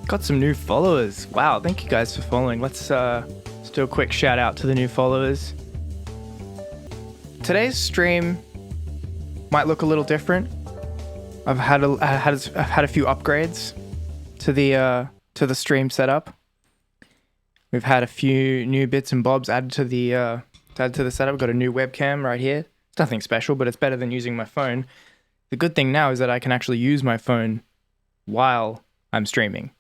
Got some new followers. Wow, thank you guys for following. Let's do a quick shout out to the new followers. Today's stream might look a little different. I've had a few upgrades to the stream setup. We've had a few new bits and bobs added to the setup. We've got a new webcam right here. It's nothing special, but it's better than using my phone. The good thing now is that I can actually use my phone while I'm streaming.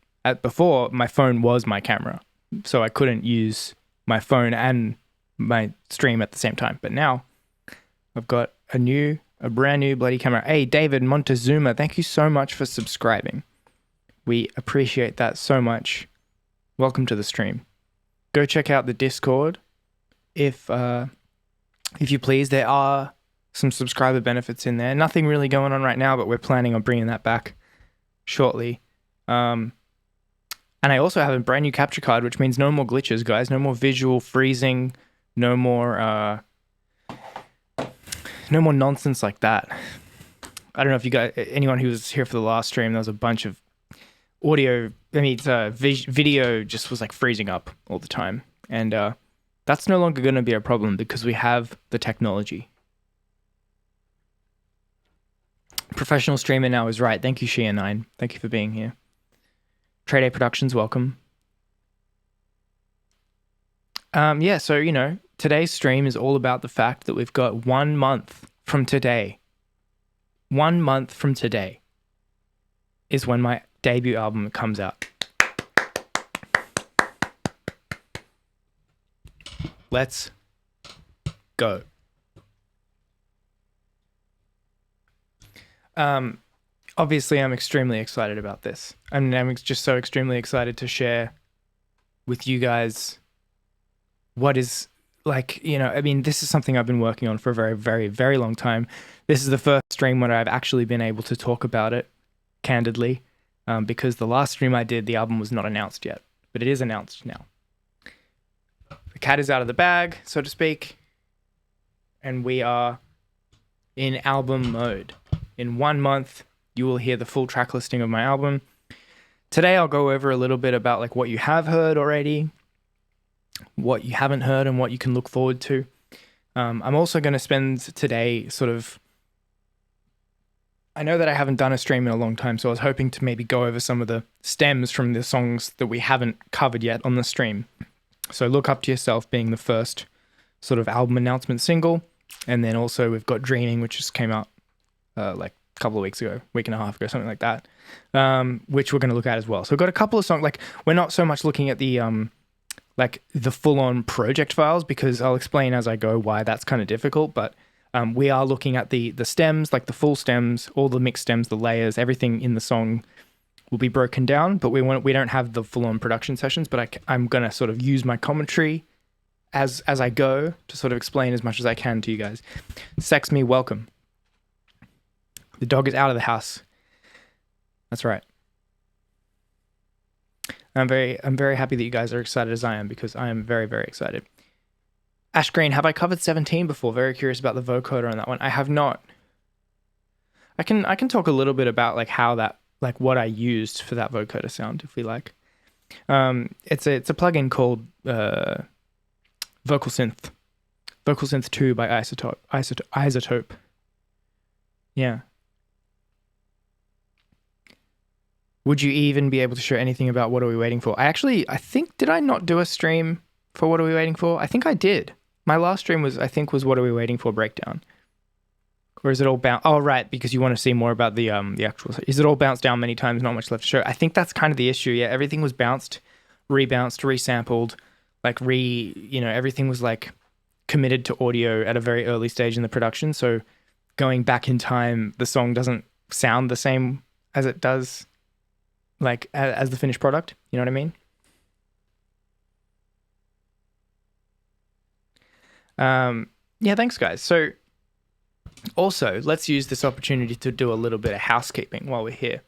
Before, my phone was my camera, so I couldn't use my phone and my stream at the same time. But now I've got a brand new bloody camera. Hey, David Montezuma, thank you so much for subscribing. We appreciate that so much. Welcome to the stream. Go check out the Discord if you please. There are some subscriber benefits in there. Nothing really going on right now, but we're planning on bringing that back shortly. And I also have a brand new capture card, which means no more glitches, guys. No more visual freezing. No more nonsense like that. I don't know if you guys, anyone who was here for the last stream, there was a bunch of audio. Video just was like freezing up all the time, and that's no longer going to be a problem because we have the technology. Professional streamer now is right. Thank you, Shia9. Thank you for being here. Trade A Productions, welcome. So, today's stream is all about the fact that we've got 1 month from today. 1 month from today is when my debut album comes out. Let's go. Obviously, I'm extremely excited about this. I'm just so extremely excited to share with you guys what is this is something I've been working on for a very, very, very long time. This is the first stream where I've actually been able to talk about it candidly, because the last stream I did, the album was not announced yet, but it is announced now. The cat is out of the bag, so to speak, and we are in album mode. In 1 month, you will hear the full track listing of my album. Today, I'll go over a little bit about like what you have heard already, what you haven't heard, and what you can look forward to. I'm also going to spend today I know that I haven't done a stream in a long time, so I was hoping to maybe go over some of the stems from the songs that we haven't covered yet on the stream. So Look Up to Yourself being the first sort of album announcement single. And then also we've got Dreaming, which just came out like a couple of weeks ago, week and a half ago, something like that, which we're going to look at as well. So we've got a couple of songs, like we're not so much looking at the full-on project files, because I'll explain as I go why that's kind of difficult, but we are looking at the stems, like the full stems, all the mixed stems, the layers, everything in the song will be broken down, but we don't have the full-on production sessions, but I'm going to sort of use my commentary as I go to sort of explain as much as I can to you guys. Sex Me, welcome. The dog is out of the house. That's right. I'm very happy that you guys are excited as I am, because I am very, very excited. Ash Green, have I covered 17 before? Very curious about the vocoder on that one. I have not. I can talk a little bit about like how that, like what I used for that vocoder sound, if we like. It's a plugin called Vocal Synth 2 by Isotope. Yeah. Would you even be able to show anything about What Are We Waiting For? I think, did I not do a stream for What Are We Waiting For? I think I did. My last stream was What Are We Waiting For breakdown. Or is it all bounce? Oh, right, because you want to see more about the actual. Is it all bounced down many times, not much left to show? I think that's kind of the issue. Yeah, everything was bounced, rebounced, resampled, everything was like committed to audio at a very early stage in the production. So going back in time, the song doesn't sound the same as it does, like as the finished product. You know what I mean? Yeah, thanks, guys. So also, let's use this opportunity to do a little bit of housekeeping while we're here.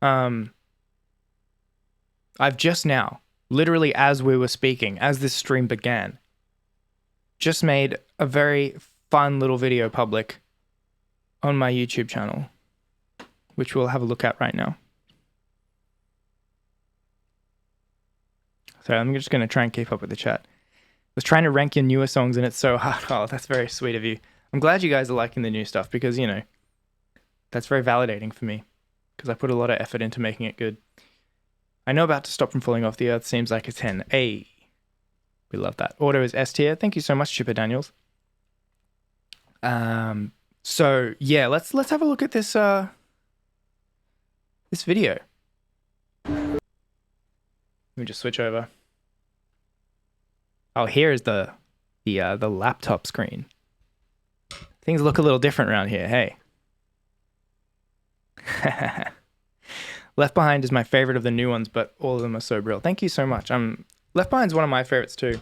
I've just now, literally as we were speaking, as this stream began, just made a very fun little video public on my YouTube channel, which we'll have a look at right now. Sorry, I'm just going to try and keep up with the chat. I was trying to rank your newer songs and it's so hard. Oh, that's very sweet of you. I'm glad you guys are liking the new stuff because, you know, that's very validating for me because I put a lot of effort into making it good. I know About to Stop from Falling Off the Earth seems like a 10. Hey, we love that. Auto is S tier. Thank you so much, Chipper Daniels. So yeah, let's have a look at this this video. Let me just switch over. Oh, here is the laptop screen. Things look a little different around here. Hey. Left Behind is my favorite of the new ones, but all of them are so brilliant. Thank you so much. Left Behind's one of my favorites too.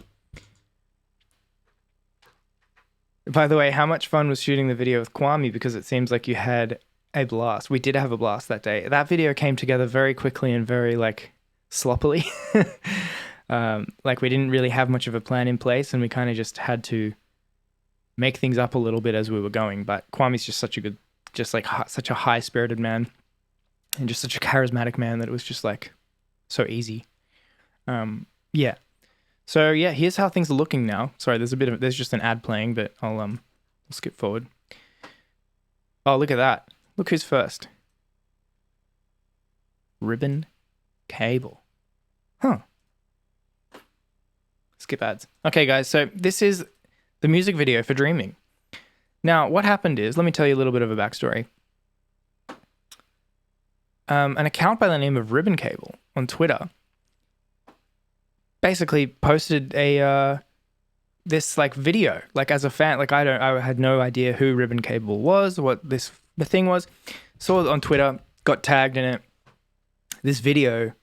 By the way, how much fun was shooting the video with Kwame? Because it seems like you had a blast. We did have a blast that day. That video came together very quickly and very like sloppily. Like we didn't really have much of a plan in place and we kind of just had to make things up a little bit as we were going. But Kwame's just such a good, just like such a high-spirited man and just such a charismatic man that it was just like so easy. Yeah. So yeah, here's how things are looking now. Sorry, there's just an ad playing, but I'll skip forward. Oh, look at that. Look who's first. Ribbon Cable. Huh. Skip ads. Okay, guys, so this is the music video for Dreaming. Now, what happened is, let me tell you a little bit of a backstory. An account by the name of Ribbon Cable on Twitter basically posted this like video, like as a fan, like I had no idea who Ribbon Cable was, what the thing was. Saw it on Twitter, got tagged in it. This video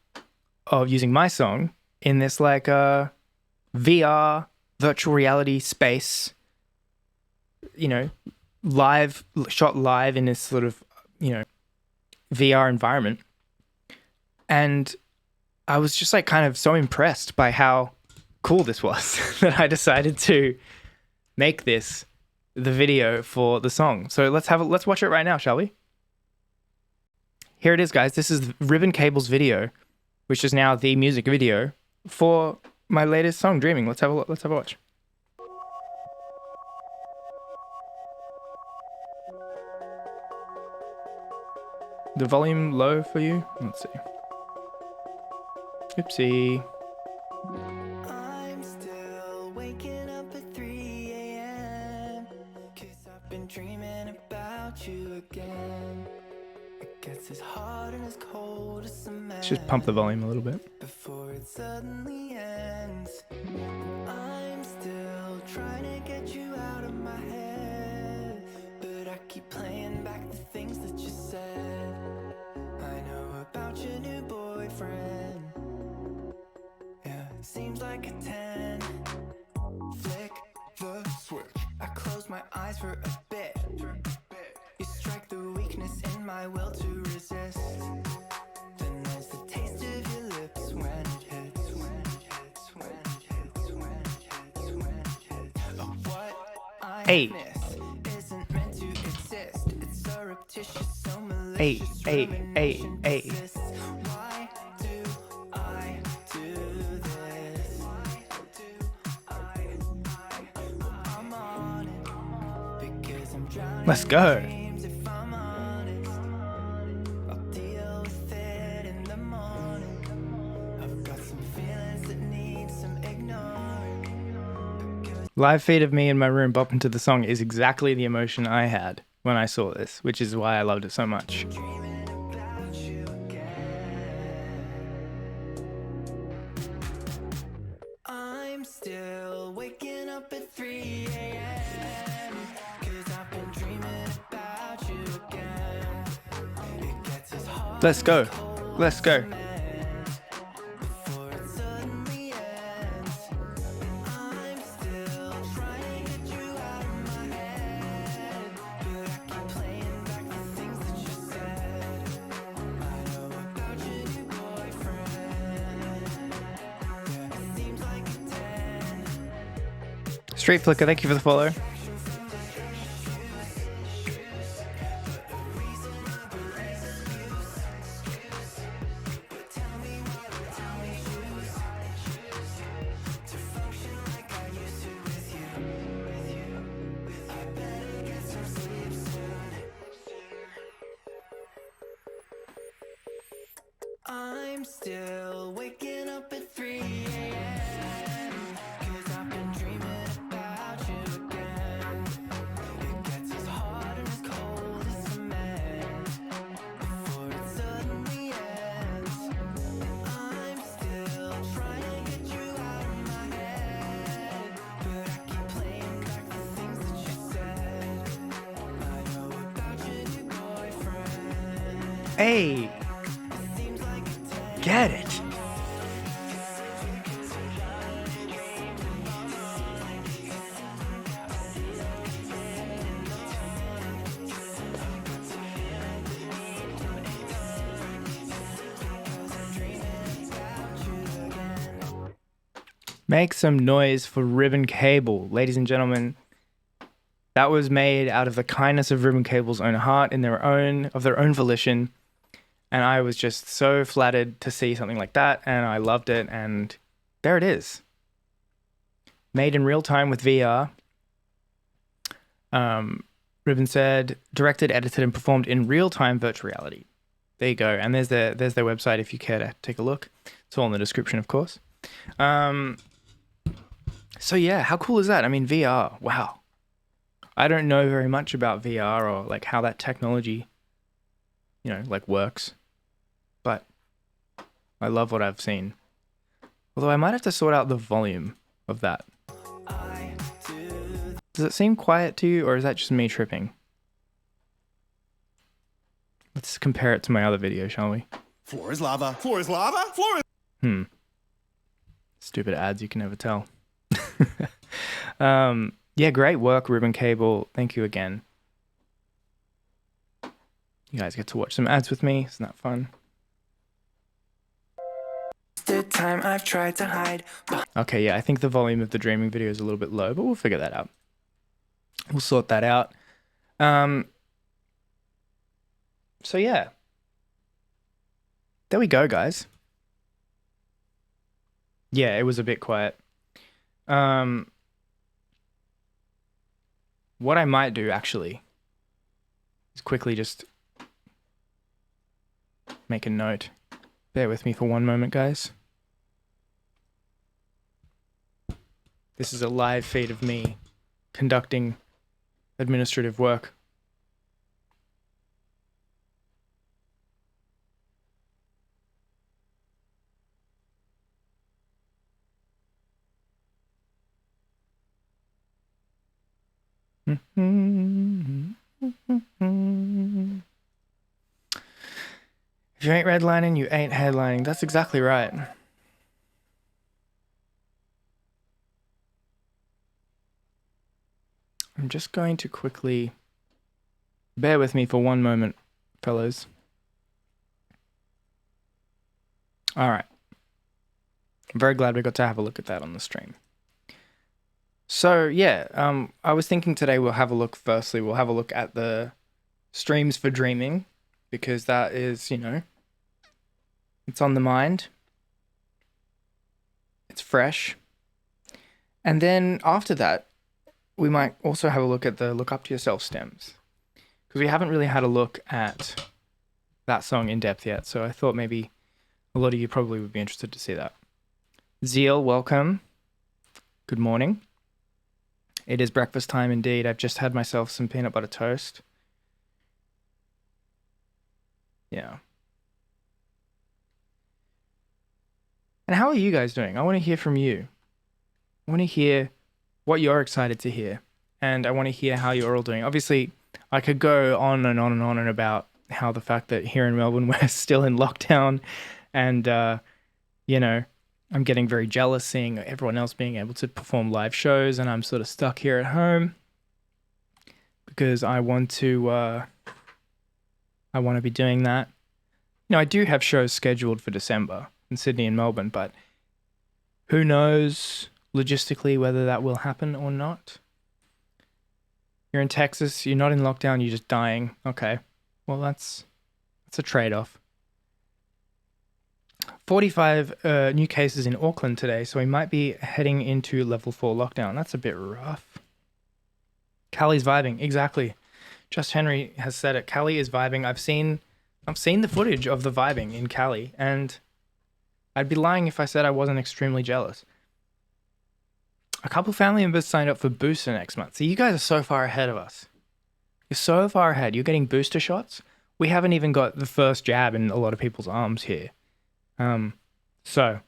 of using my song in this like VR virtual reality space, you know, shot live in this sort of, you know, VR environment. And I was just like kind of so impressed by how cool this was that I decided to make this the video for the song. So let's watch it right now, shall we? Here it is, guys. This is Ribbon Cable's video, which is now the music video for my latest song, Dreaming. Let's have a look. Let's have a watch. The volume low for you? Let's see. Oopsie. I'm still waking up at 3 a.m. 'cause I've been dreaming about you again. It gets as hard and as cold as cement. Let's just pump the volume a little bit. Before it suddenly ends. I'm still trying to get you out of my head, but I keep playing back the things that you said. I know about your new boyfriend. Yeah, seems like a 10. Flick the switch. I close my eyes for a bit. You strike the weakness in my will to resist. Then there's the taste of your lips when it hits. What I miss isn't meant to exist. It's surreptitious, so malicious. Hey. Why do I do this? I'm on it because I'm drowning. Let's go. If I'm honest, I'll deal with it in the morning. I've got some feelings that need some ignoring. Live feed of me in my room bopping to the song is exactly the emotion I had when I saw this, which is why I loved it so much. Dreaming about you again. I'm still waking up at 3 a.m. 'cause I've been dreaming about you again. It gets as hard Let's go. Let's go. before it suddenly ends. I'm still trying to get you out of my head, but I keep playing back the things that you said. I know about your new boyfriend. Yeah, it seems like a 10. Street Flicker, thank you for the follow. I'm still waking up at 3 a.m. Cause I've been dreaming about you again. It gets as hard and as cold as cement before it suddenly ends. I'm still trying to get you out of my head, but I keep playing back the things that you said. I know about your new boyfriend. Hey, It seems like a get it. Make some noise for Ribbon Cable, ladies and gentlemen. That was made out of the kindness of Ribbon Cable's own heart, of their own volition, and I was just so flattered to see something like that, and I loved it, and there it is. Made in real time with VR. Ribbon said, directed, edited, and performed in real time virtual reality. There you go, and there's their website if you care to take a look. It's all in the description, of course. So yeah, how cool is that? I mean, VR, wow. I don't know very much about VR or like how that technology, like works, but I love what I've seen. Although I might have to sort out the volume of that. Does it seem quiet to you, or is that just me tripping? Let's compare it to my other video, shall we? Floor is lava. Floor is lava. Floor is... Stupid ads, you can never tell. Yeah, great work, Ribbon Cable. Thank you again. You guys get to watch some ads with me. Isn't that fun? The time I've tried to hide. Okay, yeah, I think the volume of the dreaming video is a little bit low, but we'll figure that out. We'll sort that out. So yeah. There we go, guys. Yeah, it was a bit quiet. What I might do, actually, is quickly just make a note. Bear with me for one moment, guys. This is a live feed of me conducting administrative work. If you ain't redlining, you ain't headlining. That's exactly right. I'm just going to quickly bear with me for one moment, fellows. All right. I'm very glad we got to have a look at that on the stream. So yeah, I was thinking today we'll have a look at the streams for dreaming, because that is, it's on the mind. It's fresh. And then after that, we might also have a look at the Look Up to Yourself stems, because we haven't really had a look at that song in depth yet. So I thought maybe a lot of you probably would be interested to see that. Zeal, welcome. Good morning. It is breakfast time indeed. I've just had myself some peanut butter toast. Yeah. And how are you guys doing? I want to hear from you. I want to hear what you're excited to hear. And I want to hear how you're all doing. Obviously, I could go on and on and on and about how the fact that here in Melbourne, we're still in lockdown. And, I'm getting very jealous seeing everyone else being able to perform live shows, and I'm sort of stuck here at home because I want to be doing that. I do have shows scheduled for December in Sydney and Melbourne, but who knows logistically whether that will happen or not. You're in Texas, you're not in lockdown, you're just dying. Okay, well that's a trade-off. 45 new cases in Auckland today, so we might be heading into level 4 lockdown. That's a bit rough. Callie's vibing, exactly. Just Henry has said it. Callie is vibing. I've seen I've seen the footage of the vibing in Cali, and I'd be lying if I said I wasn't extremely jealous. A couple family members signed up for booster next month. So you guys are so far ahead of us. You're so far ahead. You're getting booster shots. We haven't even got the first jab in a lot of people's arms here. So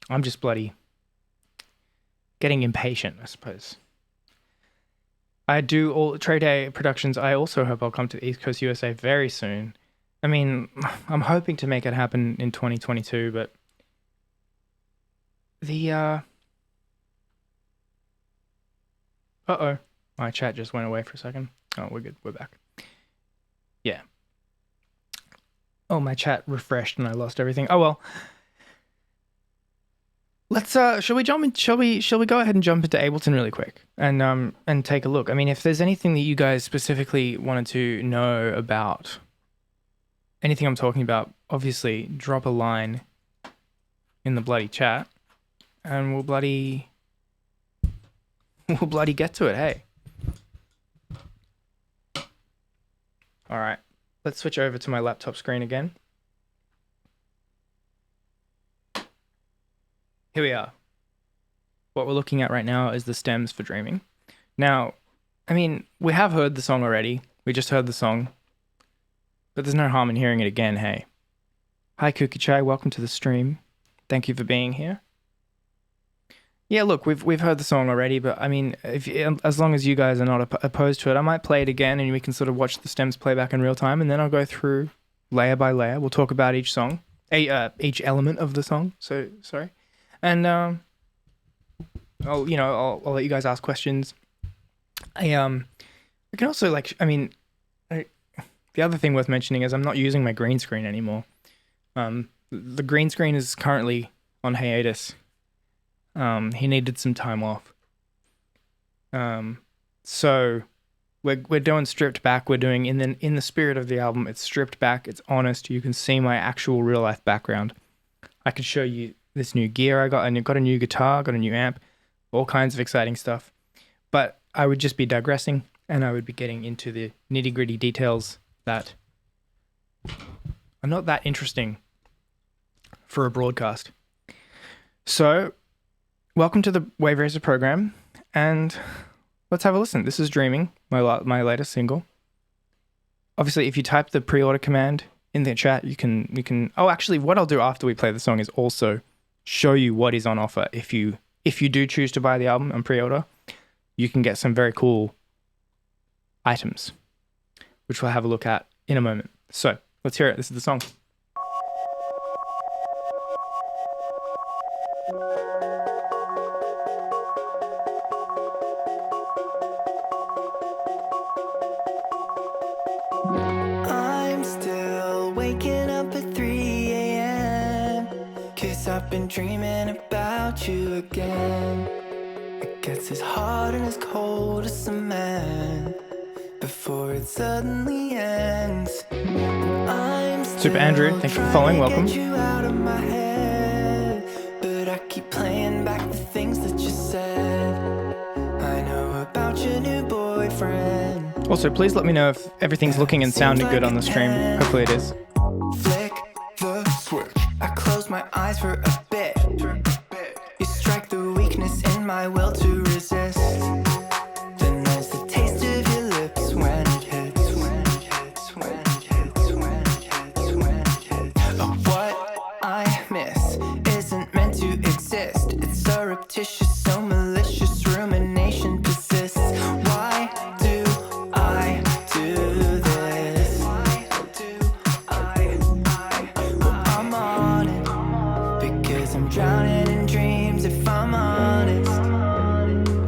I'm just bloody getting impatient, I suppose. I do all Trade Day Productions. I also hope I'll come to East Coast USA very soon. I mean, I'm hoping to make it happen in 2022, but the uh-oh. My chat just went away for a second. Oh, we're good. We're back. Yeah. Oh, my chat refreshed and I lost everything. Oh well. Let's shall we go ahead and jump into Ableton really quick and take a look. I mean, if there's anything that you guys specifically wanted to know about anything I'm talking about, obviously drop a line in the bloody chat and we'll bloody get to it, hey. All right. Let's switch over to my laptop screen again. Here we are. What we're looking at right now is the stems for Dreaming. Now, I mean, we have heard the song already. We just heard the song. But there's no harm in hearing it again, hey. Hi, Cookie Chai. Welcome to the stream. Thank you for being here. Yeah, look, we've heard the song already, but I mean, as long as you guys are not opposed to it, I might play it again and we can sort of watch the stems play back in real time, and then I'll go through layer by layer. We'll talk about each song, each element of the song. So sorry. And I'll let you guys ask questions. I can also the other thing worth mentioning is I'm not using my green screen anymore. The green screen is currently on hiatus. He needed some time off. So we're doing stripped back. We're doing in the spirit of the album. It's stripped back. It's honest. You can see my actual real life background. I could show you this new gear I got, and got a new guitar, got a new amp, all kinds of exciting stuff. But I would just be digressing, and I would be getting into the nitty-gritty details that are not that interesting for a broadcast. So, welcome to the Wave Racer program, and let's have a listen. This is Dreaming, my latest single. Obviously, if you type the pre-order command in the chat, you can. Oh, actually, what I'll do after we play the song is also show you what is on offer. If you do choose to buy the album and pre-order, you can get some very cool items, which we'll have a look at in a moment. So let's hear it. This is the song. I'm still waking up at 3 a.m. 'Cause I've been dreaming about you again. It gets as hard and as cold as cement before it suddenly ends. I'm Super Andrew, thank you for following. Welcome. you out of my head, but I keep playing back the things that you said. I know about your new boyfriend. Also, please let me know if everything's looking and sounding good on the stream. Hopefully it is. Flick the switch. I close my eyes for a bit. You strike the weakness in my will to resist. Then there's the taste of your lips when it hits. What I miss isn't meant to exist. It's surreptitious, so malicious. Rumination persists. Why do I do this? Well, I'm on it because I'm drowning in dreams. If I'm honest,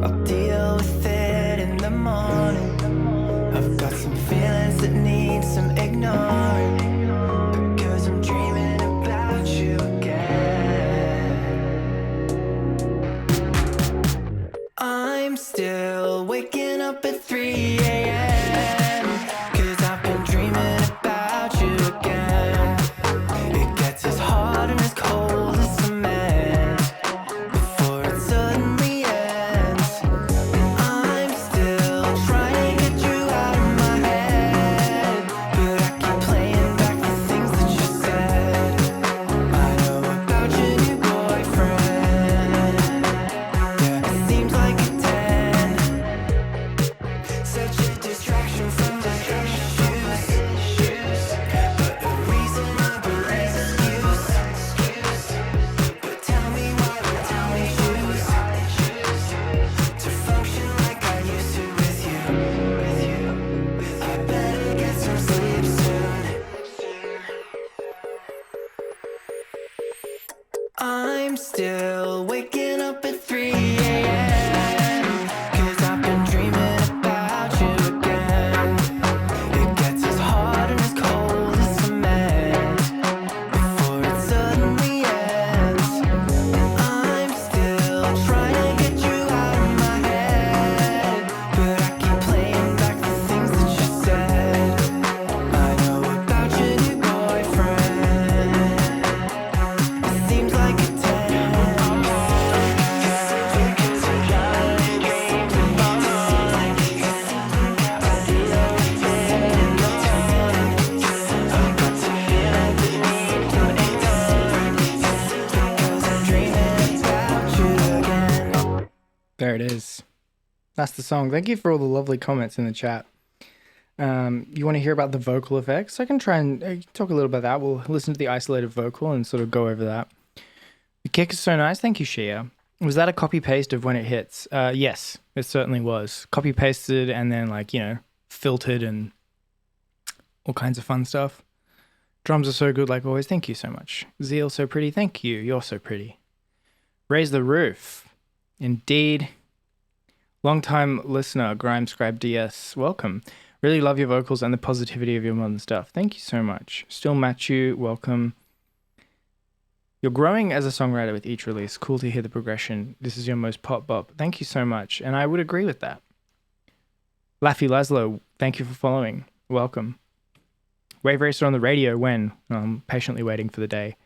I'll deal with it in the morning. I've got some feelings that need some ignoring because I'm dreaming about you again. I'm still waking up at 3 a.m. 'Cause I've been dreaming about you again. It gets as hard and as cold as cement before it suddenly ends. I'm still trying to get you out of my head, but I keep That's the song. Thank you for all the lovely comments in the chat. You want to hear about the vocal effects? I can try and talk a little about that. We'll listen to the isolated vocal and sort of go over that. The kick is so nice. Thank you, Shia. Was that a copy paste of When It Hits? Yes, it certainly was. Copy pasted and then filtered and all kinds of fun stuff. Drums are so good like always. Thank you so much. Zeal so pretty. Thank you. You're so pretty. Raise the Roof. Indeed. Long-time listener, Grimescribe DS. Welcome. Really love your vocals and the positivity of your modern stuff. Thank you so much. Still Matthew, welcome. You're growing as a songwriter with each release. Cool to hear the progression. This is your most pop bop. Thank you so much. And I would agree with that. Laffy Laszlo, thank you for following. Welcome. Wave Racer on the radio when? I'm patiently waiting for the day.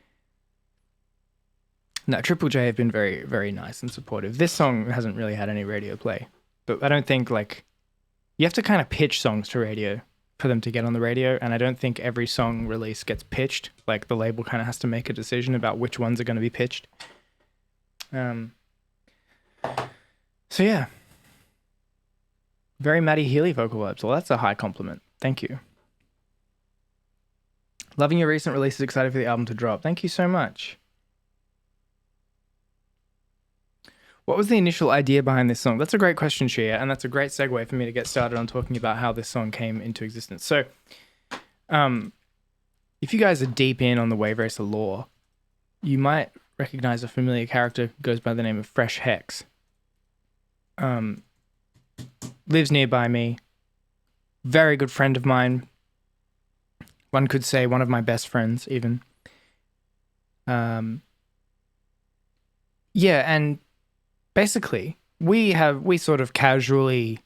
No, Triple J have been very, very nice and supportive. This song hasn't really had any radio play. But I don't think you have to kind of pitch songs to radio for them to get on the radio, and I don't think every song release gets pitched. Like, the label kind of has to make a decision about which ones are going to be pitched. So yeah. Very Maddie Healy vocal vibes. Well, that's a high compliment. Thank you. Loving your recent releases. Excited for the album to drop. Thank you so much. What was the initial idea behind this song? That's a great question, Shia, and that's a great segue for me to get started on talking about how this song came into existence. So, if you guys are deep in on the Wave Racer lore, you might recognize a familiar character who goes by the name of Fresh Hex. Lives nearby me. Very good friend of mine. One could say one of my best friends, even. Yeah, and basically, we sort of casually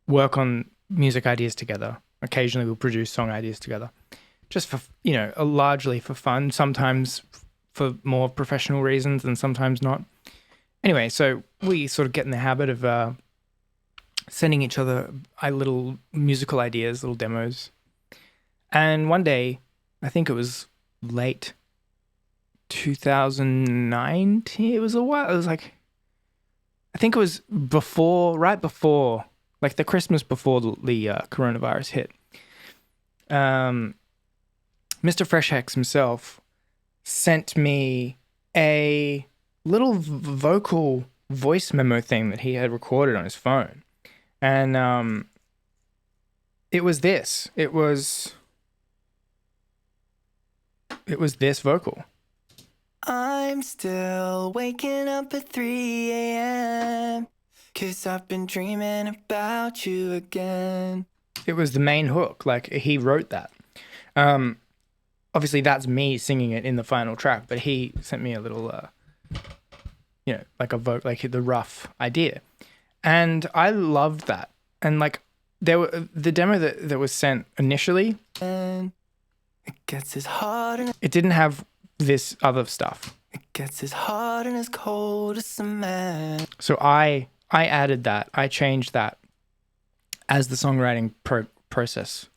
work on music ideas together. Occasionally, we'll produce song ideas together, just for largely for fun. Sometimes for more professional reasons, and sometimes not. Anyway, so we sort of get in the habit of sending each other little musical ideas, little demos. And one day, I think it was late 2019. It was a while. It was I think it was right before, the Christmas before the coronavirus hit. Mr. Fresh Hex himself sent me a little vocal voice memo thing that he had recorded on his phone. And it was this. It was this vocal. I'm still waking up at 3 a.m. 'cause I've been dreaming about you again. It was the main hook. He wrote that. Obviously that's me singing it in the final track, but he sent me a little, a the rough idea. And I loved that. And the demo that was sent initially, And it gets as hard and it didn't have this other stuff. it gets as hard and as cold as cement. So I added that. I changed that as the songwriting process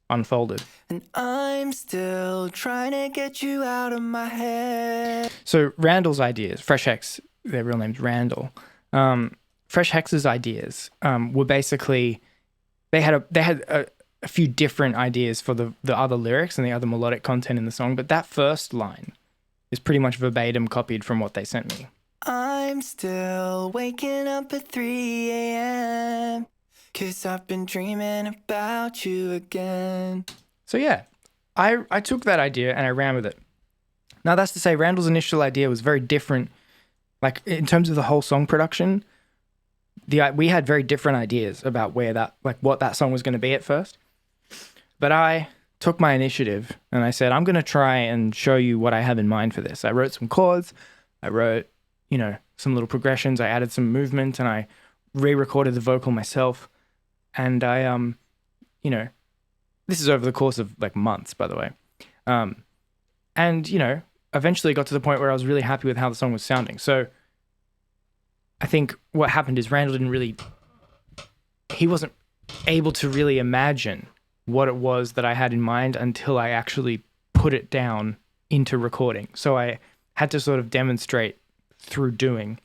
unfolded. And I'm still trying to get you out of my head. So Randall's ideas, Fresh Hex, their real name's Randall. Fresh Hex's ideas were basically they had a few different ideas for the other lyrics and the other melodic content in the song, but that first line is pretty much verbatim copied from what they sent me. I'm still waking up at 3 a.m. 'cause I've been dreaming about you again. So yeah, I took that idea and I ran with it. Now that's to say Randall's initial idea was very different. In terms of the whole song production, we had very different ideas about what that song was going to be at first. But I took my initiative and I said, I'm going to try and show you what I have in mind for this. I wrote some chords. I wrote, some little progressions. I added some movement and I re-recorded the vocal myself. And I, this is over the course of months, by the way. And, eventually got to the point where I was really happy with how the song was sounding. So I think what happened is Randall he wasn't able to really imagine what it was that I had in mind until I actually put it down into recording. So I had to sort of demonstrate through doing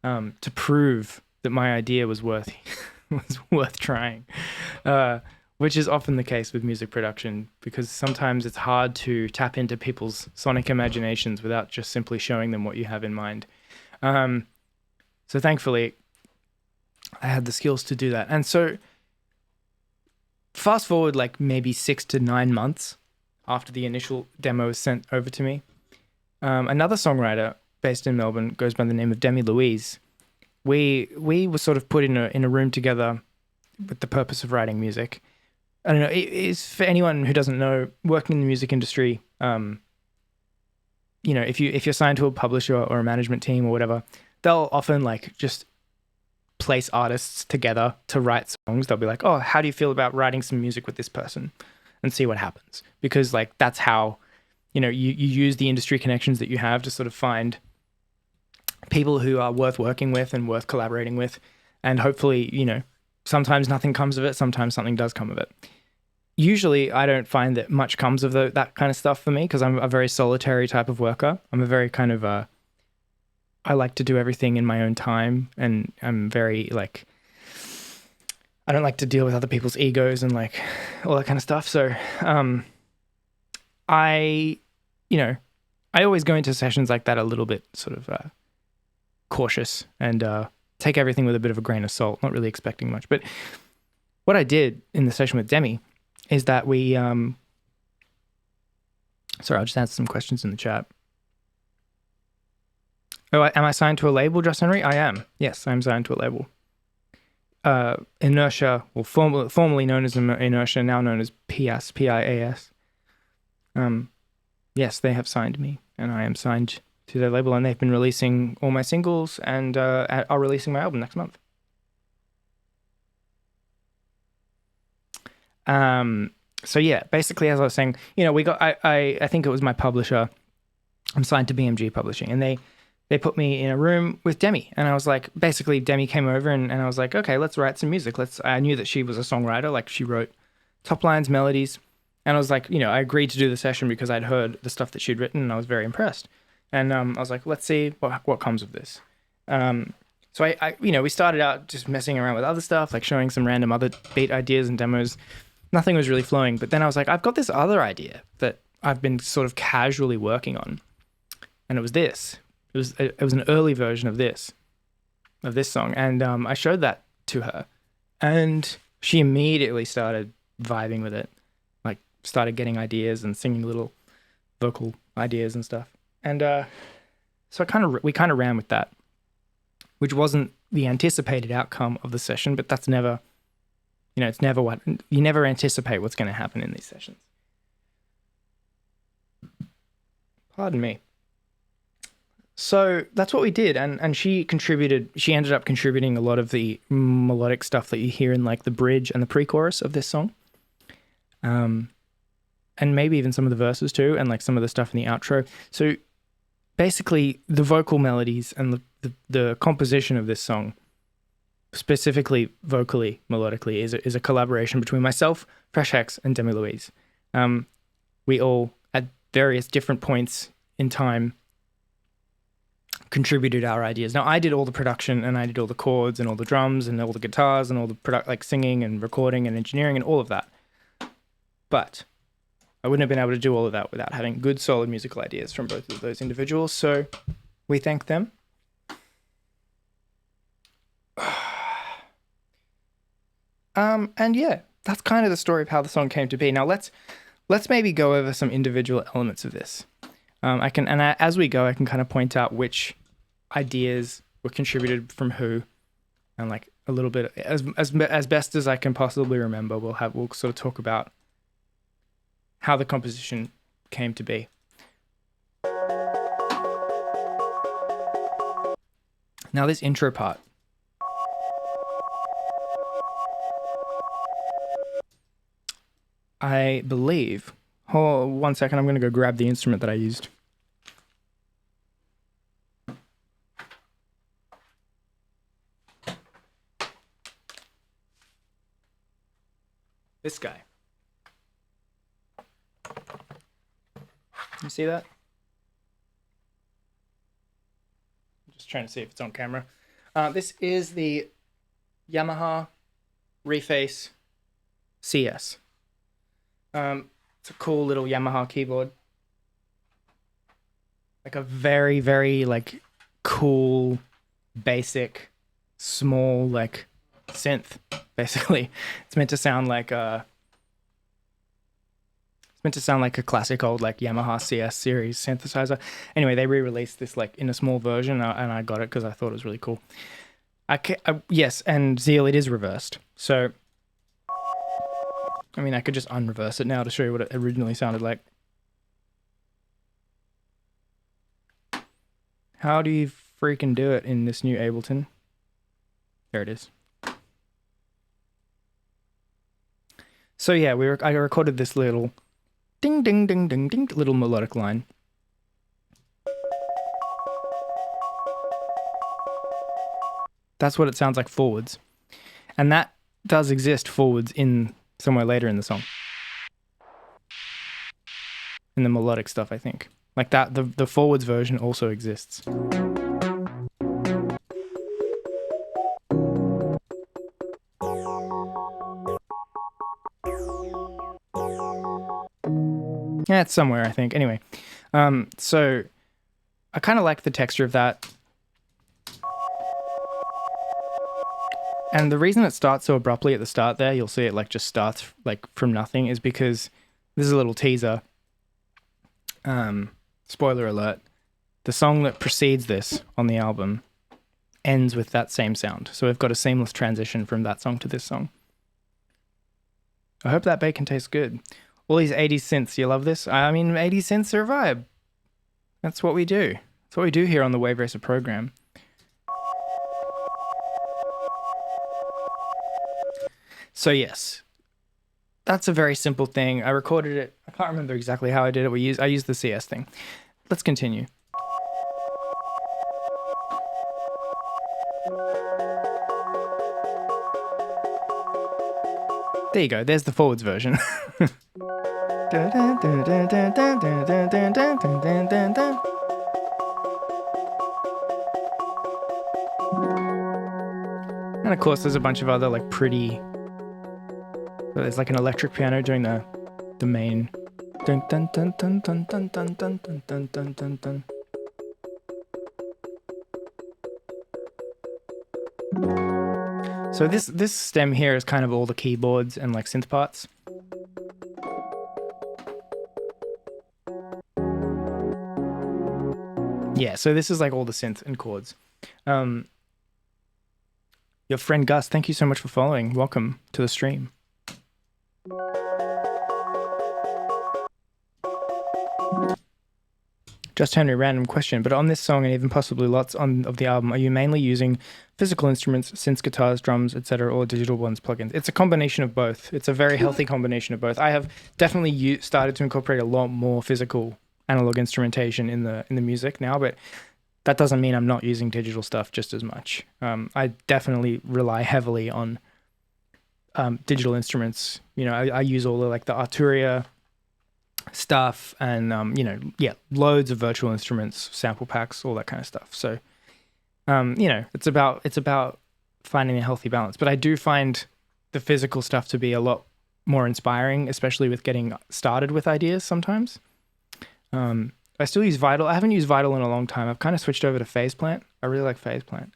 to prove that my idea was worth was worth trying, which is often the case with music production, because sometimes it's hard to tap into people's sonic imaginations without just simply showing them what you have in mind. So thankfully, I had the skills to do that. And so fast forward like maybe 6 to 9 months after the initial demo was sent over to me, another songwriter based in Melbourne goes by the name of Demi Louise. We were sort of put in a room together with the purpose of writing music. I don't know. It's for anyone who doesn't know, working in the music industry. If you're signed to a publisher or a management team or whatever, they'll often like just place artists together to write songs. They'll be like, "Oh, how do you feel about writing some music with this person?" and see what happens. Because like that's how, you use the industry connections that you have to sort of find people who are worth working with and worth collaborating with. And hopefully, sometimes nothing comes of it. Sometimes something does come of it. Usually I don't find that much comes of that kind of stuff for me, because I'm a very solitary type of worker. I'm a very kind of, I like to do everything in my own time. And I'm very like, I don't like to deal with other people's egos and like all that kind of stuff. So I always go into sessions like that a little bit sort of cautious and take everything with a bit of a grain of salt, not really expecting much. But what I did in the session with Demi is that we, sorry, I'll just answer some questions in the chat. Oh, am I signed to a label, Just Henry? I am. Yes, I'm signed to a label. Inertia, or formerly known as Inertia, now known as PIAS. Yes, they have signed me, and I am signed to their label, and they've been releasing all my singles and are releasing my album next month. So yeah, basically, as I was saying, I think it was my publisher. I'm signed to BMG Publishing, and they put me in a room with Demi, and I was like, basically Demi came over and I was like, okay, let's write some music. I knew that she was a songwriter, like she wrote top lines, melodies, and I was like, I agreed to do the session because I'd heard the stuff that she'd written and I was very impressed. And I was like, let's see what comes of this. So I we started out just messing around with other stuff, like showing some random other beat ideas and demos. Nothing was really flowing, but then I was like, I've got this other idea that I've been sort of casually working on, and it was this. It was an early version of this song, and I showed that to her, and she immediately started vibing with it, like started getting ideas and singing little vocal ideas and stuff, and so we kind of ran with that, which wasn't the anticipated outcome of the session, but that's never, it's never you never anticipate what's going to happen in these sessions. Pardon me. So that's what we did, and she ended up contributing a lot of the melodic stuff that you hear in like the bridge and the pre-chorus of this song. And maybe even some of the verses too, and like some of the stuff in the outro. So basically the vocal melodies and the composition of this song, specifically vocally, melodically, is a collaboration between myself, Fresh Hex, and Demi Louise. We all, at various different points in time, contributed our ideas. Now, I did all the production, and I did all the chords and all the drums and all the guitars and all the like singing and recording and engineering and all of that. But I wouldn't have been able to do all of that without having good, solid musical ideas from both of those individuals. So we thank them. And yeah, that's kind of the story of how the song came to be. Now let's maybe go over some individual elements of this. As we go, I can kind of point out which ideas were contributed from who, and like a little bit as best as I can possibly remember. We'll sort of talk about how the composition came to be. Now this intro part. I believe. Hold on 1 second, I'm going to go grab the instrument that I used. This guy. You see that? I'm just trying to see if it's on camera. This is the Yamaha Reface CS. It's a cool little Yamaha keyboard. Like a very, very like cool, basic, small like synth. Basically, it's meant to sound like a classic old like Yamaha CS series synthesizer. Anyway, they re-released this like in a small version, and I got it because I thought it was really cool. Yes, and Zeal, it is reversed. So, I mean, I could just unreverse it now to show you what it originally sounded like. How do you freaking do it in this new Ableton? There it is. So yeah, I recorded this little ding, ding, ding, ding, ding, little melodic line. That's what it sounds like forwards. And that does exist forwards in somewhere later in the song. In the melodic stuff, I think. Like that, the forwards version also exists. Yeah, it's somewhere, I think. Anyway, so I kind of like the texture of that. And the reason it starts so abruptly at the start there, you'll see it like just starts like from nothing, is because this is a little teaser. Spoiler alert. The song that precedes this on the album ends with that same sound. So we've got a seamless transition from that song to this song. I hope that bacon tastes good. All these 80s synths, you love this? I mean, 80s synths are a vibe. That's what we do. That's what we do here on the Wave Racer program. So yes, that's a very simple thing. I recorded it. I can't remember exactly how I did it. I used the CS thing. Let's continue. There you go. There's the forwards version. And of course, there's a bunch of other like pretty. There's like an electric piano doing the main. Dun, dun, dun, dun, dun, dun, dun, dun, dun, dun, dun, dun. So this stem here is kind of all the keyboards and like synth parts. Yeah, so this is like all the synth and chords. Your friend Gus, thank you so much for following. Welcome to the stream. Just Henry, random question, but on this song and even possibly lots of the album, are you mainly using physical instruments, synths, guitars, drums, etc., or digital ones, plugins? It's a combination of both. It's a very healthy combination of both. I have definitely started to incorporate a lot more physical analog instrumentation in the music now, but that doesn't mean I'm not using digital stuff just as much. I definitely rely heavily on digital instruments. You know, I use all the like the Arturia stuff and loads of virtual instruments, sample packs, all that kind of stuff. So it's about finding a healthy balance. But I do find the physical stuff to be a lot more inspiring, especially with getting started with ideas sometimes. I still use Vital. I haven't used Vital in a long time. I've kind of switched over to Phase Plant. I really like Phase Plant.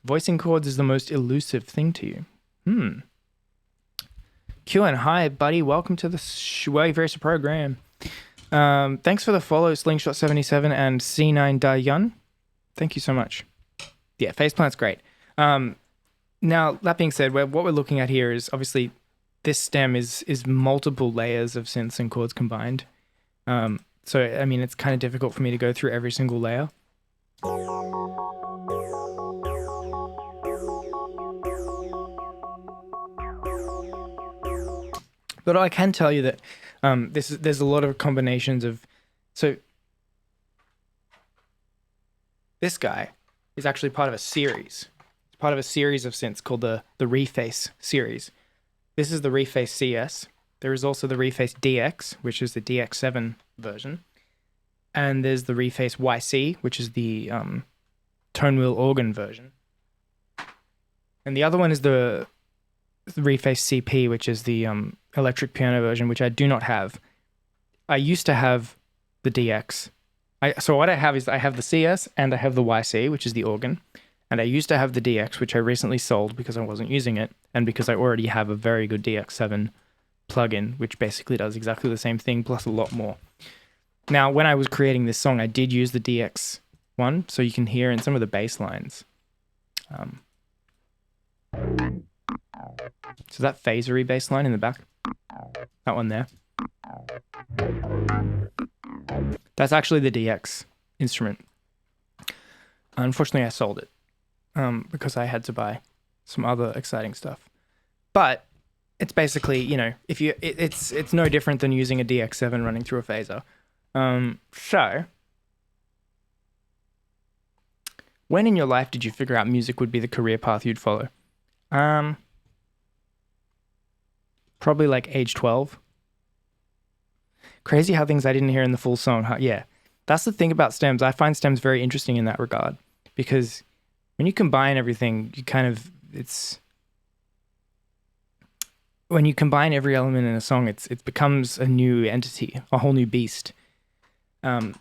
Voicing chords is the most elusive thing to you. QN, hi buddy, welcome to the Wave Racer program. Thanks for the follow, Slingshot77 and C9 Dayun. Thank you so much. Yeah, Phase Plant's great. Now, that being said, what we're looking at here is obviously this stem is multiple layers of synths and chords combined. So, I mean, it's kind of difficult for me to go through every single layer. But I can tell you that there's a lot of combinations of... So, this guy is actually part of a series. It's part of a series of synths called the Reface series. This is the Reface CS. There is also the Reface DX, which is the DX7 version. And there's the Reface YC, which is the tone wheel organ version. And the other one is the Reface CP, which is the electric piano version, which I do not have. I used to have the DX. So what I have is I have the CS and I have the YC, which is the organ. And I used to have the DX, which I recently sold because I wasn't using it, and because I already have a very good DX7 plugin, which basically does exactly the same thing, plus a lot more. Now, when I was creating this song, I did use the DX one, so you can hear in some of the bass lines. So that phasery bass line in the back, that one there, that's actually the DX instrument. Unfortunately, I sold it because I had to buy some other exciting stuff. But it's basically, you know, if you, it's no different than using a DX7 running through a phaser. So, when in your life did you figure out music would be the career path you'd follow? Probably like age 12. Crazy how things I didn't hear in the full song. Yeah, that's the thing about stems. I find stems very interesting in that regard, because when you combine everything, you kind of, when you combine every element in a song, it becomes a new entity, a whole new beast.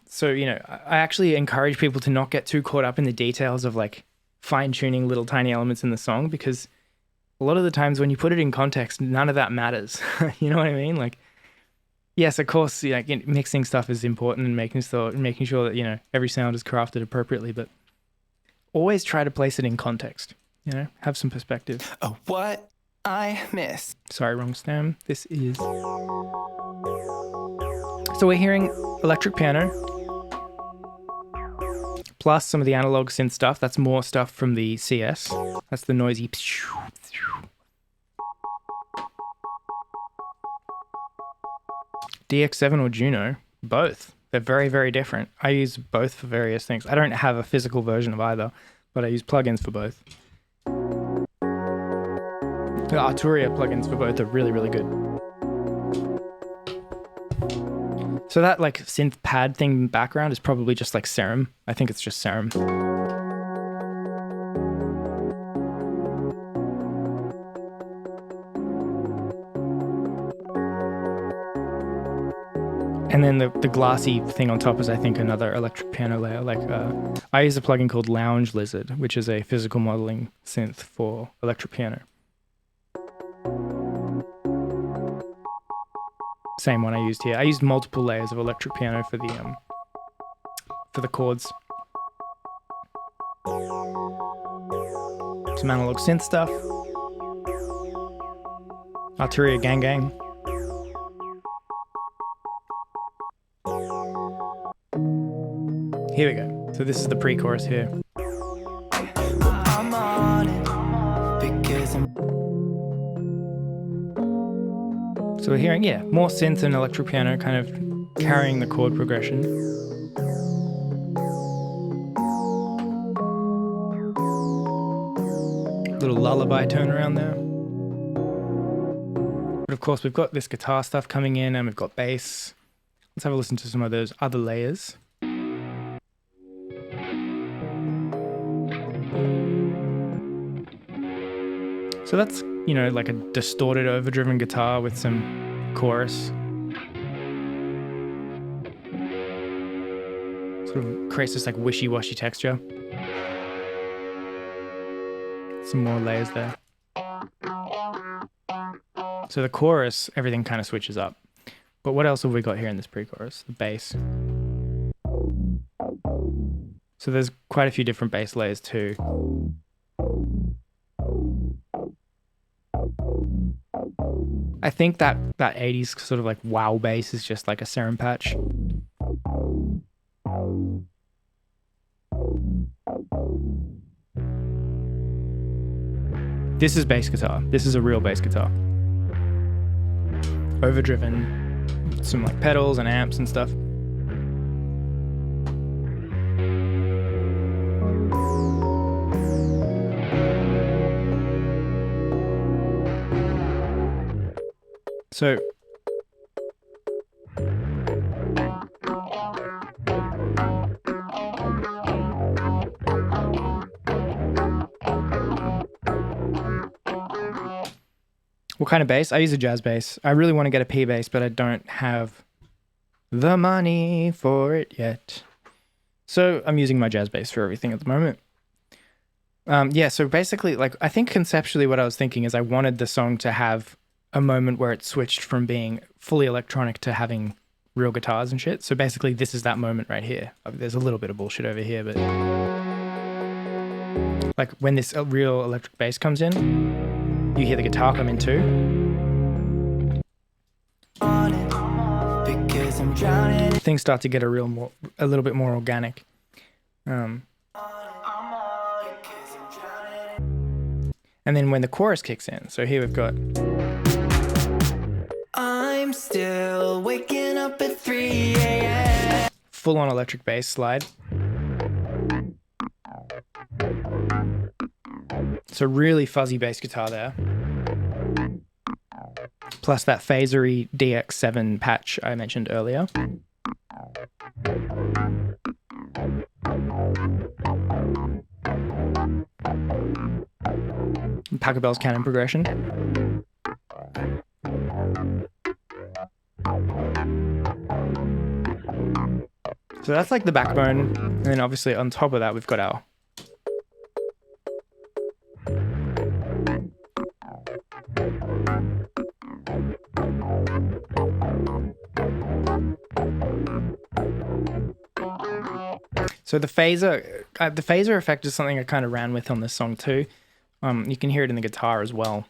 So, you know, I actually encourage people to not get too caught up in the details of like fine-tuning little tiny elements in the song, because a lot of the times when you put it in context, none of that matters. You know what I mean? Like, yes, of course, like mixing stuff is important and making sure that, you know, every sound is crafted appropriately, but always try to place it in context, you know, have some perspective. Oh, what I miss. Sorry, wrong stem. This is... So we're hearing electric piano, plus some of the analog synth stuff. That's more stuff from the CS. That's the noisy... DX7 or Juno, both. They're very, very different. I use both for various things. I don't have a physical version of either, but I use plugins for both. The Arturia plugins for both are really, really good. So that like synth pad thing in the background is probably just like Serum. I think it's just Serum. And then the glassy thing on top is, I think, another electric piano layer. Like I use a plugin called Lounge Lizard, which is a physical modeling synth for electric piano. Same one I used here. I used multiple layers of electric piano for the chords. Some analog synth stuff. Arturia Gang Gang. Here we go. So this is the pre-chorus here. I'm on it because I'm... So we're hearing, yeah, more synth and electric piano kind of carrying the chord progression. Little lullaby tone around there. But of course we've got this guitar stuff coming in, and we've got bass. Let's have a listen to some of those other layers. So that's, you know, like a distorted, overdriven guitar with some chorus. Sort of creates this like wishy-washy texture. Some more layers there. So the chorus, everything kind of switches up. But what else have we got here in this pre-chorus? The bass. So there's quite a few different bass layers too. I think that 80s sort of like wow bass is just like a Serum patch. This is bass guitar. This is a real bass guitar. Overdriven, some like pedals and amps and stuff. So What kind of bass? I use a jazz bass. I really want to get a P bass, but I don't have the money for it yet. So I'm using my jazz bass for everything at the moment. Yeah, so basically, like, I think conceptually what I was thinking is I wanted the song to have a moment where it switched from being fully electronic to having real guitars and shit. So basically, this is that moment right here. There's a little bit of bullshit over here, but like when this real electric bass comes in, you hear the guitar come in too. On it, because I'm drowning. Things start to get a little bit more organic. And then when the chorus kicks in, so here we've got. I'm still waking up at 3 a.m. Full on electric bass slide. So really fuzzy bass guitar there. Plus that phasery DX7 patch I mentioned earlier. Pachelbel's canon progression. So that's like the backbone, and then obviously on top of that we've got our so the phaser effect is something I kind of ran with on this song too. You can hear it in the guitar as well.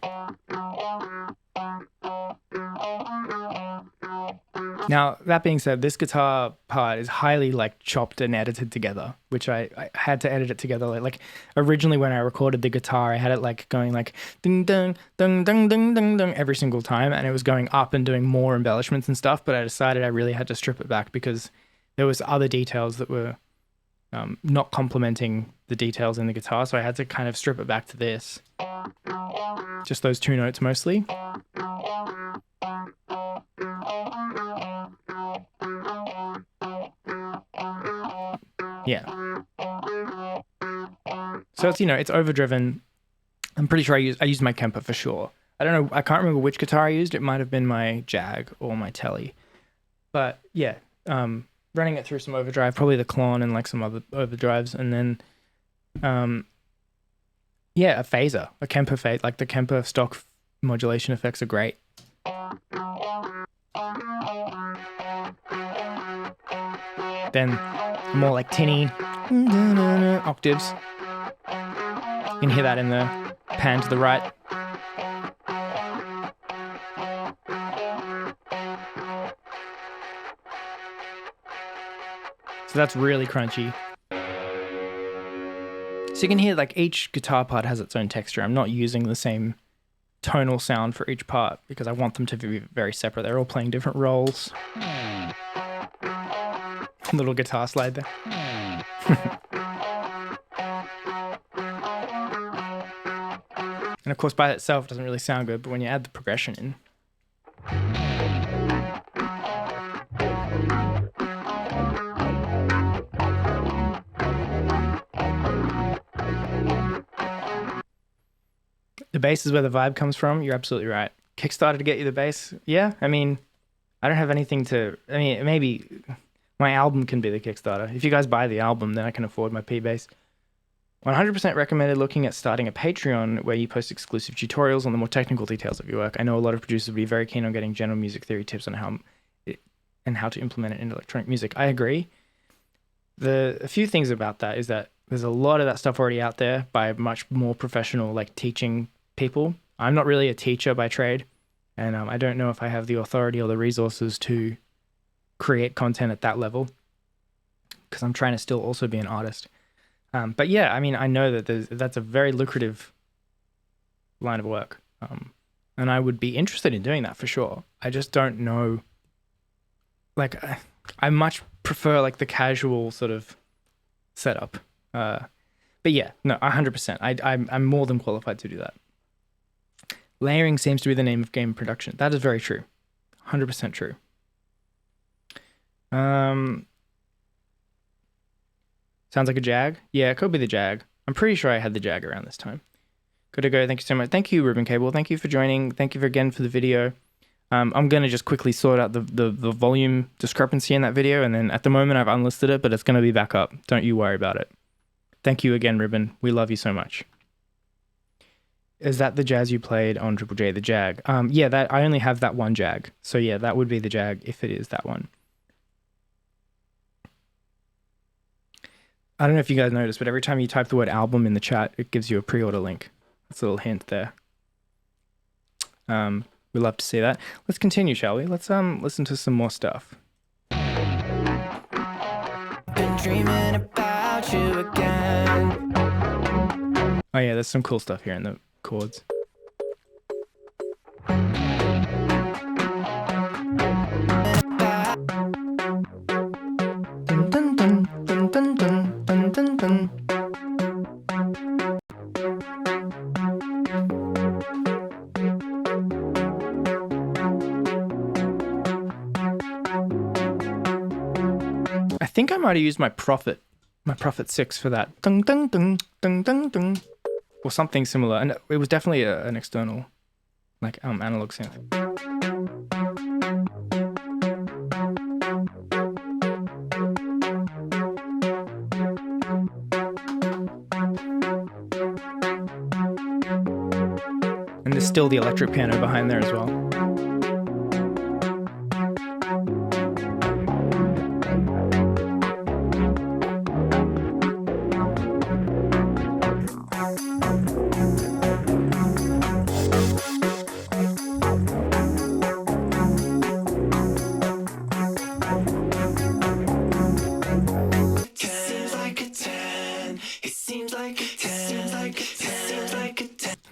Now, that being said, this guitar part is highly like chopped and edited together, which I had to edit it together. Like originally when I recorded the guitar, I had it like going like ding ding ding ding ding ding ding every single time, and it was going up and doing more embellishments and stuff. But I decided I really had to strip it back because there was other details that were not complementing the details in the guitar, so I had to kind of strip it back to this. Just those two notes mostly. Yeah. So it's, you know, it's overdriven. I'm pretty sure I used my Kemper for sure. I don't know, I can't remember which guitar I used. It might have been my Jag or my Telly. But yeah, running it through some overdrive, probably the Klon and like some other overdrives, and then yeah, a phaser, a Kemper phase, like the Kemper stock modulation effects are great. Then more like tinny octaves. You can hear that in the pan to the right. So that's really crunchy. So you can hear like each guitar part has its own texture. I'm not using the same tonal sound for each part because I want them to be very separate. They're all playing different roles. Little guitar slide there. And of course by itself it doesn't really sound good, but when you add the progression in. The bass is where the vibe comes from. You're absolutely right. Kickstarter to get you the bass. Yeah, I mean, I don't have anything to... I mean, maybe my album can be the Kickstarter. If you guys buy the album, then I can afford my P-Bass. 100% recommended looking at starting a Patreon where you post exclusive tutorials on the more technical details of your work. I know a lot of producers would be very keen on getting general music theory tips on how to implement it in electronic music. I agree. A few things about that is that there's a lot of that stuff already out there by much more professional, like teaching people. I'm not really a teacher by trade, and I don't know if I have the authority or the resources to create content at that level because I'm trying to still also be an artist. But yeah, I mean, I know that that's a very lucrative line of work, and I would be interested in doing that for sure. I just don't know. Like, I much prefer like the casual sort of setup. But yeah, no, 100%. I'm more than qualified to do that. Layering seems to be the name of game production. That is very true. 100% true. Sounds like a Jag? Yeah, it could be the Jag. I'm pretty sure I had the Jag around this time. Good to go. Thank you so much. Thank you, Ruben Cable. Thank you for joining. Thank you again for the video. I'm going to just quickly sort out the volume discrepancy in that video, and then at the moment I've unlisted it, but it's going to be back up. Don't you worry about it. Thank you again, Ruben. We love you so much. Is that the jazz you played on Triple J, the Jag? Yeah, that I only have that one Jag. So yeah, that would be the Jag if it is that one. I don't know if you guys noticed, but every time you type the word album in the chat, it gives you a pre-order link. That's a little hint there. We love to see that. Let's continue, shall we? Let's listen to some more stuff. Been dreaming about you again. Oh yeah, there's some cool stuff here in the chords. Dun, dun, dun, dun, dun, dun, dun, dun, dun. I think I might have used my Prophet 6 for that. Dun, dun, dun, dun, dun, dun. Or something similar. And it was definitely an external, like, analog synth. And there's still the electric piano behind there as well.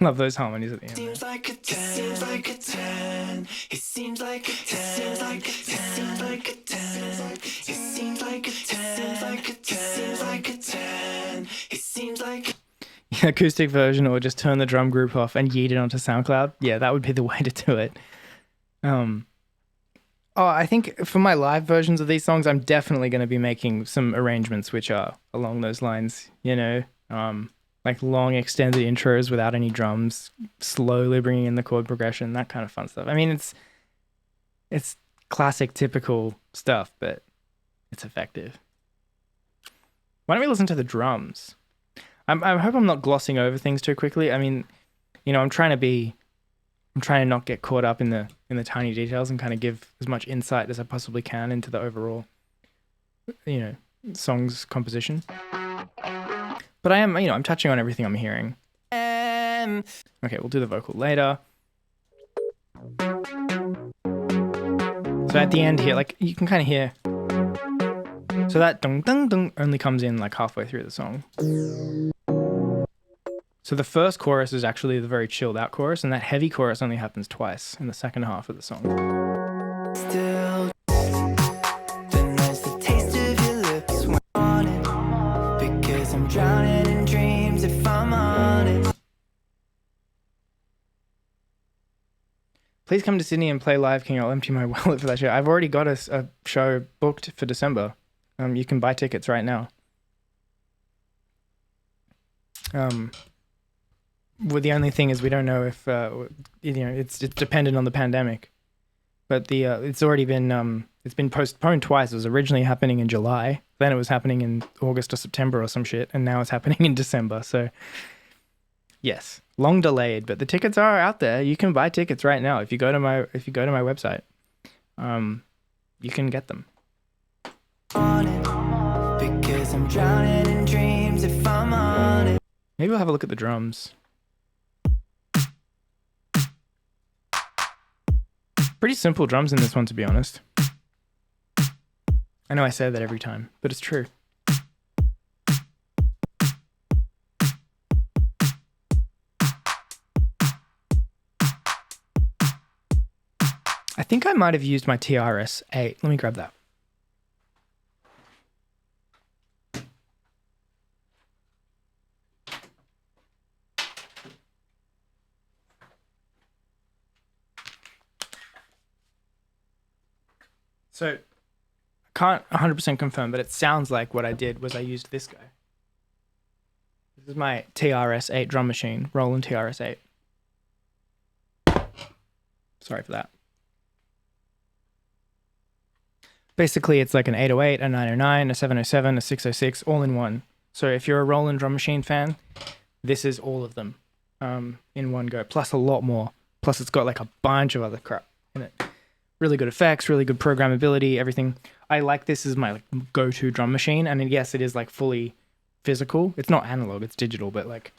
Love those harmonies at the end. Seems like a 10. Seems like a 10. It seems like a 10. Seems like a 10. Seems like a 10. It seems like a 10. Seems like a 10. Seems like a 10. It seems like Acoustic version, or just turn the drum group off and yeet it onto SoundCloud. Yeah, that would be the way to do it. Oh, I think for my live versions of these songs, I'm definitely going to be making some arrangements which are along those lines, you know, like long extended intros without any drums, slowly bringing in the chord progression, that kind of fun stuff. I mean, it's classic, typical stuff, but it's effective. Why don't we listen to the drums? I hope I'm not glossing over things too quickly. I mean, you know, I'm trying to not get caught up in the tiny details and kind of give as much insight as I possibly can into the overall, you know, song's composition. But I am, you know, I'm touching on everything I'm hearing. Okay, we'll do the vocal later. So at the end here, like, you can kind of hear. So that dung dung dung only comes in like halfway through the song. So the first chorus is actually the very chilled out chorus, and that heavy chorus only happens twice in the second half of the song. still the nice the taste of your lips when on it. Because I'm drowning in dreams if I'm honest. Please come to Sydney and play Live King. I'll empty my wallet for that show. I've already got a show booked for December. You can buy tickets right now. Well, the only thing is we don't know if you know, it's dependent on the pandemic. But it's already been it's been postponed twice. It was originally happening in July, then it was happening in August or September or some shit, and now it's happening in December. So yes, long delayed, but the tickets are out there. You can buy tickets right now if you go to my website. You can get them. On it. Because I'm drowning in dreams if I'm honest. Maybe we'll have a look at the drums. Pretty simple drums in this one, to be honest. I know I say that every time, but it's true. I think I might have used my TRS-8. Let me grab that. So, I can't 100% confirm, but it sounds like what I did was I used this guy. This is my TRS-8 drum machine, Roland TRS-8. Sorry for that. Basically, it's like an 808, a 909, a 707, a 606, all in one. So if you're a Roland drum machine fan, this is all of them in one go, plus a lot more. Plus it's got like a bunch of other crap in it. Really good effects, really good programmability, everything. I like this as my like go-to drum machine. And yes, it is like fully physical. It's not analog, it's digital, but like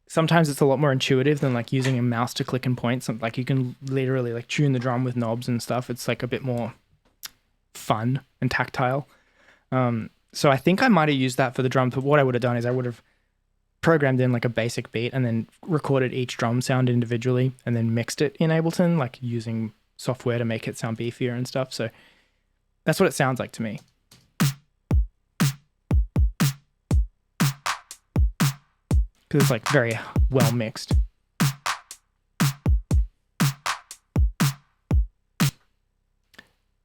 sometimes it's a lot more intuitive than like using a mouse to click and point. So, like you can literally like tune the drum with knobs and stuff. It's like a bit more fun and tactile. So I think I might have used that for the drums, but what I would have done is I would have programmed in like a basic beat and then recorded each drum sound individually and then mixed it in Ableton, like using software to make it sound beefier and stuff. So that's what it sounds like to me. Because it's like very well mixed.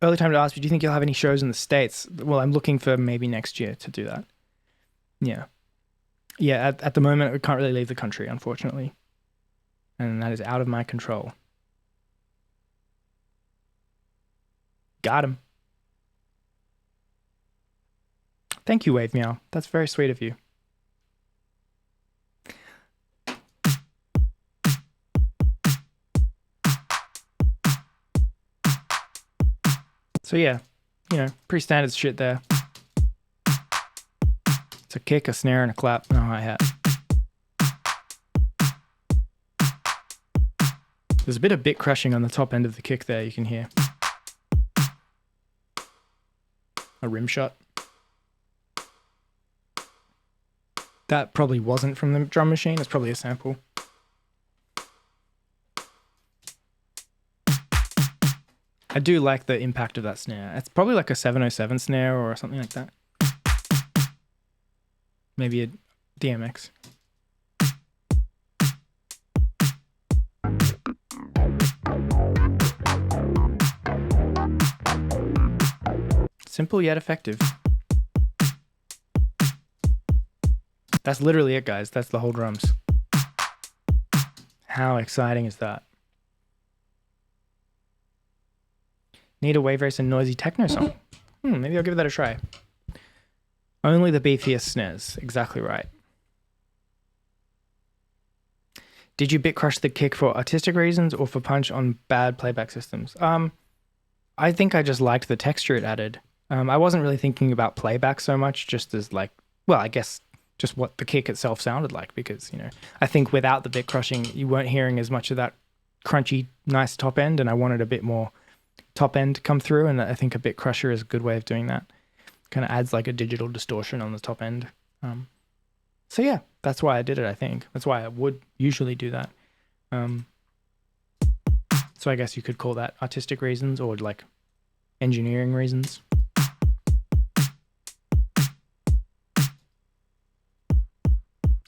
Early time to ask you, do you think you'll have any shows in the States? Well, I'm looking for maybe next year to do that. Yeah. Yeah, at the moment, we can't really leave the country, unfortunately. And that is out of my control. Got him. Thank you, Wave Meow. That's very sweet of you. So yeah, you know, pretty standard shit there. It's a kick, a snare, and a clap, and a hi-hat. There's a bit of bit crushing on the top end of the kick there, you can hear. A rim shot. That probably wasn't from the drum machine, it's probably a sample. I do like the impact of that snare. It's probably like a 707 snare or something like that. Maybe a DMX. Simple yet effective. That's literally it, guys. That's the whole drums. How exciting is that? Need a wave race and noisy techno song. Maybe I'll give that a try. Only the beefiest snares. Exactly right. Did you bit crush the kick for artistic reasons or for punch on bad playback systems? I think I just liked the texture it added. I wasn't really thinking about playback so much, just as like, well, I guess just what the kick itself sounded like, because, you know, I think without the bit crushing, you weren't hearing as much of that crunchy, nice top end, and I wanted a bit more top end come through, and I think a bit crusher is a good way of doing that. Kind of adds like a digital distortion on the top end. So yeah, that's why I did it, I think. That's why I would usually do that. So I guess you could call that artistic reasons or like engineering reasons.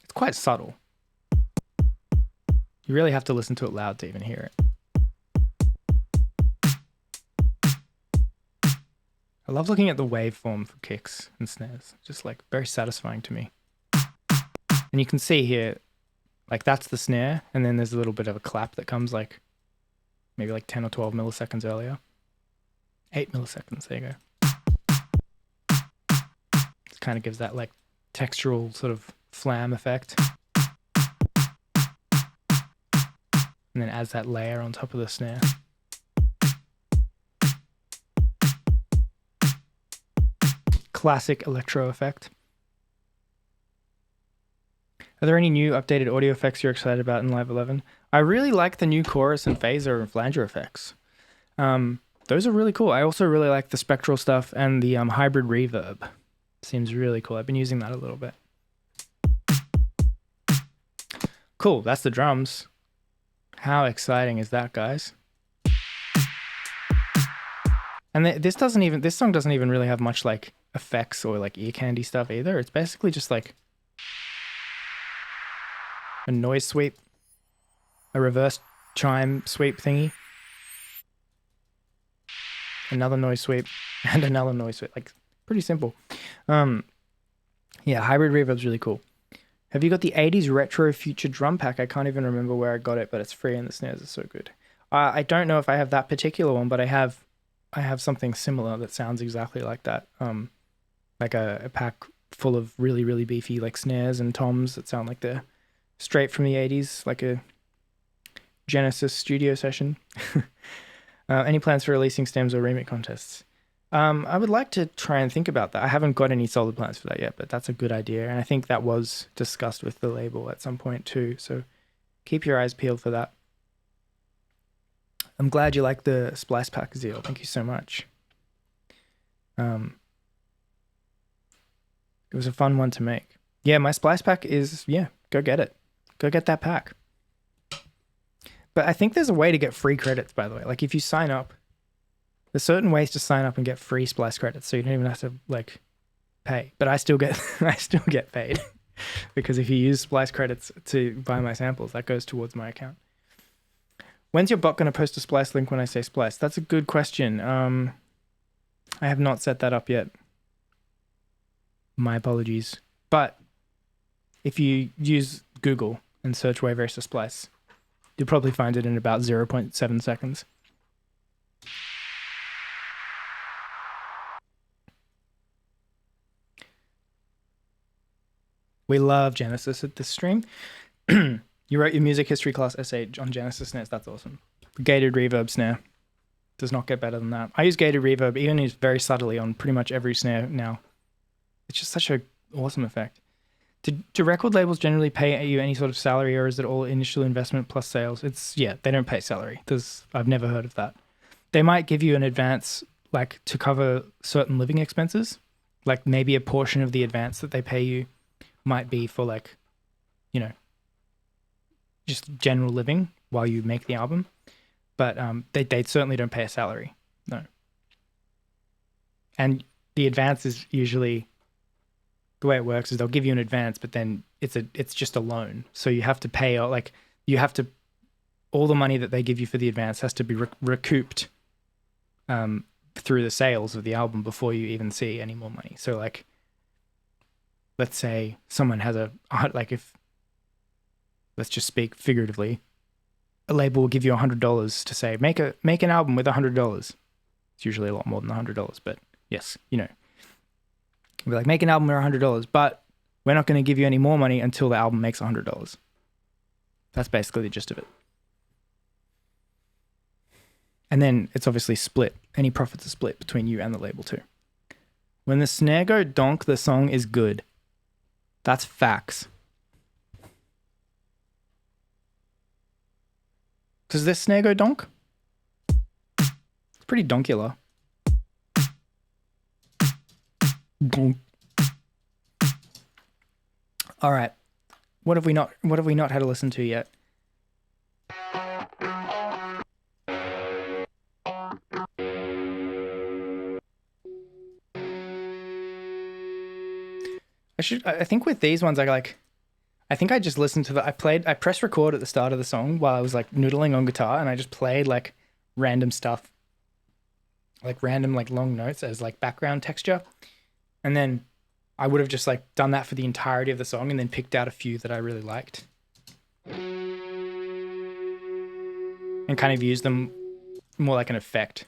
It's quite subtle. You really have to listen to it loud to even hear it. I love looking at the waveform for kicks and snares. Just like very satisfying to me. And you can see here, like that's the snare, and then there's a little bit of a clap that comes like maybe like 10 or 12 milliseconds earlier. 8 milliseconds, there you go. It kind of gives that like textural sort of flam effect. And then adds that layer on top of the snare. Classic electro effect. Are there any new updated audio effects you're excited about in Live 11? I really like the new chorus and phaser and flanger effects. Those are really cool. I also really like the spectral stuff and the hybrid reverb. Seems really cool. I've been using that a little bit. Cool, that's the drums. How exciting is that, guys? And this song doesn't even really have much like effects or like ear candy stuff either. It's basically just like a noise sweep, a reverse chime sweep thingy, another noise sweep, and another noise sweep. Like pretty simple. Yeah, hybrid reverb's really cool. Have you got the 80s retro future drum pack? I can't even remember where I got it, but it's free and the snares are so good. I don't know if I have that particular one, but I have something similar that sounds exactly like that. Like a pack full of really, really beefy like snares and toms that sound like they're straight from the 80s, like a Genesis studio session. Any plans for releasing stems or remix contests? I would like to try and think about that. I haven't got any solid plans for that yet, but that's a good idea. And I think that was discussed with the label at some point too. So keep your eyes peeled for that. I'm glad you like the Splice Pack, Zeal. Thank you so much. It was a fun one to make. Yeah, my Splice Pack is, go get it. Go get that pack. But I think there's a way to get free credits, by the way. Like if you sign up, there's certain ways to sign up and get free Splice credits, so you don't even have to like pay. But I still get paid because if you use Splice credits to buy my samples, that goes towards my account. When's your bot going to post a Splice link when I say Splice? That's a good question. I have not set that up yet. My apologies. But if you use Google and search Wave Racer Splice, you'll probably find it in about 0.7 seconds. We love Genesis at this stream. You wrote your music history class essay on Genesis snares. That's awesome. Gated reverb snare. Does not get better than that. I use gated reverb, even used very subtly on pretty much every snare now. It's just such an awesome effect. Do record labels generally pay you any sort of salary, or is it all initial investment plus sales? They don't pay salary. I've never heard of that. They might give you an advance, like to cover certain living expenses. Like maybe a portion of the advance that they pay you might be for like, just general living while you make the album. But they certainly don't pay a salary. No. And the advance is usually, the way it works is they'll give you an advance, but then it's just a loan. So you have to pay, all the money that they give you for the advance has to be recouped through the sales of the album before you even see any more money. So like, let's say someone has let's just speak figuratively, a label will give you $100 to say, make an album with $100. It's usually a lot more than $100, but yes, we're like, make an album with $100, but we're not going to give you any more money until the album makes $100. That's basically the gist of it. And then it's obviously split. Any profits are split between you and the label too. When the snare go donk, the song is good. That's facts. Does this snare go donk? It's pretty donkular. Donk. All right. What have we not had to listen to yet? I think with these ones, I think I just listened to I pressed record at the start of the song while I was like noodling on guitar, and I just played like random stuff, like random like long notes as like background texture. And then I would have just like done that for the entirety of the song and then picked out a few that I really liked and kind of used them more like an effect.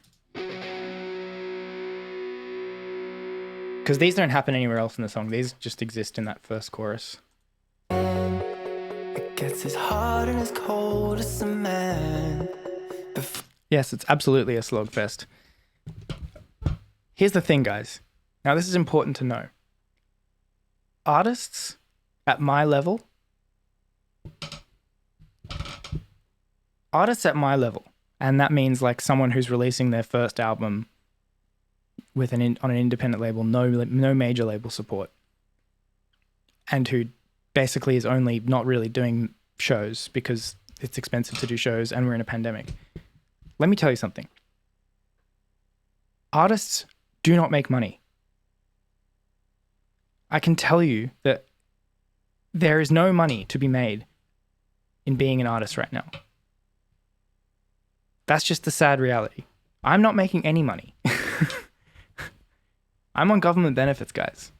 Because these don't happen anywhere else in the song. These just exist in that first chorus. It gets as hard and as cold as cement. Yes, it's absolutely a slogfest. Here's the thing, guys. Now, this is important to know. Artists at my level, and that means like someone who's releasing their first album with on an independent label, no major label support, and who basically is only not really doing shows because it's expensive to do shows and we're in a pandemic. Let me tell you something. Artists do not make money. I can tell you that there is no money to be made in being an artist right now. That's just the sad reality. I'm not making any money. I'm on government benefits, guys.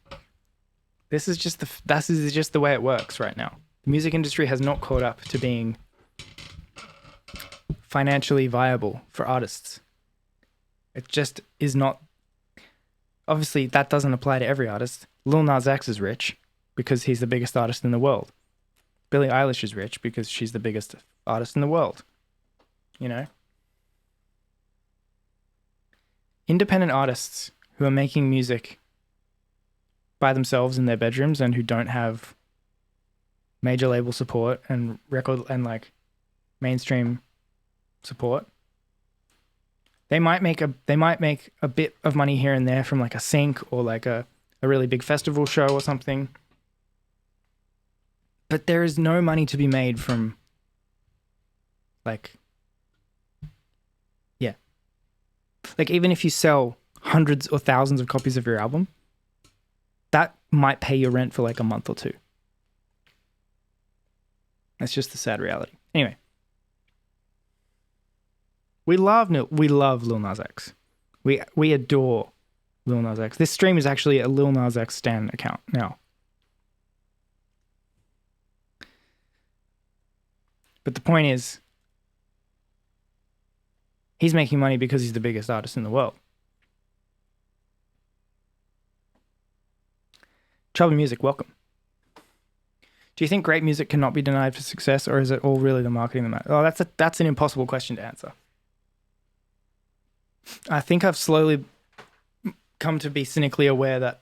This is just the way it works right now. The music industry has not caught up to being financially viable for artists. It just is not. Obviously, that doesn't apply to every artist. Lil Nas X is rich because he's the biggest artist in the world. Billie Eilish is rich because she's the biggest artist in the world. You know? Independent artists who are making music by themselves in their bedrooms and who don't have major label support and record and like mainstream support, they might make a bit of money here and there from like a sync or like a really big festival show or something. But there is no money to be made from like even if you sell hundreds or thousands of copies of your album, that might pay your rent for like a month or two. That's just the sad reality. Anyway, we love Lil Nas X. We adore Lil Nas X. This stream is actually a Lil Nas X stan account now. But the point is, he's making money because he's the biggest artist in the world. Trouble Music, welcome. Do you think great music cannot be denied for success, or is it all really the marketing that matters? Oh, that's an impossible question to answer. I think I've slowly come to be cynically aware that,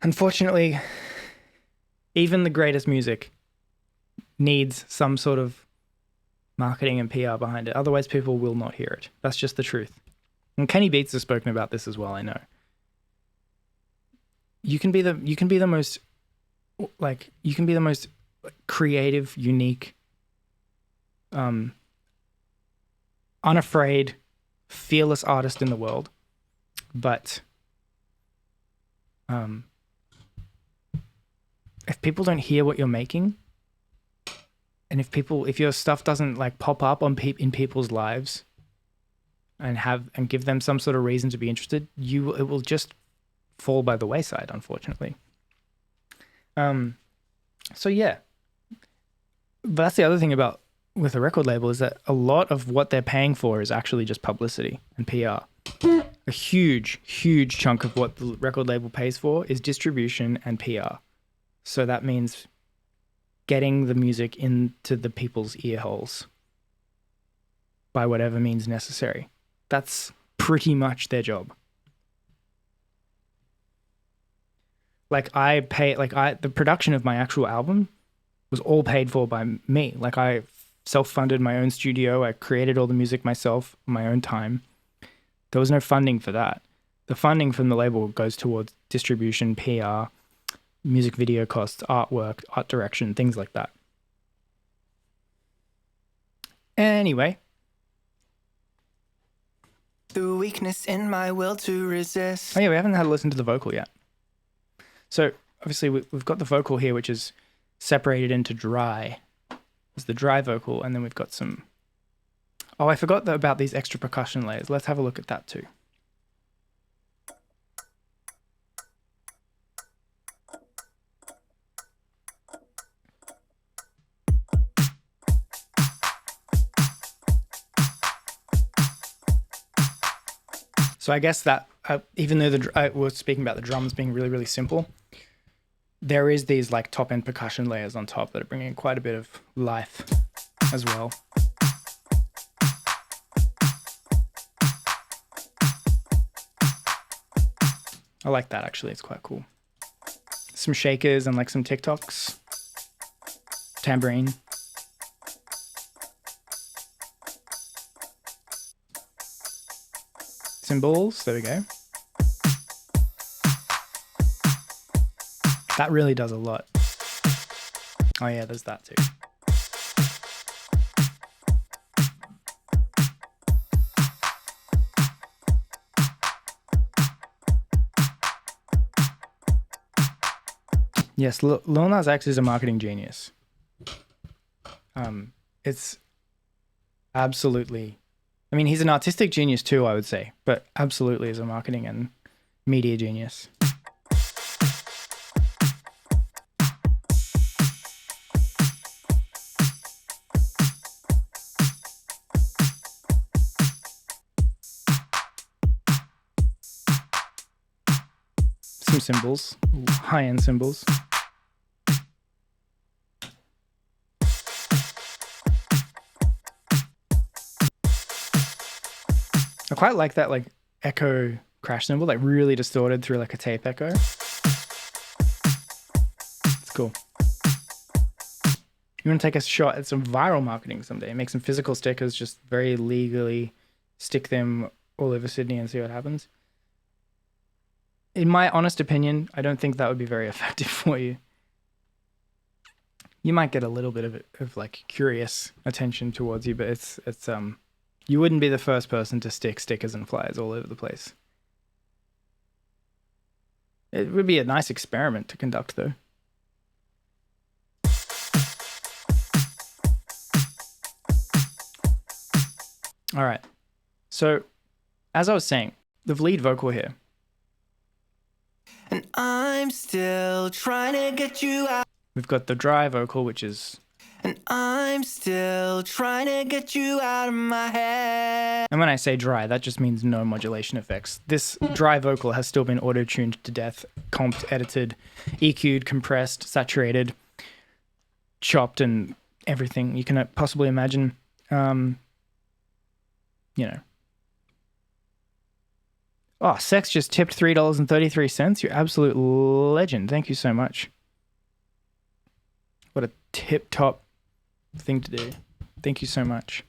unfortunately, even the greatest music needs some sort of marketing and PR behind it. Otherwise, people will not hear it. That's just the truth. And Kenny Beats has spoken about this as well, I know. You can be the most creative, unique, unafraid, fearless artist in the world, but if people don't hear what you're making, and if your stuff doesn't like pop up in people's lives and give them some sort of reason to be interested, it will just fall by the wayside, unfortunately. So yeah, but that's the other thing with a record label is that a lot of what they're paying for is actually just publicity and PR. A huge chunk of what the record label pays for is distribution and PR. So that means getting the music into the people's ear holes by whatever means necessary. That's pretty much their job. The production of my actual album was all paid for by me. Like, I self-funded my own studio. I created all the music myself on my own time. There was no funding for that. The funding from the label goes towards distribution, PR, music video costs, artwork, art direction, things like that. Anyway. The weakness in my will to resist. Oh yeah, we haven't had to listen to the vocal yet. So obviously we've got the vocal here, which is separated into dry. It's the dry vocal, and then we've got some... Oh, I forgot about these extra percussion layers. Let's have a look at that too. So I guess that even though I was speaking about the drums being really, really simple, there is these like top end percussion layers on top that are bringing quite a bit of life as well. I like that actually, it's quite cool. Some shakers and like some TikToks. Tambourine. Cymbals, there we go. That really does a lot. Oh yeah, there's that too. Yes, Lil Nas X is a marketing genius. It's absolutely... I mean, he's an artistic genius too, I would say, but absolutely is a marketing and media genius. some cymbals, high-end cymbals. I quite like that like echo crash cymbal, like really distorted through like a tape echo. It's cool. You want to take a shot at some viral marketing someday, make some physical stickers, just very legally stick them all over Sydney and see what happens. In my honest opinion, I don't think that would be very effective for you. You might get a little bit of like curious attention towards you, but it's you wouldn't be the first person to stick stickers and flyers all over the place. It would be a nice experiment to conduct, though. All right. So, as I was saying, the lead vocal here. And I'm still trying to get you out. We've got the dry vocal, which is... And I'm still trying to get you out of my head. And when I say dry, that just means no modulation effects. This dry vocal has still been auto-tuned to death, comped, edited, EQ'd, compressed, saturated, chopped, and everything you can possibly imagine. You know. Oh, Sex just tipped $3.33. You're absolute legend. Thank you so much. What a tip-top thing to do. Thank you so much.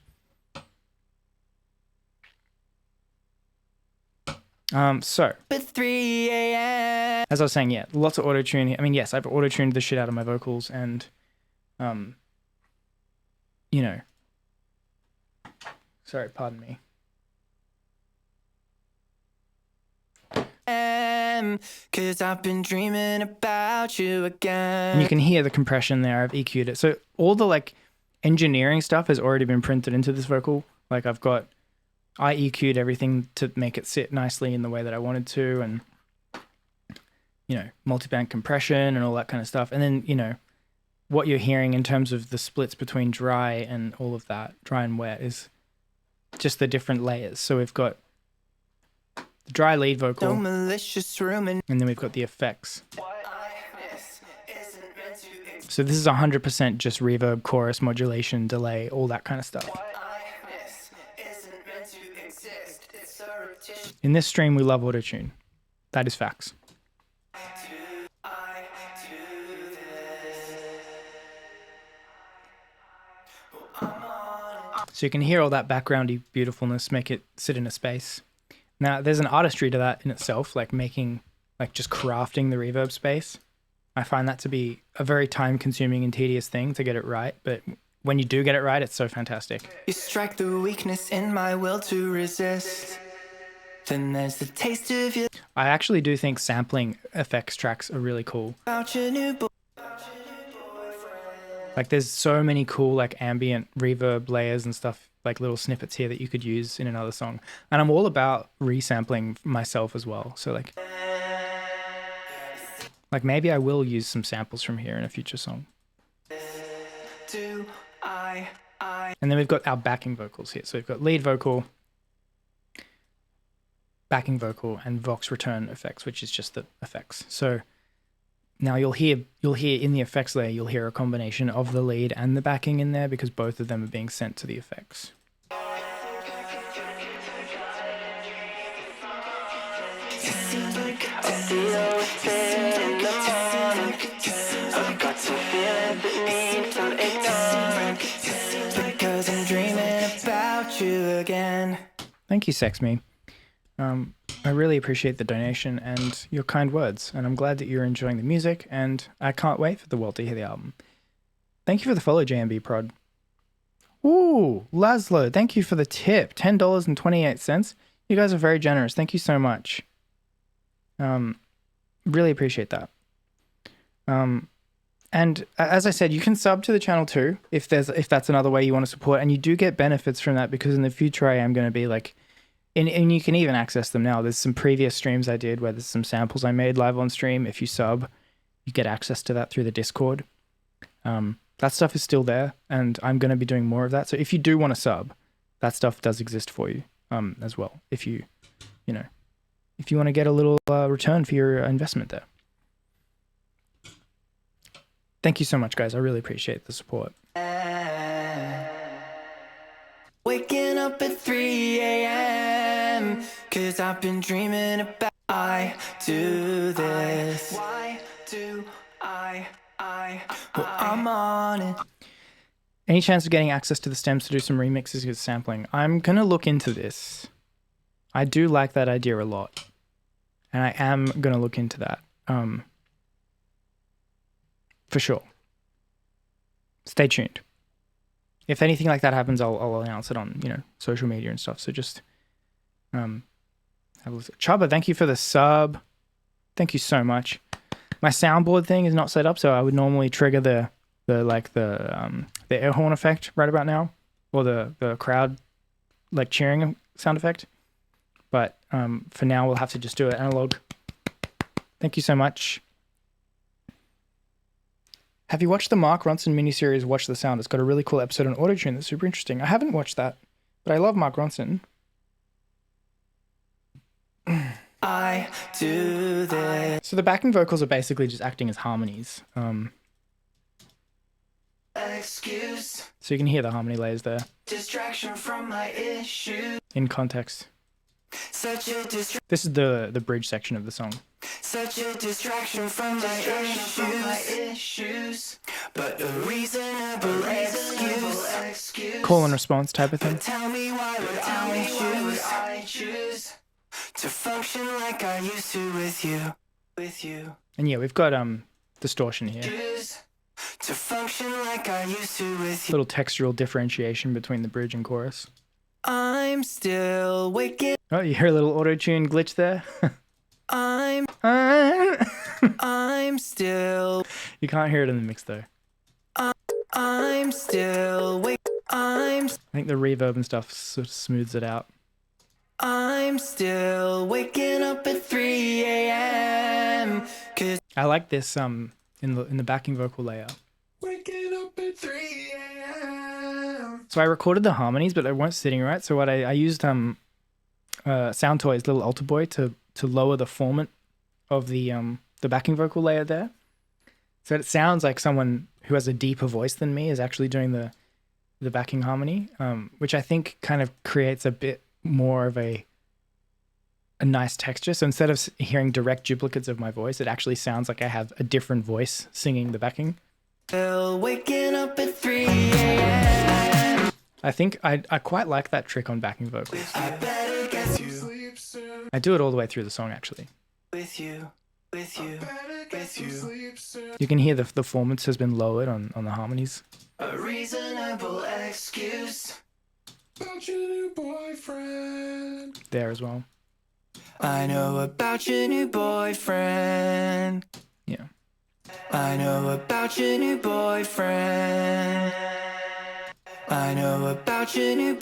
So At 3 a.m. as I was saying, yeah, lots of auto-tune. I mean, yes, I've auto-tuned the shit out of my vocals and, you know, sorry, pardon me. Cause I've been dreaming about you again. And you can hear the compression there. I've EQ'd it. So all the like engineering stuff has already been printed into this vocal. Like I EQ'd everything to make it sit nicely in the way that I wanted to, and you know, multiband compression and all that kind of stuff. And then, you know, what you're hearing in terms of the splits between dry and all of that, dry and wet, is just the different layers. So we've got the dry lead vocal, No malicious room and and then we've got the effects. So this is 100% just reverb, chorus, modulation, delay, all that kind of stuff. In this stream, we love autotune. That is facts. So you can hear all that backgroundy beautifulness, make it sit in a space. Now, there's an artistry to that in itself, like making, like just crafting the reverb space. I find that to be a very time-consuming and tedious thing to get it right, but when you do get it right, it's so fantastic. you strike the weakness in my will to resist. Then there's the taste of your I actually do think sampling effects tracks are really cool. about your new boy. Like there's so many cool like ambient reverb layers and stuff, like little snippets here that you could use in another song. And I'm all about resampling myself as well. So like maybe I will use some samples from here in a future song. Do I And then we've got our backing vocals here. So we've got lead vocal, backing vocal, and Vox return effects, which is just the effects. So now you'll hear in the effects layer, you'll hear a combination of the lead and the backing in there because both of them are being sent to the effects. seems like I feel it in the morning. I've got some feeling that need to ignore. Because I'm dreaming about you again. Thank you, Sex Me. I really appreciate the donation and your kind words, and I'm glad that you're enjoying the music, and I can't wait for the world to hear the album. Thank you for the follow, JMB Prod. Ooh, Laszlo, thank you for the tip, $10.28. You guys are very generous. Thank you so much. Really appreciate that. And as I said, you can sub to the channel too, if that's another way you want to support, and you do get benefits from that because in the future I am going to be like, and you can even access them now. There's some previous streams I did where there's some samples I made live on stream. If you sub, you get access to that through the Discord. That stuff is still there, and I'm going to be doing more of that. So if you do want to sub, that stuff does exist for you as well. If you know, if you want to get a little return for your investment there. Thank you so much, guys. I really appreciate the support. Waking up at 3 a.m. Cause I've been dreaming about I do this. Why do I? Well, I'm on it. Any chance of getting access to the stems to do some remixes with sampling? I'm going to look into this. I do like that idea a lot. And I am going to look into that. For sure. Stay tuned. If anything like that happens, I'll announce it on, social media and stuff. So just have a look. Chubba, thank you for the sub. Thank you so much. My soundboard thing is not set up, so I would normally trigger the air horn effect right about now, or the crowd cheering sound effect. But for now, we'll have to just do it analog. Thank you so much. Have you watched the Mark Ronson miniseries Watch the Sound? It's got a really cool episode on autotune that's super interesting. I haven't watched that, but I love Mark Ronson. I do this. So the backing vocals are basically just acting as harmonies. Excuse. So you can hear the harmony layers there. Distraction from my issues. In context. Such a This is the bridge section of the song. Such a distraction from my issues. But a reasonable excuse. Call and response type of thing. Tell me why would I choose to function like I used to with you. And yeah, we've got distortion here. To function like I used to with you. Little textural differentiation between the bridge and chorus. I'm still waking. Oh, you hear a little auto-tune glitch there? I'm still. You can't hear it in the mix though. I'm still I think the reverb and stuff sort of smooths it out. I'm still waking up at 3 a.m. Cause I like this in the backing vocal layer. waking up at 3 a.m. So I recorded the harmonies, but they weren't sitting right. So what I used Sound Toy's little alter boy to lower the formant of the backing vocal layer there. So it sounds like someone who has a deeper voice than me is actually doing the backing harmony, which I think kind of creates a bit more of a nice texture. So instead of hearing direct duplicates of my voice, it actually sounds like I have a different voice singing the backing. Still waking up at 3 a.m. I think I quite like that trick on backing vocals. I better get some sleep soon. I do it all the way through the song, actually. With you. You can hear the formants has been lowered on the harmonies. A reasonable excuse. About your new boyfriend. There as well. I know about your new boyfriend. Yeah. I know about your new boyfriend. I know about your new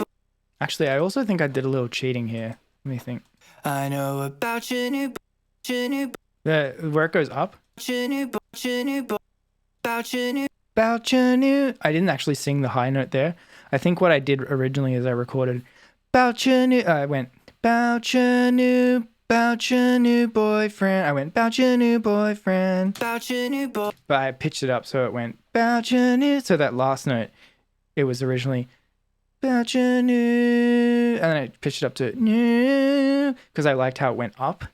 Actually, I also think I did a little cheating here. Let me think. I know about your new Where it goes up. about your new I didn't actually sing the high note there. I think what I did originally is I recorded bout your new. I went bout your new boyfriend. I went bout your new boyfriend. about your new boy. But I pitched it up so it went bout your new. So that last note, it was originally bout your new, and then I pitched it up to new because I liked how it went up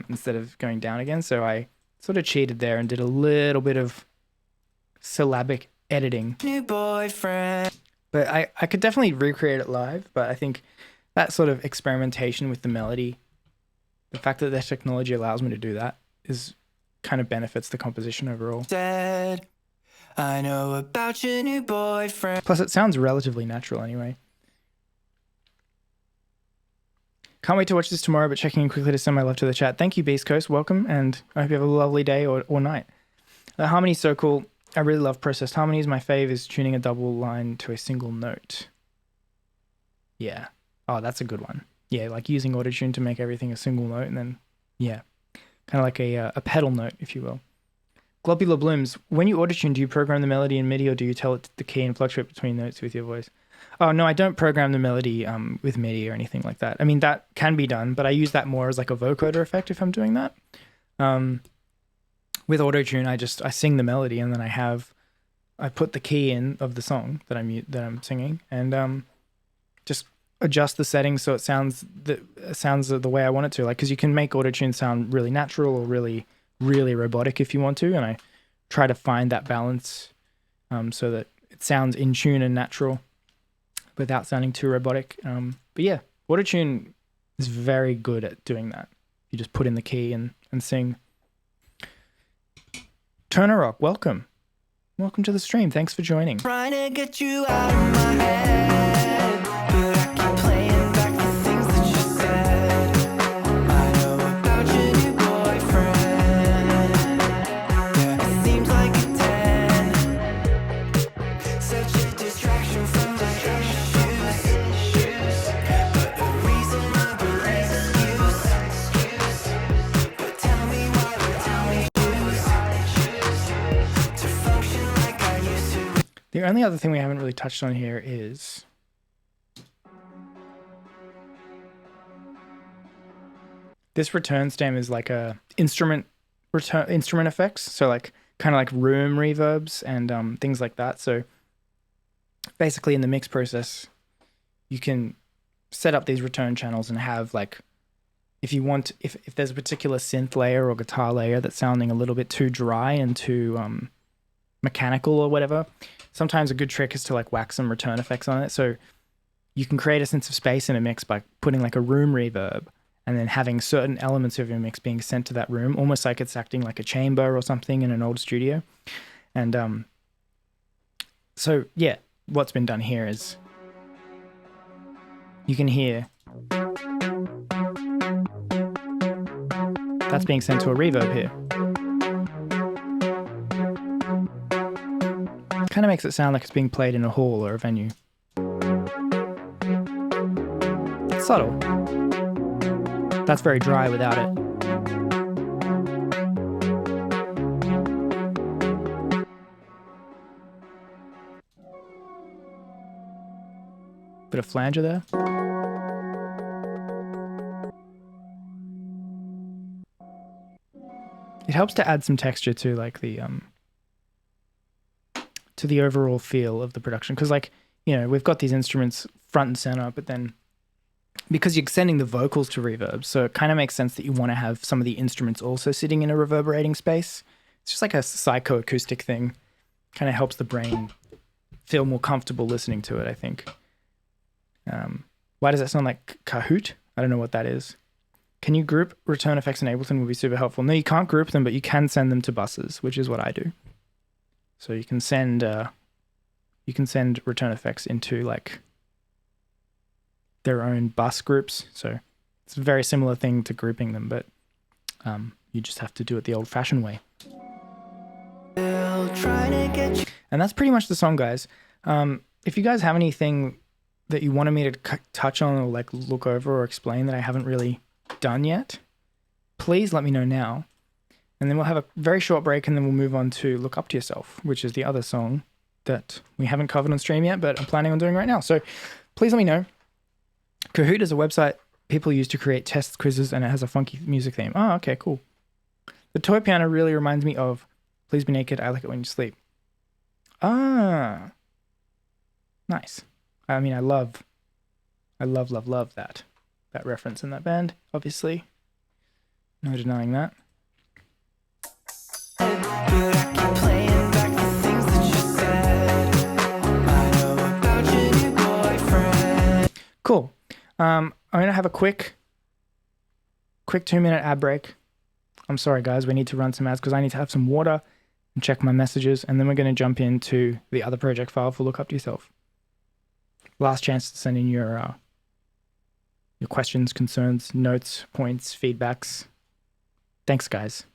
instead of going down again. So I sort of cheated there and did a little bit of syllabic editing. New boyfriend. But I could definitely recreate it live, but I think that sort of experimentation with the melody, the fact that the technology allows me to do that, is kind of benefits the composition overall. Said, I know about your new boyfriend. Plus, it sounds relatively natural anyway. Can't wait to watch this tomorrow, but checking in quickly to send my love to the chat. Thank you, Beast Coast. Welcome, and I hope you have a lovely day or night. The harmony's so cool. I really love processed harmonies. My fave is tuning a double line to a single note. Yeah. Oh, that's a good one. Yeah, like using autotune to make everything a single note, and then, yeah, kind of like a pedal note, if you will. Globular Blooms, when you autotune, do you program the melody in MIDI, or do you tell it the key and fluctuate between notes with your voice? Oh no, I don't program the melody with MIDI or anything like that. I mean, that can be done, but I use that more as like a vocoder effect if I'm doing that. With autotune, I sing the melody and then I put the key in of the song that I'm singing and just adjust the settings so it sounds the way I want it to. Like, because you can make autotune sound really natural or really really robotic if you want to, and I try to find that balance so that it sounds in tune and natural without sounding too robotic. But yeah, autotune is very good at doing that. You just put in the key and sing. Turner Rock, welcome to the stream. Thanks for joining. Trying to get you out of my head, but I keep playing back the things that you said. I know about your new boyfriend. Yeah, it seems like a 10. Such a distraction from my issues, but a reasonable excuse. But tell me why I choose to function like I used to. The only other thing we haven't really touched on here is this return stem is like a instrument effects, so like kind of like room reverbs and things like that. So basically in the mix process, you can set up these return channels and have like, if you want, if there's a particular synth layer or guitar layer that's sounding a little bit too dry and too mechanical or whatever, sometimes a good trick is to like whack some return effects on it. So you can create a sense of space in a mix by putting like a room reverb and then having certain elements of your mix being sent to that room, almost like it's acting like a chamber or something in an old studio. And so yeah, what's been done here is you can hear that's being sent to a reverb here. Kind of makes it sound like it's being played in a hall or a venue. It's subtle. That's very dry without it. Bit of flanger there. It helps to add some texture to like the overall feel of the production, because like, you know, we've got these instruments front and center, but then because you're sending the vocals to reverb, so it kind of makes sense that you want to have some of the instruments also sitting in a reverberating space. It's just like a psychoacoustic thing. Kind of helps the brain feel more comfortable listening to it, I think. Why does that sound like Kahoot? I don't know what that is. Can you group return effects in Ableton? Would be super helpful. No, you can't group them, but you can send them to buses, which is what I do. So you can send return effects into like their own bus groups. So it's a very similar thing to grouping them, but you just have to do it the old-fashioned way. And that's pretty much the song, guys. If you guys have anything that you wanted me to touch on or like look over or explain that I haven't really done yet, please let me know now. And then we'll have a very short break and then we'll move on to Look Up to Yourself, which is the other song that we haven't covered on stream yet, but I'm planning on doing right now. So please let me know. Kahoot is a website people use to create tests, quizzes, and it has a funky music theme. Oh, okay, cool. The toy piano really reminds me of Please Be Naked, I Like It When You Sleep. Ah, nice. I mean, I love that reference in that band, obviously. No denying that. Cool. I'm gonna have a quick 2-minute ad break. I'm sorry, guys. We need to run some ads because I need to have some water and check my messages, and then we're gonna jump into the other project file for Look Up to Yourself. Last chance to send in your questions, concerns, notes, points, feedbacks. Thanks, guys.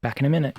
Back in a minute.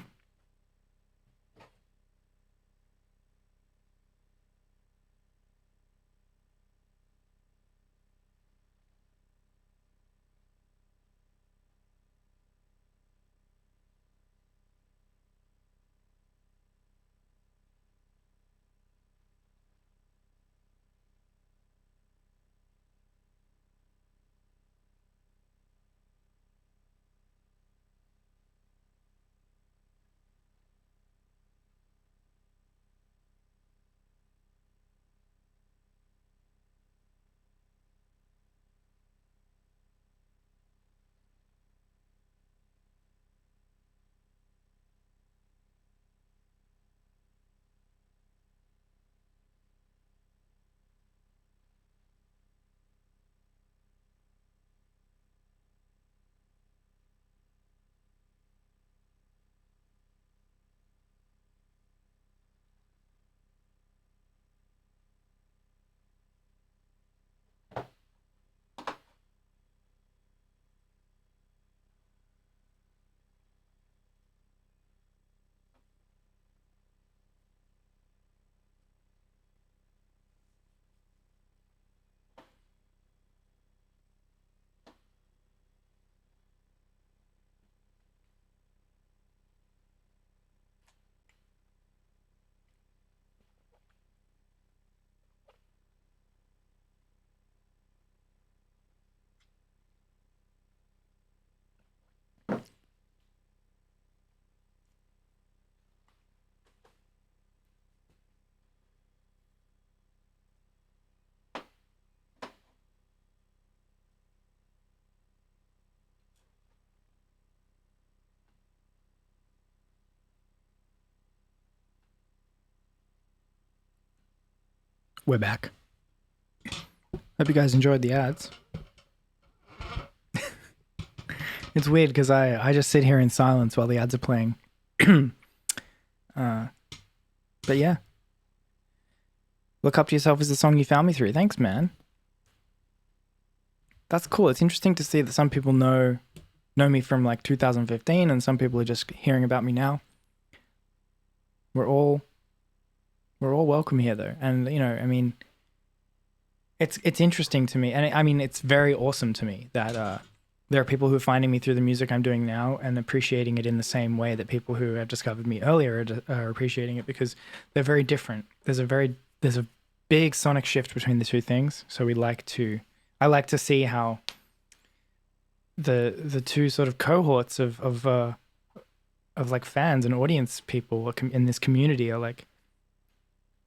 We're back. Hope you guys enjoyed the ads. It's weird because I just sit here in silence while the ads are playing. But yeah. Look Up to Yourself is the song you found me through. Thanks, man. That's cool. It's interesting to see that some people know me from like 2015 and some people are just hearing about me now. We're all welcome here though. And you know, I mean, it's interesting to me, and I mean it's very awesome to me that there are people who are finding me through the music I'm doing now and appreciating it in the same way that people who have discovered me earlier are appreciating it, because they're very different. There's a big sonic shift between the two things. So I like to see how the two sort of cohorts of like fans and audience people in this community are like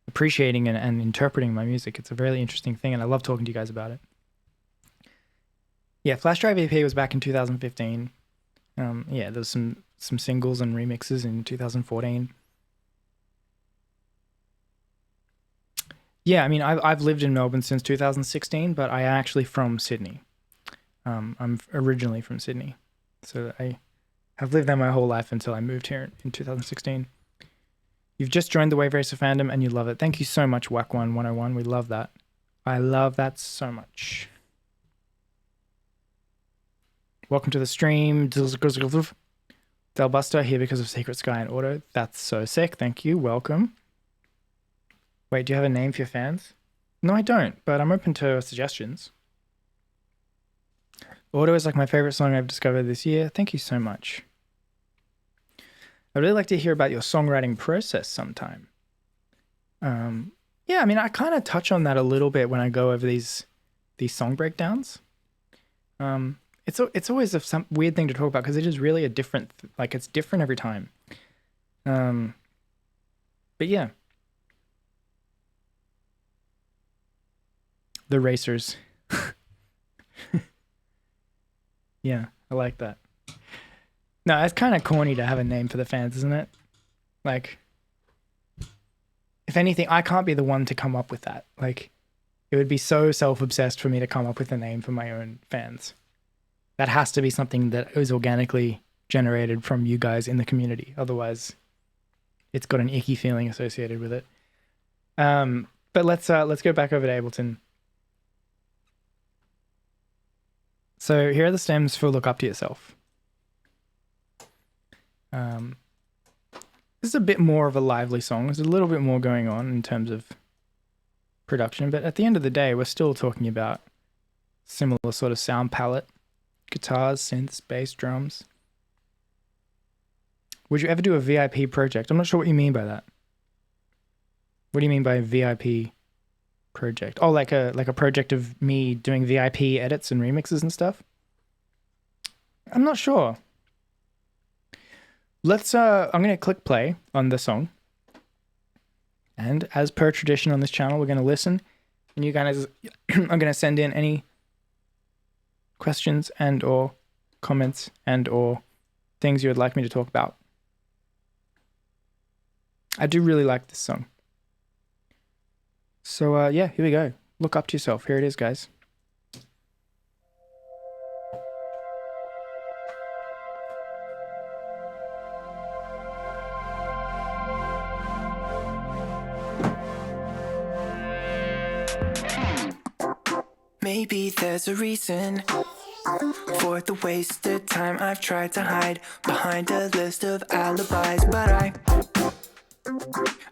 appreciating and interpreting my music. It's a really interesting thing, and I love talking to you guys about it. Yeah, Flash Drive EP was back in 2015. Yeah, there's some singles and remixes in 2014. Yeah, I mean, I've lived in Melbourne since 2016, but I am actually from Sydney. I'm originally from Sydney, so I have lived there my whole life until I moved here in 2016. You've just joined the Wave Racer fandom and you love it. Thank you so much, Wack1101. We love that. I love that so much. Welcome to the stream. Delbuster here because of Secret Sky and Auto. That's so sick. Thank you. Welcome. Wait, do you have a name for your fans? No, I don't, but I'm open to suggestions. Auto is like my favorite song I've discovered this year. Thank you so much. I'd really like to hear about your songwriting process sometime. Yeah, I mean, I kind of touch on that a little bit when I go over these song breakdowns. It's always some weird thing to talk about because it is really a different, like it's different every time. But yeah. The Racers. Yeah, I like that. No, it's kind of corny to have a name for the fans, isn't it? Like, if anything, I can't be the one to come up with that. Like, it would be so self-obsessed for me to come up with a name for my own fans. That has to be something that is organically generated from you guys in the community. Otherwise, it's got an icky feeling associated with it. But let's go back over to Ableton. So here are the stems for Look Up to Yourself. This is a bit more of a lively song. There's a little bit more going on in terms of production, but at the end of the day, we're still talking about similar sort of sound palette. Guitars, synths, bass, drums. Would you ever do a VIP project? I'm not sure what you mean by that. What do you mean by VIP project? Oh, like a project of me doing VIP edits and remixes and stuff? I'm not sure. Let's I'm going to click play on the song. And as per tradition on this channel, we're going to listen, and you guys are going to send in any questions and or comments and or things you would like me to talk about. I do really like this song. So yeah, here we go. Look Up to Yourself. Here it is, guys. Maybe there's a reason for the wasted time I've tried to hide behind a list of alibis, but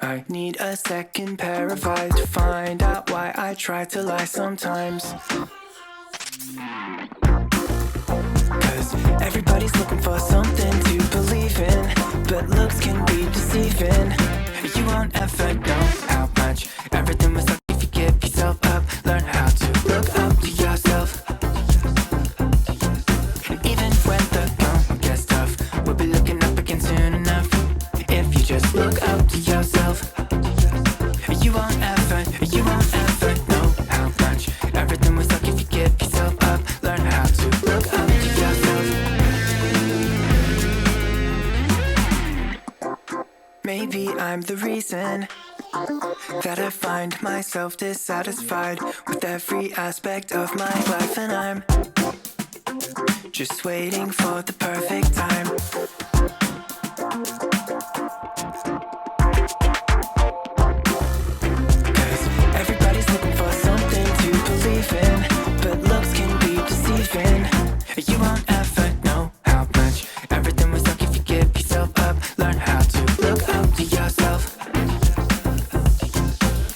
I need a second pair of eyes to find out why I try to lie sometimes. 'Cause everybody's looking for something to believe in, but looks can be deceiving. You won't ever know how much everything was like if you give yourself up. Learn how to look up to yourself. Even when the going gets tough, we'll be looking up again soon enough. If you just look up to yourself, you won't ever know how much everything was like if you give yourself up. Learn how to look up to yourself. Maybe I'm the reason that I find myself dissatisfied with every aspect of my life, and I'm just waiting for the perfect time. Cause everybody's looking for something to believe in, but looks can be deceiving. You won't ever know how much everything was like if you give yourself up. Learn how to look up to yourself.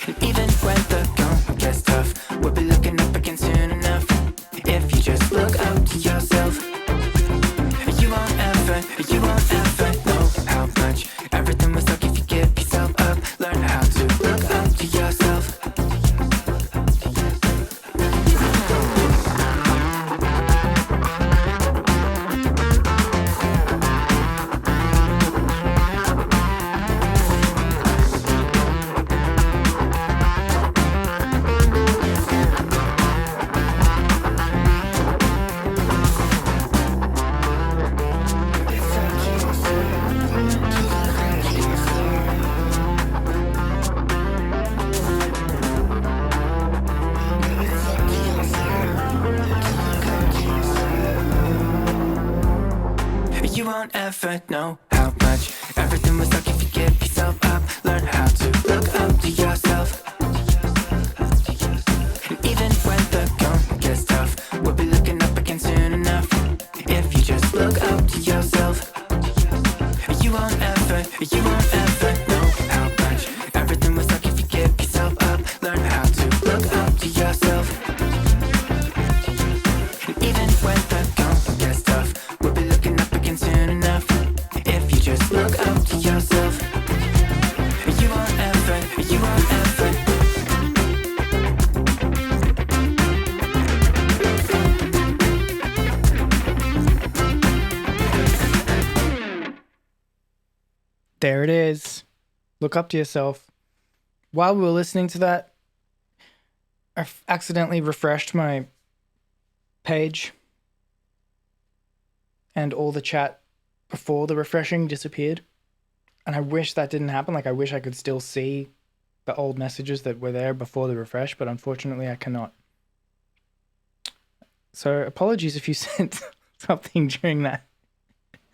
And even when the going gets tough, we'll be looking up again soon enough. If you just look up to yourself, you won't ever know how much everything was like if you give yourself up. Learn how to look up to yourself. You won't ever know how much everything was like if you give yourself up. Learn how to look up to yourself. And even when the going gets tough, we'll be looking up again soon enough. If you just look up to yourself, you won't ever know how much everything was like if you give yourself up. Learn how to look up to yourself. And even when the going gets tough, we'll be looking up again soon enough. If you just look up to yourself, you won't ever. There it is. Look up to yourself. While we were listening to that, I accidentally refreshed my page, and all the chat before the refreshing disappeared. And I wish that didn't happen. Like, I wish I could still see the old messages that were there before the refresh, but unfortunately I cannot. So apologies if you sent something during that,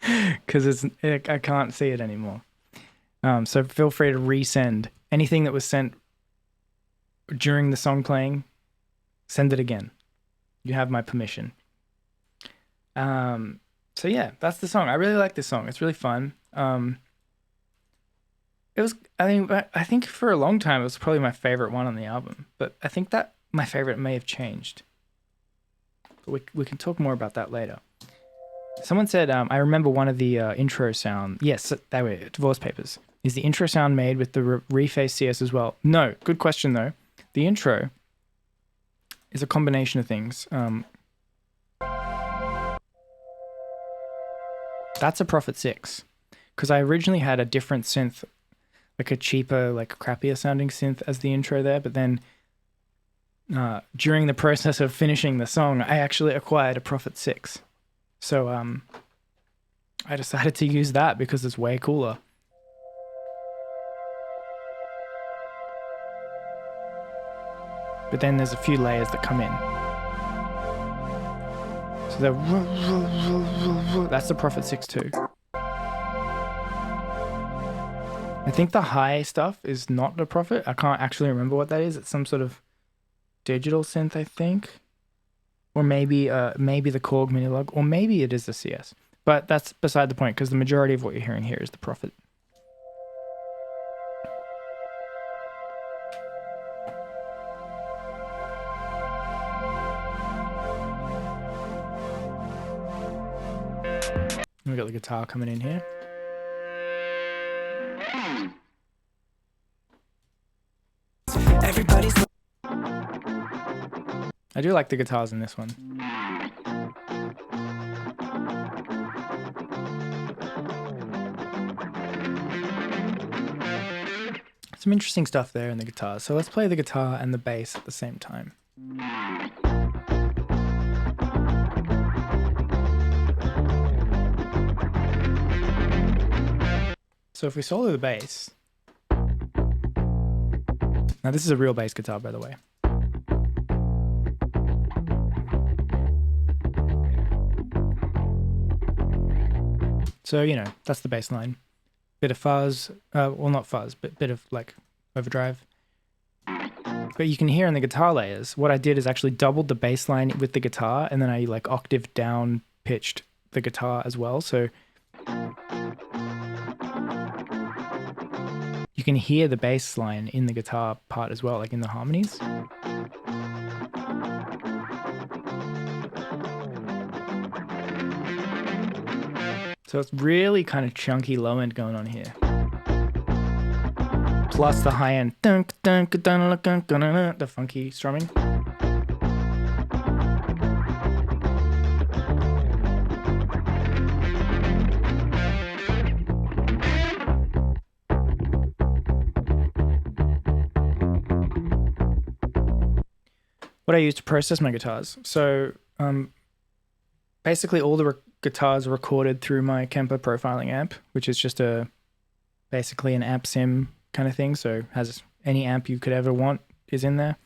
because I can't see it anymore. So feel free to resend anything that was sent during the song playing. Send it again. You have my permission. So yeah, that's the song. I really like this song. It's really fun. It was, I think for a long time, it was probably my favorite one on the album, but I think that my favorite may have changed. But we can talk more about that later. Someone said, I remember one of the intro sound. Yes, that way, Divorce Papers. Is the intro sound made with the reface CS as well? No. Good question, though. The intro is a combination of things. That's a Prophet 6. Because I originally had a different synth, like a cheaper, like crappier sounding synth as the intro there. But then during the process of finishing the song, I actually acquired a Prophet 6. So I decided to use that because it's way cooler. But then there's a few layers that come in. So that's the Prophet 6 too. I think the high stuff is not the Prophet. I can't actually remember what that is. It's some sort of digital synth, I think. Or maybe the Korg Minilog, or maybe it is the CS. But that's beside the point, because the majority of what you're hearing here is the Prophet. We got the guitar coming in here. Everybody's I do like the guitars in this one. Some interesting stuff there in the guitar. So let's play the guitar and the bass at the same time. So if we solo the bass, Now this is a real bass guitar, by the way. So, you know, that's the bass line. Bit of fuzz, well, not fuzz, but bit of like overdrive. But you can hear in the guitar layers, what I did is actually doubled the bass line with the guitar, and then I like octave down pitched the guitar as well. So you can hear the bass line in the guitar part as well, like in the harmonies. So it's really kind of chunky low end going on here. Plus the high end, the funky strumming. What I use to process my guitars. So basically all the guitars are recorded through my Kemper profiling amp, which is just basically an amp sim kind of thing. So has any amp you could ever want is in there.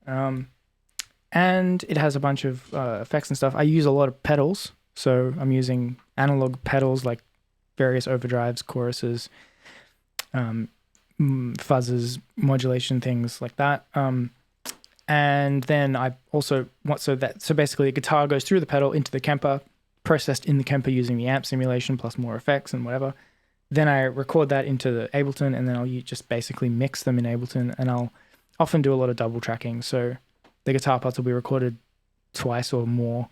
And it has a bunch of effects and stuff. I use a lot of pedals. So I'm using analog pedals like various overdrives, choruses, fuzzes, modulation, things like that. And then I also want so basically the guitar goes through the pedal into the Kemper, processed in the Kemper using the amp simulation plus more effects and whatever. Then I record that into the Ableton, and then I'll just basically mix them in Ableton, and I'll often do a lot of double tracking. So the guitar parts will be recorded twice or more,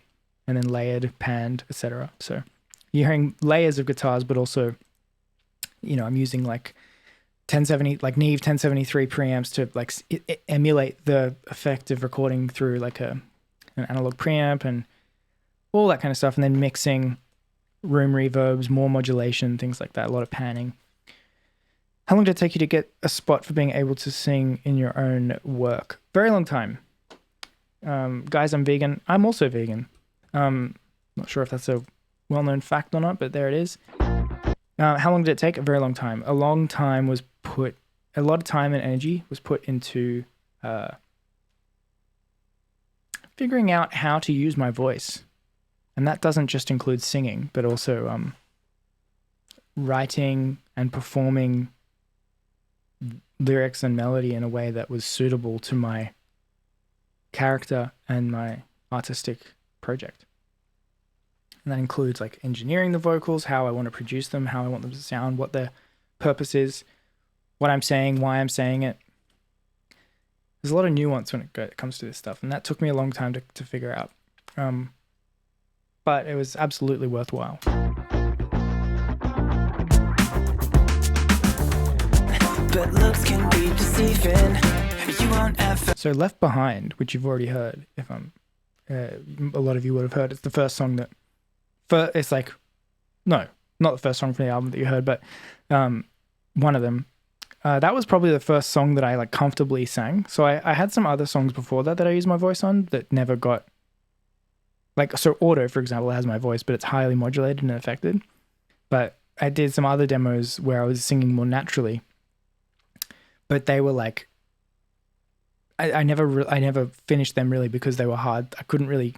and then layered, panned, etc. So you're hearing layers of guitars, but also, you know, I'm using like 1070, like Neve 1073 preamps to like emulate the effect of recording through like an analog preamp and all that kind of stuff, and then mixing room reverbs, more modulation, things like that, a lot of panning. How long did it take you to get a spot for being able to sing in your own work? Very long time. Guys, I'm vegan. I'm also vegan. Not sure if that's a well-known fact or not, but there it is. How long did it take? A very long time. A lot of time and energy was put into figuring out how to use my voice. And that doesn't just include singing, but also writing and performing lyrics and melody in a way that was suitable to my character and my artistic project. And that includes like engineering the vocals, how I want to produce them, how I want them to sound, what their purpose is, what I'm saying, why I'm saying it. There's a lot of nuance when it comes to this stuff, and that took me a long time to figure out. But it was absolutely worthwhile. But looks can be deceiving. You won't ever. So Left Behind, which you've already heard, if a lot of you would have heard, it's the first song that, it's like, no, not the first song from the album that you heard, but one of them. That was probably the first song that I like comfortably sang. So I had some other songs before that I used my voice on that never got, like, so Auto, for example, has my voice, but it's highly modulated and affected. But I did some other demos where I was singing more naturally, but they were like, I never finished them really because they were hard. I couldn't really,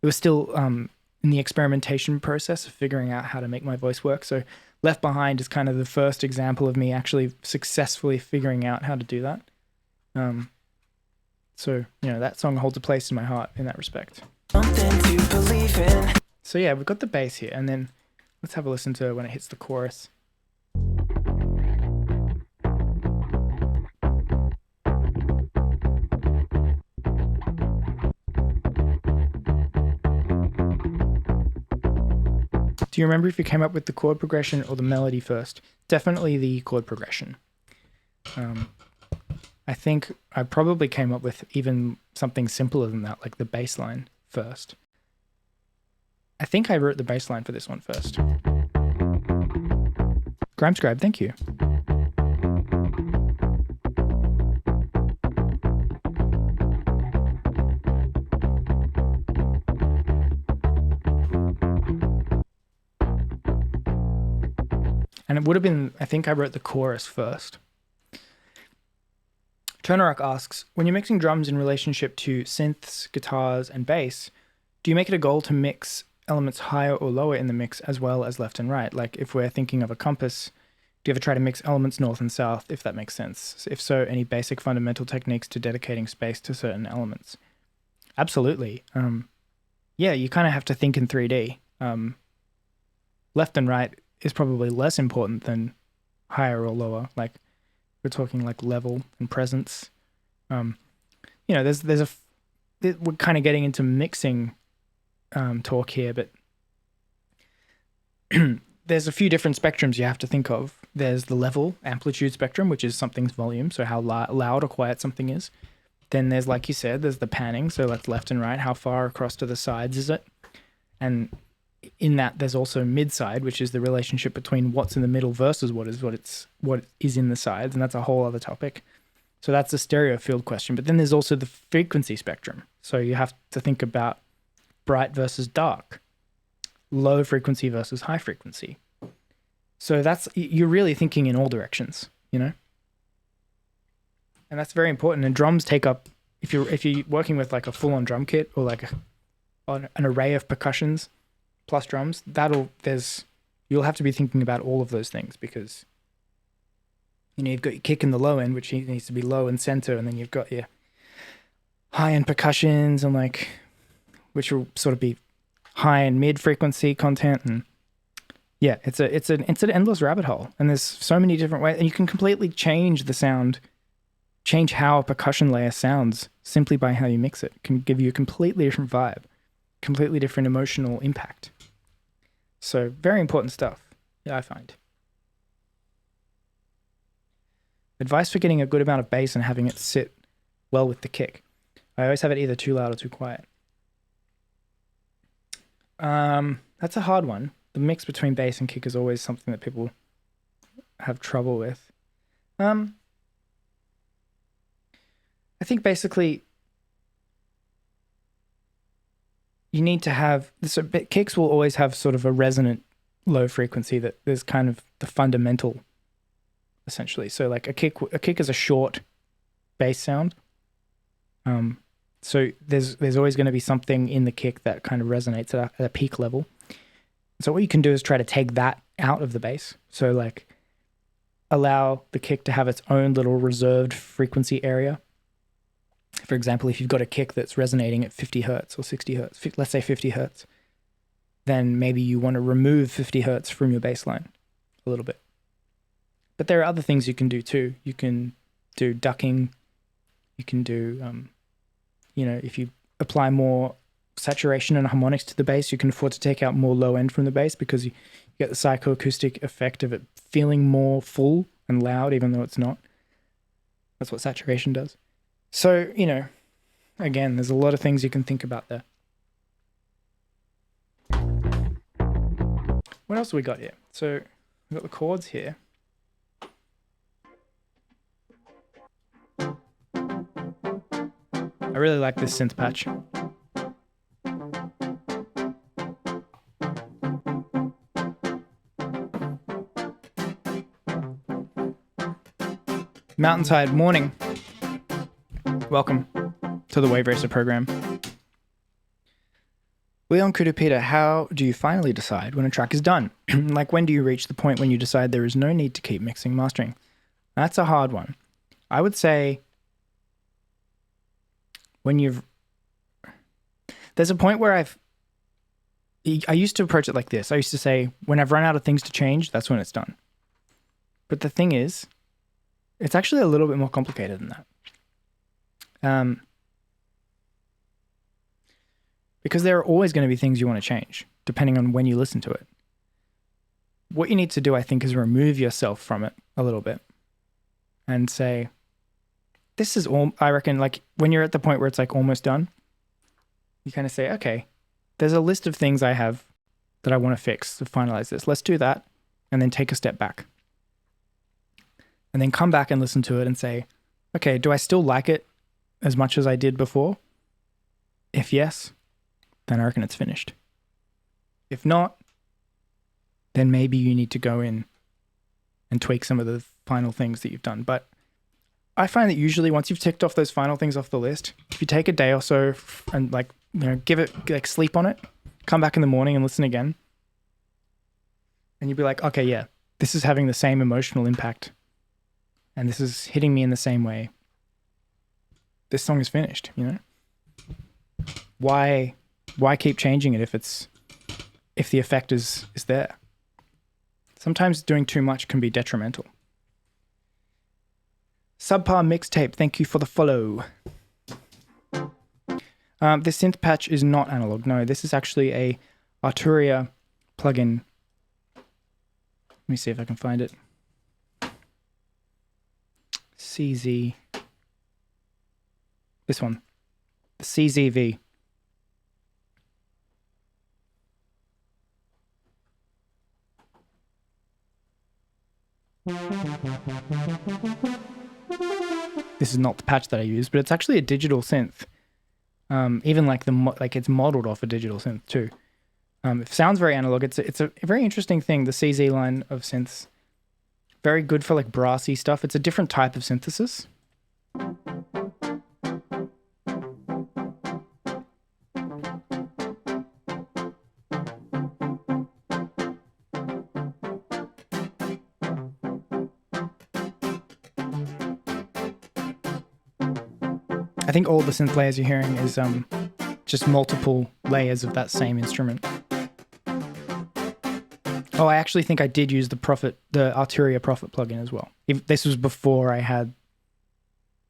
it was still in the experimentation process of figuring out how to make my voice work. So Left Behind is kind of the first example of me actually successfully figuring out how to do that. So, you know, that song holds a place in my heart in that respect. Something to believe in. So yeah, we've got the bass here, and then let's have a listen to when it hits the chorus. Do you remember if you came up with the chord progression or the melody first? Definitely the chord progression. I think I probably came up with even something simpler than that, like the bass line first. I think I wrote the bass line for this one first. Grimescribe, thank you. And it would have been, I think I wrote the chorus first. Turnarock asks, when you're mixing drums in relationship to synths, guitars, and bass, do you make it a goal to mix elements higher or lower in the mix as well as left and right? Like if we're thinking of a compass, do you ever try to mix elements north and south, if that makes sense? If so, any basic fundamental techniques to dedicating space to certain elements? Absolutely. Yeah, you kind of have to think in 3D. Left and right is probably less important than higher or lower. Like we're talking like level and presence. We're kind of getting into mixing talk here, but there's a few different spectrums you have to think of. There's the level amplitude spectrum, which is something's volume, so how loud or quiet something is. Then there's, like you said, there's the panning, so that's left and right, how far across to the sides is it? And in that, there's also mid-side, which is the relationship between what's in the middle versus what is in the sides, and that's a whole other topic. So that's a stereo field question. But then there's also the frequency spectrum. So you have to think about bright versus dark, low frequency versus high frequency. So you're really thinking in all directions, you know? And that's very important. And drums take up, if you're working with like a full-on drum kit or like an array of percussions plus drums, you'll have to be thinking about all of those things, because you've got your kick in the low end, which needs to be low and center, and then you've got your high-end percussions and which will sort of be high and mid frequency content. And yeah, it's an endless rabbit hole, and there's so many different ways, and you can completely change the sound, change how a percussion layer sounds simply by how you mix it. It can give you a completely different vibe, completely different emotional impact. So very important stuff, I find. Advice for getting a good amount of bass and having it sit well with the kick. I always have it either too loud or too quiet. That's a hard one. The mix between bass and kick is always something that people have trouble with. I think basically you need to have, kicks will always have sort of a resonant low frequency that there's kind of the fundamental, essentially. So like a kick is a short bass sound. So there's always going to be something in the kick that kind of resonates at a peak level. So what you can do is try to take that out of the bass. So like allow the kick to have its own little reserved frequency area. For example, if you've got a kick that's resonating at 50 hertz or 60 hertz, let's say 50 hertz, then maybe you want to remove 50 hertz from your bass line a little bit. But there are other things you can do too. You can do ducking. You can do, if you apply more saturation and harmonics to the bass, you can afford to take out more low end from the bass, because you get the psychoacoustic effect of it feeling more full and loud, even though it's not. That's what saturation does. So, again, there's a lot of things you can think about there. What else have we got here? So we've got the chords here. I really like this synth patch. Mountainside morning. Welcome to the Wave Racer program. Leon Kudupita, how do you finally decide when a track is done? Like, when do you reach the point when you decide there is no need to keep mixing and mastering? That's a hard one. I would say there's a point where I used to approach it like this. I used to say, when I've run out of things to change, that's when it's done. But the thing is, it's actually a little bit more complicated than that. Because there are always going to be things you want to change, depending on when you listen to it. What you need to do, I think, is remove yourself from it a little bit and say, this is all, I reckon, like when you're at the point where it's like almost done, you kind of say, okay, there's a list of things I have that I want to fix to finalize this. Let's do that. And then take a step back. And then come back and listen to it and say, okay, do I still like it as much as I did before? If yes, then I reckon it's finished. If not, then maybe you need to go in and tweak some of the final things that you've done. But I find that usually once you've ticked off those final things off the list, if you take a day or so and like, you know, give it, like sleep on it, come back in the morning and listen again, and you'll be like, okay, yeah, this is having the same emotional impact and this is hitting me in the same way. This song is finished, you know? Why keep changing it if the effect is there? Sometimes doing too much can be detrimental. Subpar Mixtape, thank you for the follow. This synth patch is not analog. No, this is actually a Arturia plugin. Let me see if I can find it. CZ. This one. The CZV. This is not the patch that I use, but it's actually a digital synth. Even like it's modeled off a digital synth too. It sounds very analog. It's a very interesting thing. The CZ line of synths, very good for like brassy stuff. It's a different type of synthesis. I think all the synth layers you're hearing is just multiple layers of that same instrument. Oh, I actually think I did use the Arturia Prophet plugin as well. This was before I had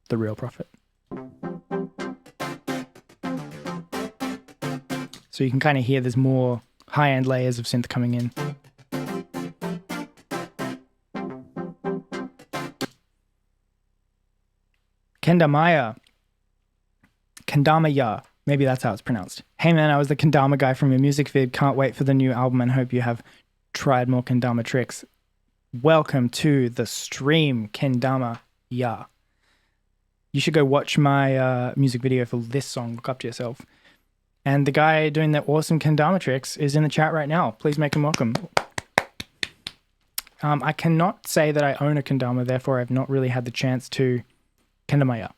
the real Prophet. So you can kind of hear there's more high-end layers of synth coming in. Kendamaya. Kendamaya. Maybe that's how it's pronounced. Hey man, I was the Kendama guy from your music vid. Can't wait for the new album and hope you have tried more Kendama tricks. Welcome to the stream, Kendama. Yeah. You should go watch my music video for this song, Look Up to Yourself. And the guy doing the awesome Kendama tricks is in the chat right now. Please make him welcome. I cannot say that I own a Kendama, therefore I've not really had the chance to... Kendamaya.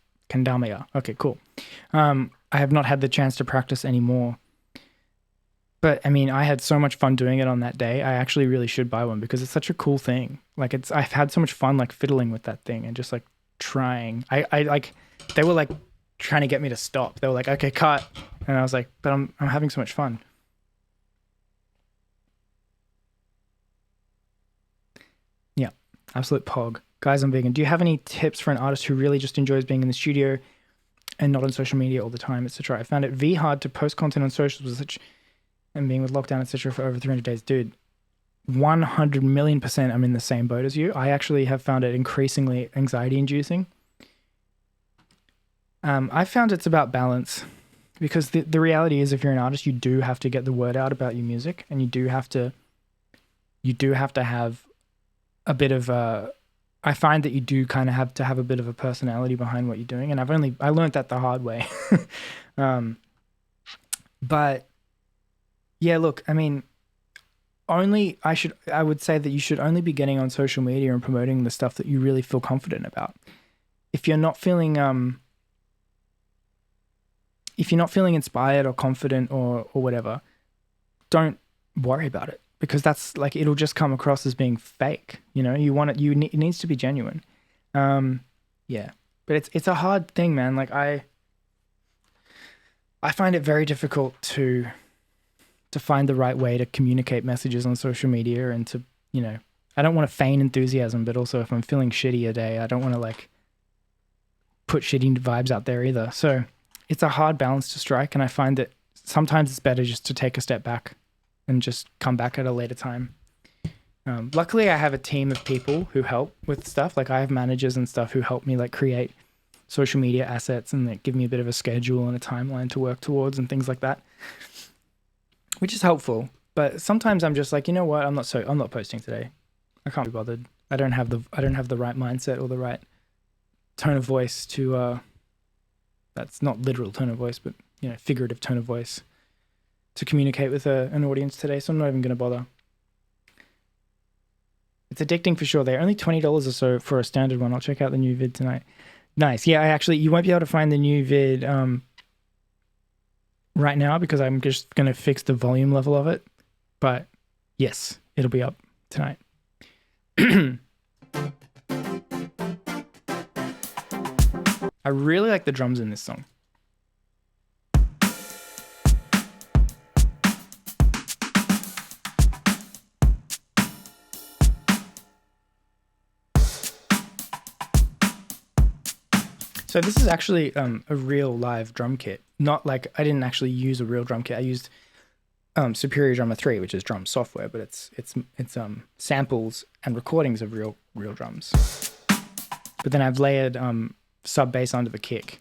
Okay, cool. I have not had the chance to practice anymore. But I mean, I had so much fun doing it on that day. I actually really should buy one because it's such a cool thing. Like I've had so much fun like fiddling with that thing and just like trying. I like, they were like trying to get me to stop. They were like, okay, cut. And I was like, but I'm having so much fun. Yeah, absolute pog. Guys, I'm vegan. Do you have any tips for an artist who really just enjoys being in the studio and not on social media all the time, etc.? I found it hard to post content on socials and being with lockdown, etc. for over 300 days. Dude, 100 million % I'm in the same boat as you. I actually have found it increasingly anxiety inducing. I found it's about balance because the reality is if you're an artist, you do have to get the word out about your music and you do have to have a bit of a... I find that you do kind of have to have a bit of a personality behind what you're doing. And I learned that the hard way. But yeah, look, I mean, I would say that you should only be getting on social media and promoting the stuff that you really feel confident about. If you're not feeling inspired or confident or whatever, don't worry about it. Because that's like, it'll just come across as being fake. You know, it needs to be genuine. Yeah, but it's a hard thing, man. Like I find it very difficult to find the right way to communicate messages on social media and to, you know, I don't want to feign enthusiasm, but also if I'm feeling shitty a day, I don't want to like put shitty vibes out there either. So it's a hard balance to strike. And I find that sometimes it's better just to take a step back and just come back at a later time. Luckily, I have a team of people who help with stuff. Like I have managers and stuff who help me like create social media assets and like give me a bit of a schedule and a timeline to work towards and things like that, which is helpful. But sometimes I'm just like, you know what? I'm not posting today. I can't be bothered. I don't have the right mindset or the right tone of voice to. That's not literal tone of voice, but you know, figurative tone of voice to communicate with an audience today, so I'm not even going to bother. It's addicting for sure. They're only $20 or so for a standard one. I'll check out the new vid tonight. Nice. Yeah, you won't be able to find the new vid right now because I'm just going to fix the volume level of it. But yes, it'll be up tonight. I really like the drums in this song. So this is actually a real live drum kit. Not like I didn't actually use a real drum kit. I used Superior Drummer 3, which is drum software, but it's samples and recordings of real drums. But then I've layered sub bass onto the kick.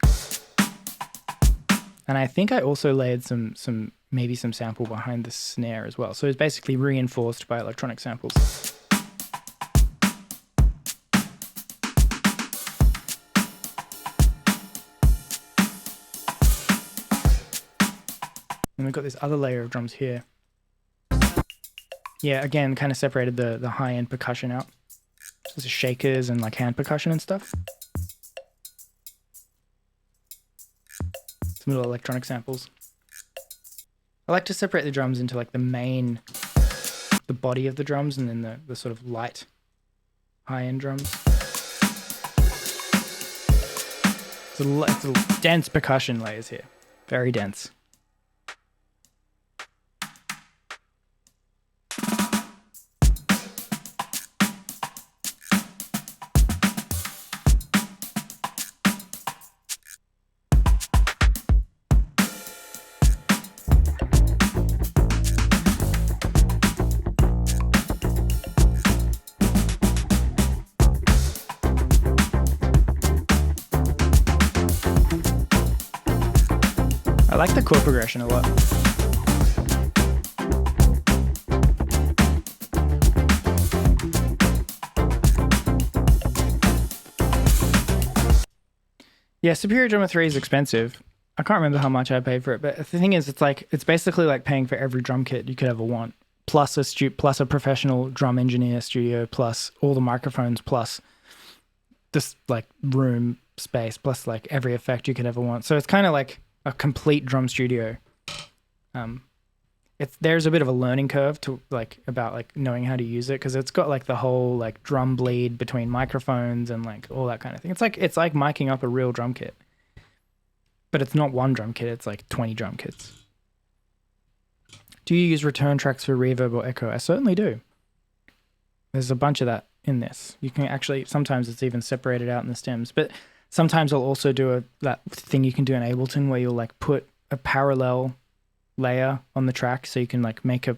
And I think I also layered some sample behind the snare as well. So it's basically reinforced by electronic samples. And we've got this other layer of drums here. Yeah, again, kind of separated the high-end percussion out. So this is shakers and like hand percussion and stuff. Some little electronic samples. I like to separate the drums into like the body of the drums and then the sort of light high-end drums. It's a dense percussion layers here. Very dense. I like the chord progression a lot. Yeah, Superior Drummer 3 is expensive. I can't remember how much I paid for it, but the thing is, it's basically like paying for every drum kit you could ever want, plus a professional drum engineer studio, plus all the microphones, plus this like room space, plus like every effect you could ever want. So it's kind of like a complete drum studio. There's a bit of a learning curve to about knowing how to use it, because it's got like the whole like drum bleed between microphones and like all that kind of thing. It's like miking up a real drum kit, but it's not one drum kit. It's like 20 drum kits. Do you use return tracks for reverb or echo? I certainly do. There's a bunch of that in this. You can actually, sometimes it's even separated out in the stems, but sometimes I'll also do that thing you can do in Ableton where you'll like put a parallel layer on the track, so you can like make a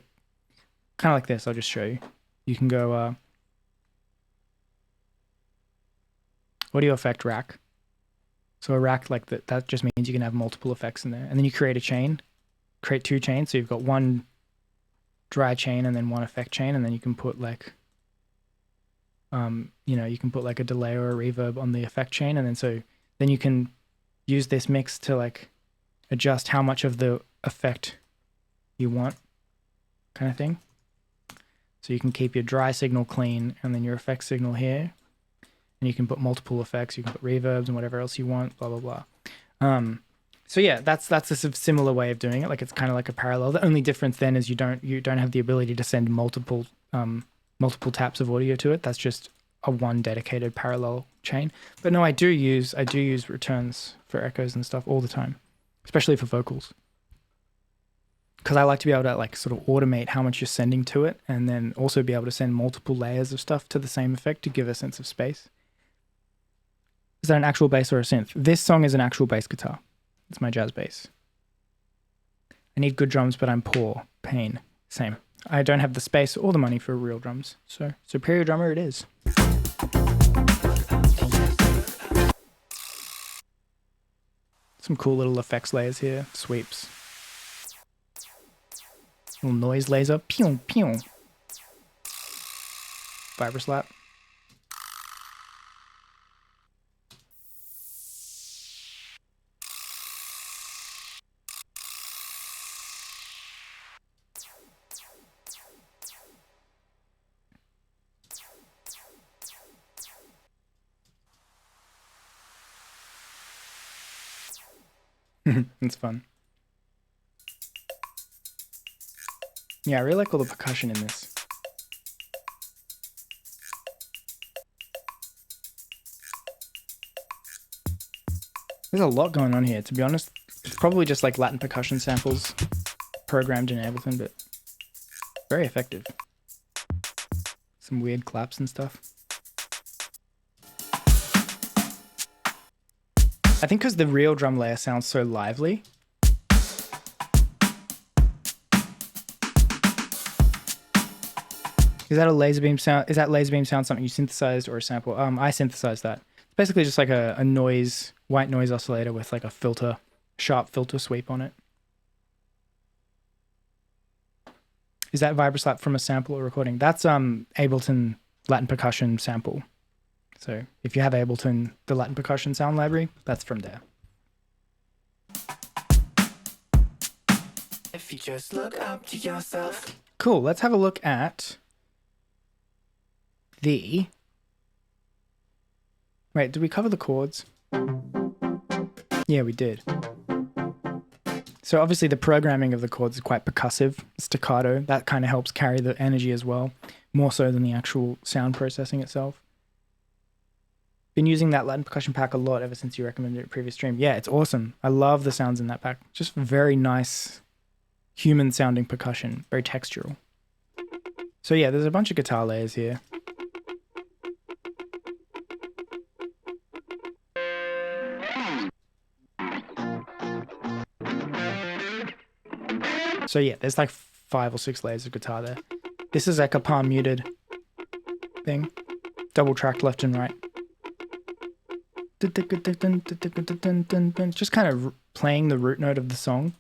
kind of like this. I'll just show you. You can go audio effect rack. So a rack like that just means you can have multiple effects in there, and then you create two chains. So you've got one dry chain and then one effect chain, and then you can put like you can put like a delay or a reverb on the effect chain, and then you can use this mix to like adjust how much of the effect you want, kind of thing. So you can keep your dry signal clean and then your effect signal here, and you can put multiple effects. You can put reverbs and whatever else you want, blah blah blah. So yeah, that's a similar way of doing it. Like it's kind of like a parallel. The only difference then is you don't have the ability to send multiple taps of audio to it. That's just a one dedicated parallel chain. But no, I do use returns for echoes and stuff all the time, especially for vocals, because I like to be able to like sort of automate how much you're sending to it, and then also be able to send multiple layers of stuff to the same effect to give a sense of space. Is that an actual bass or a synth? This song is an actual bass guitar. It's my jazz bass. I need good drums, but I'm poor. Pain. Same. I don't have the space or the money for real drums. So Superior Drummer it is. Some cool little effects layers here. Sweeps. Little noise laser. Pew, pew. Vibra slap. It's fun. Yeah, I really like all the percussion in this. There's a lot going on here, to be honest. It's probably just like Latin percussion samples programmed in Ableton, but very effective. Some weird claps and stuff. I think because the real drum layer sounds so lively. Is that a laser beam sound? Is that laser beam sound something you synthesized or a sample? I synthesized that. It's basically just like a noise, white noise oscillator with like a filter, sharp filter sweep on it. Is that Vibraslap from a sample or recording? That's Ableton Latin percussion sample. So if you have Ableton, the Latin percussion sound library, that's from there. If you just look up to yourself. Cool. Let's have a look at the... Wait, did we cover the chords? Yeah, we did. So obviously the programming of the chords is quite percussive, staccato. That kind of helps carry the energy as well, more so than the actual sound processing itself. Been using that Latin percussion pack a lot ever since you recommended it in a previous stream. Yeah, it's awesome. I love the sounds in that pack. Just very nice human sounding percussion, very textural. So yeah, there's a bunch of guitar layers here. So yeah, there's like 5 or 6 layers of guitar there. This is like a palm muted thing. Double tracked left and right. Just kind of playing the root note of the song.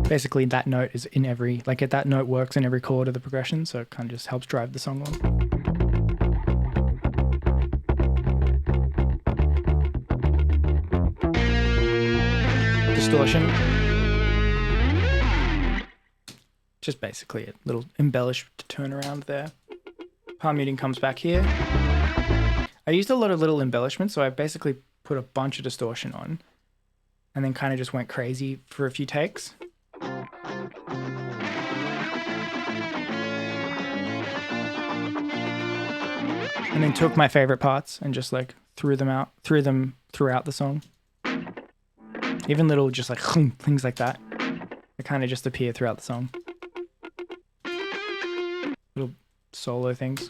Basically that note is in every, like that note works in every chord of the progression, so it kind of just helps drive the song on. Distortion. Just basically a little embellished turnaround there. Palm muting comes back here. I used a lot of little embellishments, so I basically put a bunch of distortion on and then kind of just went crazy for a few takes. And then took my favorite parts and just like threw them throughout the song. Even little just like things like that. They kind of just appear throughout the song. Little solo things.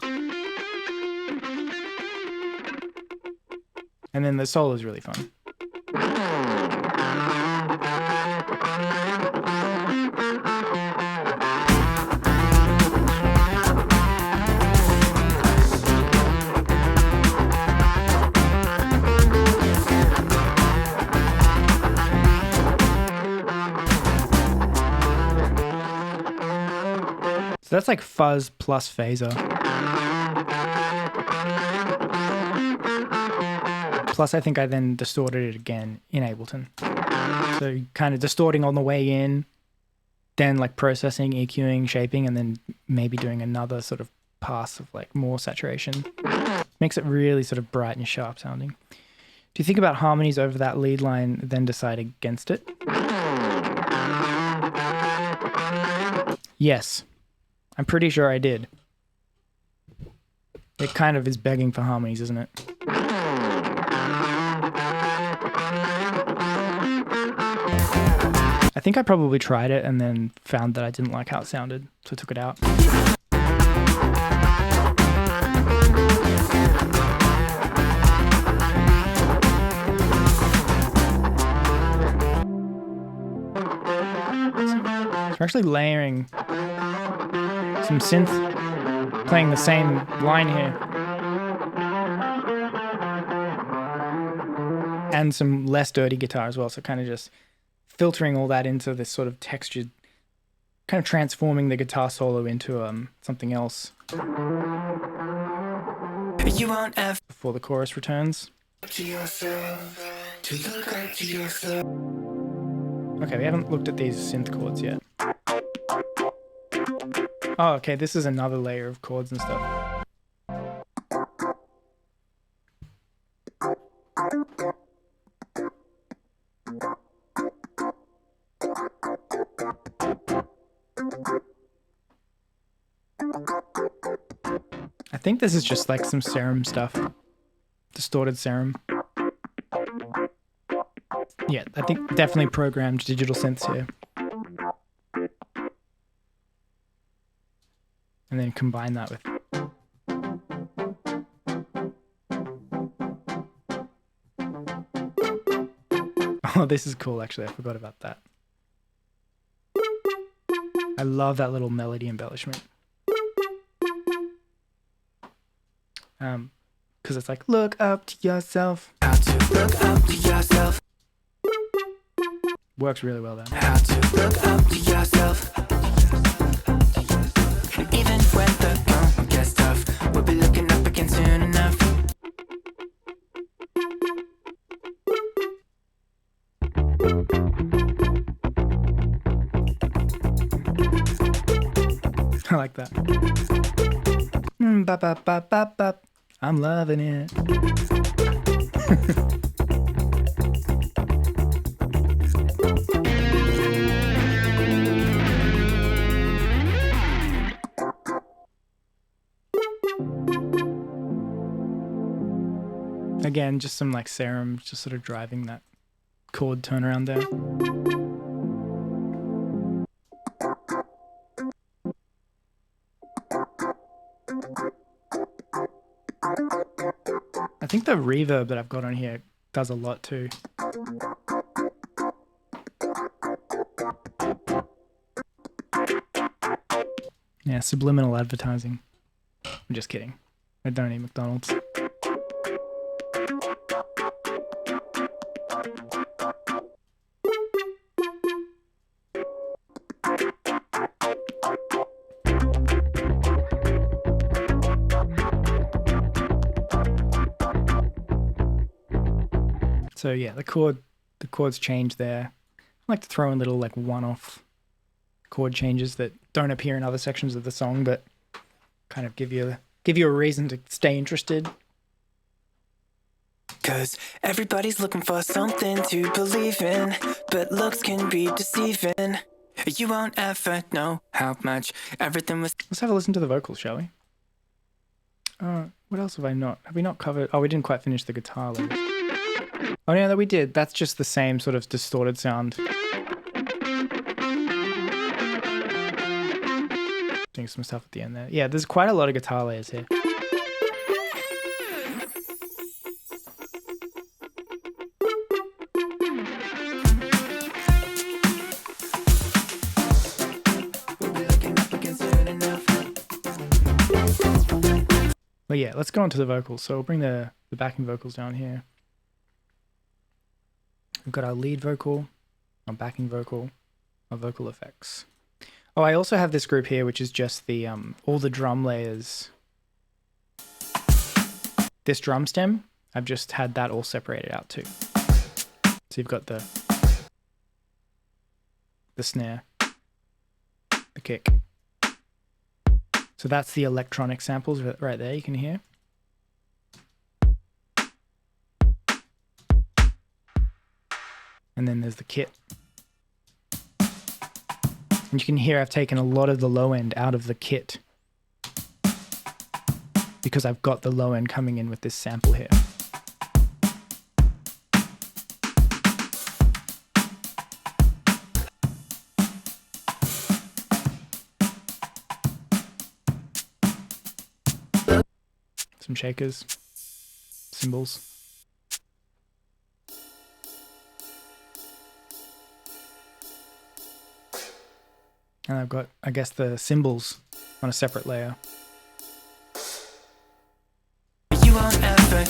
And then the solo is really fun. So that's like fuzz plus phaser. Plus I think I then distorted it again in Ableton. So kind of distorting on the way in, then like processing, EQing, shaping, and then maybe doing another sort of pass of like more saturation. Makes it really sort of bright and sharp sounding. Do you think about harmonies over that lead line, then decide against it? Yes. I'm pretty sure I did. It kind of is begging for harmonies, isn't it? I think I probably tried it and then found that I didn't like how it sounded, so I took it out. So we're actually layering some synth, playing the same line here. And some less dirty guitar as well, so kind of just filtering all that into this sort of textured, kind of transforming the guitar solo into something else. You won't have Before the chorus returns. to yourself, to look up to yourself. Okay, we haven't looked at these synth chords yet. Oh, okay, this is another layer of chords and stuff. I think this is just like some serum stuff. Distorted serum. Yeah, I think definitely programmed digital synths here. And then combine that with... Oh, this is cool, actually. I forgot about that. I love that little melody embellishment. Because it's like, look up to yourself. How to look up to yourself. Works really well there. How to look up to yourself. Even when the going gets tough, we'll be looking up again soon enough. I like that. Bop, bop, bop, bop, bop. I'm loving it. Again, just some like serum, just sort of driving that chord turnaround there. I think the reverb that I've got on here does a lot too. Yeah, subliminal advertising. I'm just kidding. I don't eat McDonald's. So yeah, the chords change there. I like to throw in little like one-off chord changes that don't appear in other sections of the song, but kind of give you a reason to stay interested. 'Cause everybody's looking for something to believe in, but looks can be deceiving. You won't ever know how much everything was. Let's have a listen to the vocals, shall we? What else have we not covered? Oh, we didn't quite finish the guitar layers. Oh yeah, that we did. That's just the same sort of distorted sound. Doing some stuff at the end there. Yeah, there's quite a lot of guitar layers here. But yeah, let's go on to the vocals. So we'll bring the backing vocals down here. We've got our lead vocal, our backing vocal, our vocal effects. Oh, I also have this group here, which is just the all the drum layers. This drum stem, I've just had that all separated out too. So you've got the snare, the kick. So that's the electronic samples right there, you can hear. And then there's the kit. And you can hear I've taken a lot of the low end out of the kit because I've got the low end coming in with this sample here. Some shakers, cymbals. And I've got, I guess, the cymbals on a separate layer. You won't ever.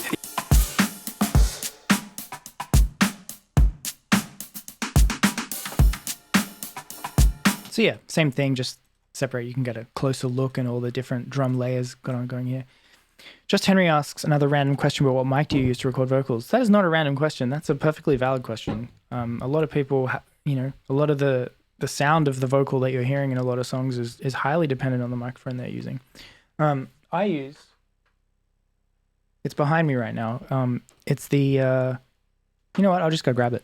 So yeah, same thing, just separate. You can get a closer look and all the different drum layers going here. Just Henry asks another random question about what mic do you use to record vocals? That is not a random question. That's a perfectly valid question. A lot of people, a lot of the sound of the vocal that you're hearing in a lot of songs is highly dependent on the microphone they're using. I use It's behind me right now. It's the, you know what? I'll just go grab it.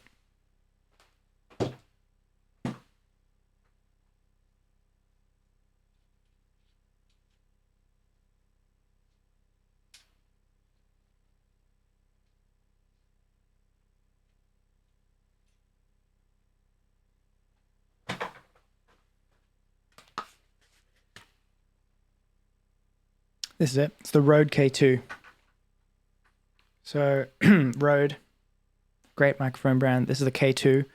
This is it. It's the Rode K2. So Rode, great microphone brand. This is the K2.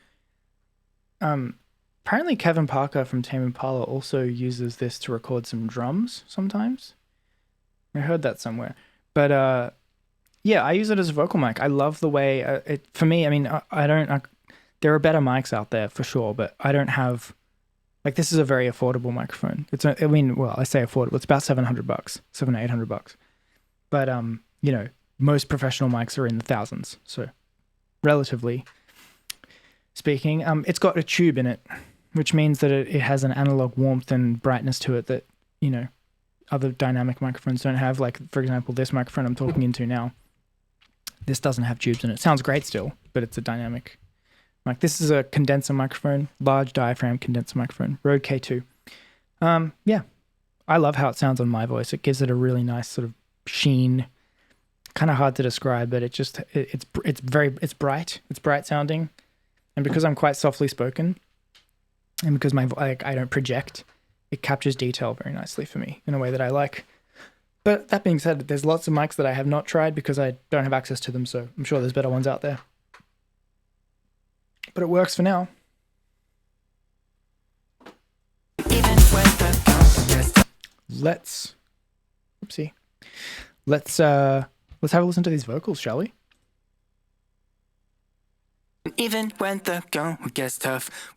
Apparently Kevin Parker from Tame Impala also uses this to record some drums sometimes. I heard that somewhere. But yeah, I use it as a vocal mic. I love the way it. For me, I mean, I don't. There are better mics out there for sure, but I don't have. Like, this is a very affordable microphone. I mean, well, I say affordable. It's about $700, $800. But you know, most professional mics are in the thousands. So, relatively speaking, it's got a tube in it, which means that it has an analog warmth and brightness to it that, you know, other dynamic microphones don't have. Like, for example, this microphone I'm talking into now, this doesn't have tubes in it. It sounds great still, but it's a dynamic. Like, this is a condenser microphone, large diaphragm condenser microphone, Rode K2. Yeah, I love how it sounds on my voice. It gives it a really nice sort of sheen. Kind of hard to describe, but it's bright. It's bright sounding, and because I'm quite softly spoken, and because I don't project, it captures detail very nicely for me in a way that I like. But that being said, there's lots of mics that I have not tried because I don't have access to them, so I'm sure there's better ones out there. But it works for now. Let's have a listen to these vocals, shall we? Even when the going gets tough,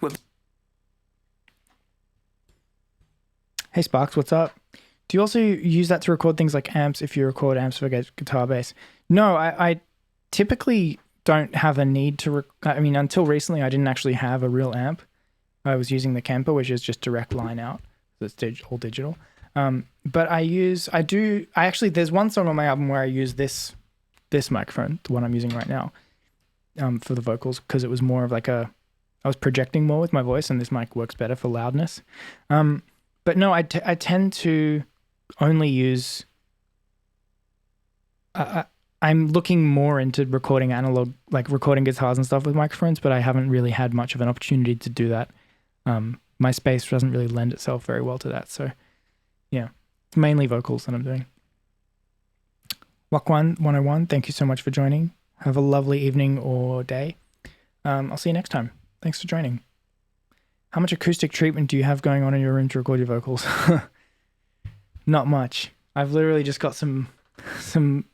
Hey Sparks, what's up? Do you also use that to record things like amps if you record amps for guitar bass? No, I typically don't have a need to, I mean, until recently I didn't actually have a real amp. I was using the Kemper, which is just direct line out. So it's all digital. But there's one song on my album where I use this microphone, the one I'm using right now, for the vocals, because it was more of like I was projecting more with my voice, and this mic works better for loudness. But no, I tend to only use, I'm looking more into recording analog, like recording guitars and stuff with microphones, but I haven't really had much of an opportunity to do that. My space doesn't really lend itself very well to that. So yeah, it's mainly vocals that I'm doing. Wakwan 101, thank you so much for joining. Have a lovely evening or day. I'll see you next time. Thanks for joining. How much acoustic treatment do you have going on in your room to record your vocals? Not much. I've literally just got some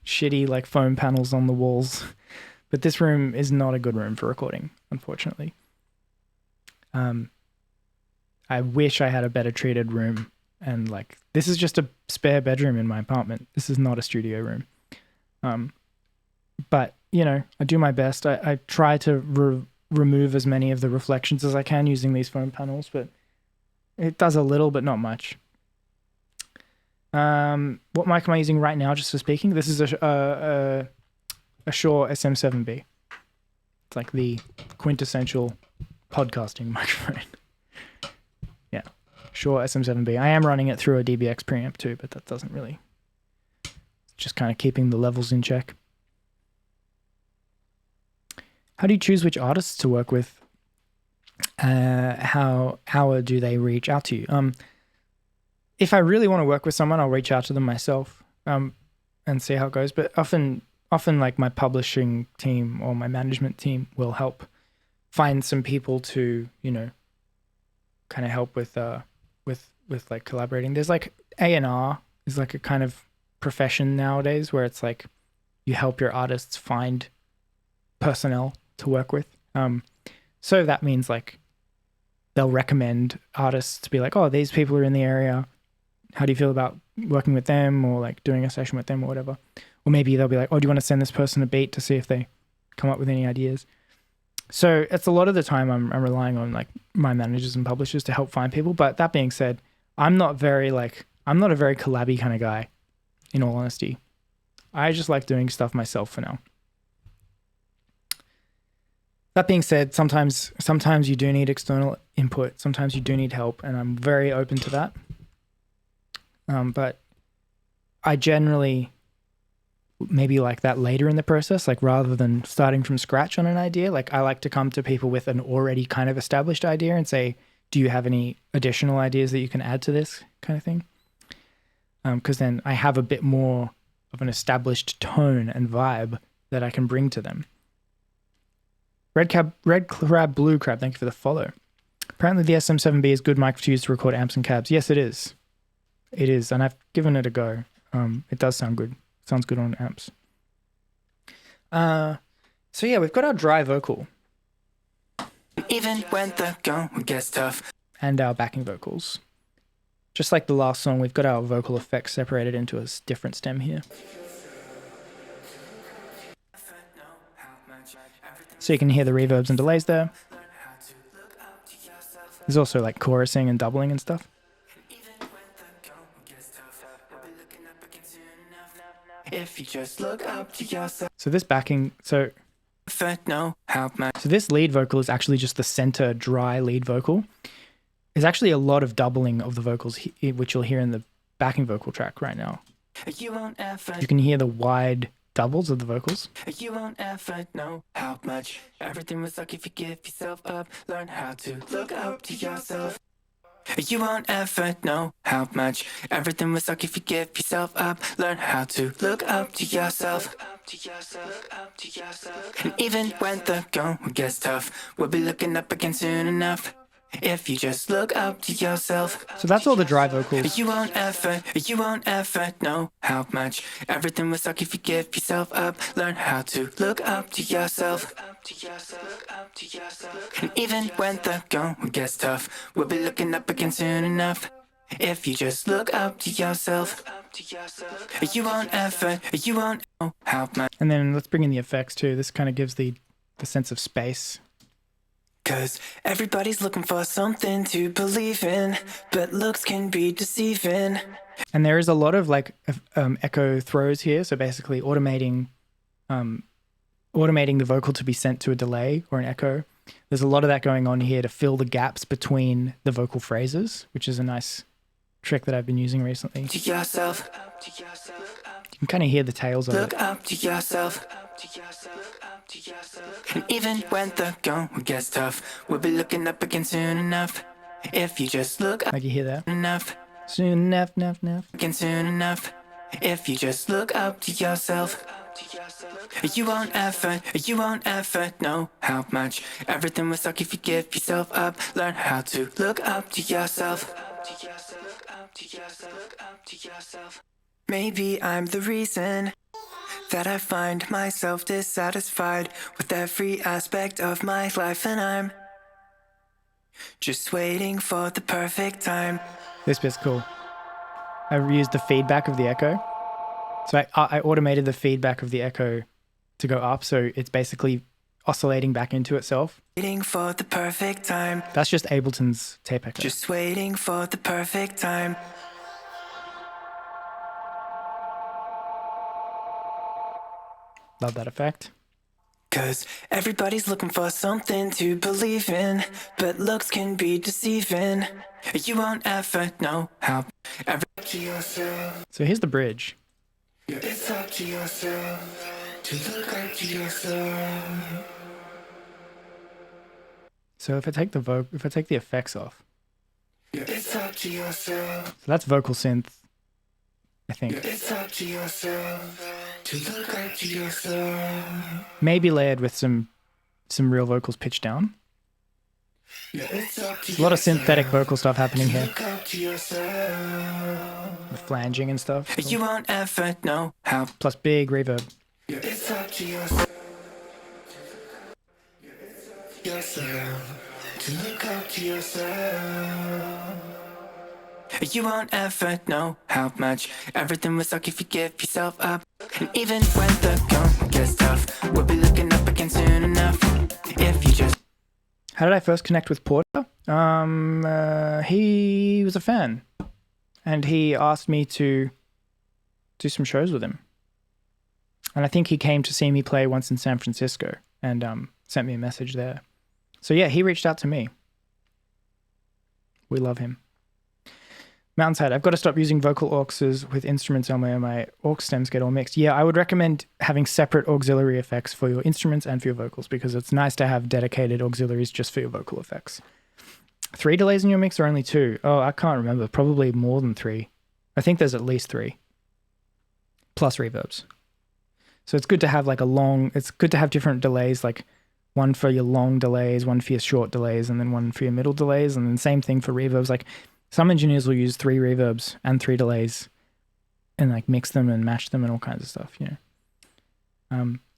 shitty like foam panels on the walls, but this room is not a good room for recording, unfortunately. I wish I had a better treated room, and like, this is just a spare bedroom in my apartment. This is not a studio room. But you know, I do my best. I try to remove as many of the reflections as I can using these foam panels, but it does a little, but not much. What mic am I using right now, just for speaking? This is a Shure SM7B. It's like the quintessential podcasting microphone. Yeah, Shure SM7B. I am running it through a DBX preamp too, but that doesn't really, just kind of keeping the levels in check. How do you choose which artists to work with? How do they reach out to you? If I really want to work with someone, I'll reach out to them myself, and see how it goes. But often like my publishing team or my management team will help find some people to, you know, kind of help with like collaborating. There's like A&R is like a kind of profession nowadays where it's like you help your artists find personnel to work with. So that means like they'll recommend artists to be like, oh, these people are in the area. How do you feel about working with them, or like doing a session with them or whatever? Or maybe they'll be like, oh, do you want to send this person a beat to see if they come up with any ideas? So it's a lot of the time I'm relying on like my managers and publishers to help find people. But that being said, I'm not a very collabby kind of guy, in all honesty. I just like doing stuff myself for now. That being said, sometimes you do need external input. Sometimes you do need help, and I'm very open to that. But I generally maybe like that later in the process, like rather than starting from scratch on an idea. Like I like to come to people with an already kind of established idea and say, do you have any additional ideas that you can add to this kind of thing? Because then I have a bit more of an established tone and vibe that I can bring to them. Red Crab, Blue Crab, thank you for the follow. Apparently the SM7B is good mic to use to record amps and cabs. Yes, it is. It is, and I've given it a go. It does sound good. Sounds good on amps. So yeah, we've got our dry vocal. Even when the going gets tough. And our backing vocals. Just like the last song, we've got our vocal effects separated into a different stem here. So you can hear the reverbs and delays there. There's also like chorusing and doubling and stuff. If you just look up to yourself. So this backing, so this lead vocal is actually just the center dry lead vocal. There's actually a lot of doubling of the vocals, which you'll hear in the backing vocal track right now. You can hear the wide doubles of the vocals. You won't ever know how much everything will suck if you give yourself up. Learn how to look up to yourself. You won't ever know how much everything will suck if you give yourself up. Learn how to look up to yourself. And even when the going gets tough, we'll be looking up again soon enough. If you just look up to yourself. So that's all the dry vocals. You won't ever know how much everything will suck if you give yourself up. Learn how to look up to yourself. And even when the going gets tough, we'll be looking up again soon enough. If you just look up to yourself. You won't know how much. And then let's bring in the effects too. This kind of gives the sense of space. 'Cause everybody's looking for something to believe in, but looks can be deceiving. And there is a lot of like echo throws here. So basically automating the vocal to be sent to a delay or an echo. There's a lot of that going on here to fill the gaps between the vocal phrases, which is a nice trick that I've been using recently. To yourself. You can kind of hear the tails of it. Look up to yourself. And even when the going gets tough, we'll be looking up again soon enough. If you just look up Like you hear that? enough. Soon enough. Again soon enough. If you just look up to yourself. You won't ever know how much everything will suck if you give yourself up. Learn how to look up to yourself. Maybe I'm the reason that I find myself dissatisfied with every aspect of my life, and I'm just waiting for the perfect time. This bit's cool. I used the feedback of the echo. So I automated the feedback of the echo to go up. So it's basically oscillating back into itself. Waiting for the perfect time. That's just Ableton's tape echo. Just waiting for the perfect time. Love that effect. 'Cause everybody's looking for something to believe in, but looks can be deceiving. You won't ever know how. So here's the bridge. It's up to yourself to look up to yourself. So if I take the effects off. It's up to yourself. So that's vocal synth, I think. It's up to yourself to look up to yourself. Maybe layered with some real vocals pitched down. It's up to There's a lot of synthetic vocal stuff happening here. look up to yourself. The flanging and stuff. You won't ever know how. Plus big reverb. It's up to yourself. To look up to yourself. You won't ever know how much everything will suck if you give yourself up. And even when the going gets tough, we'll be looking up again soon enough. If you just. How did I first connect with Porter? He was a fan. And he asked me to do some shows with him. And I think he came to see me play once in San Francisco and sent me a message there. So yeah, he reached out to me. We love him. Mountainside, I've got to stop using vocal auxes with instruments on my aux stems get all mixed. Yeah, I would recommend having separate auxiliary effects for your instruments and for your vocals, because it's nice to have dedicated auxiliaries just for your vocal effects. 3 delays in your mix or only 2? Oh, I can't remember. Probably more than 3. I think there's at least 3. Plus reverbs. So it's good to have it's good to have different delays, like one for your long delays, one for your short delays, and then one for your middle delays. And then same thing for reverbs. Like some engineers will use 3 reverbs and 3 delays and like mix them and match them and all kinds of stuff,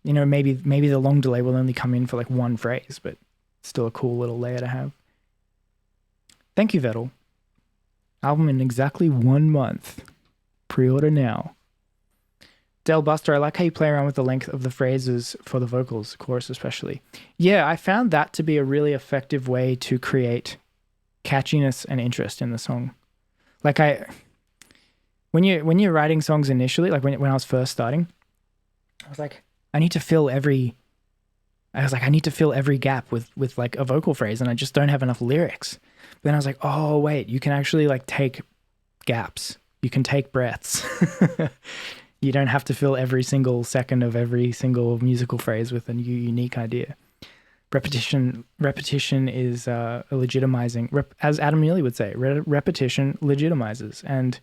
maybe the long delay will only come in for like one phrase, but it's still a cool little layer to have. Thank you, Vettel. Album in exactly 1 month. Pre-order now. Del Buster, I like how you play around with the length of the phrases for the vocals, chorus especially. Yeah, I found that to be a really effective way to create catchiness and interest in the song. Like when you're writing songs initially, like when I was first starting, I was like, I need to fill every gap with like a vocal phrase, and I just don't have enough lyrics. But then I was like, oh wait, you can actually like take gaps. You can take breaths. You don't have to fill every single second of every single musical phrase with a new unique idea. Repetition is a legitimizing, as Adam Neely would say, repetition legitimizes, and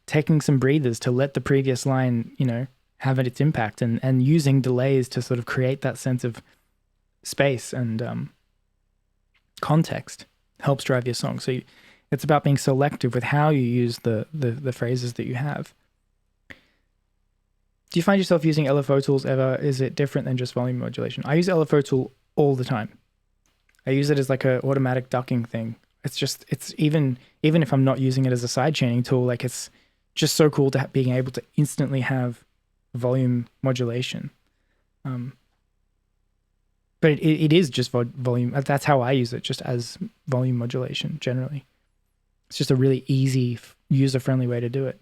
taking some breathers to let the previous line, have its impact, and using delays to sort of create that sense of space and context helps drive your song. So it's about being selective with how you use the phrases that you have. Do you find yourself using LFO tools ever? Is it different than just volume modulation? I use LFO tool all the time. I use it as like a automatic ducking thing. It's even if I'm not using it as a side chaining tool, like it's just so cool to being able to instantly have volume modulation. But it is just volume. That's how I use it, just as volume modulation generally. It's just a really easy, user-friendly way to do it.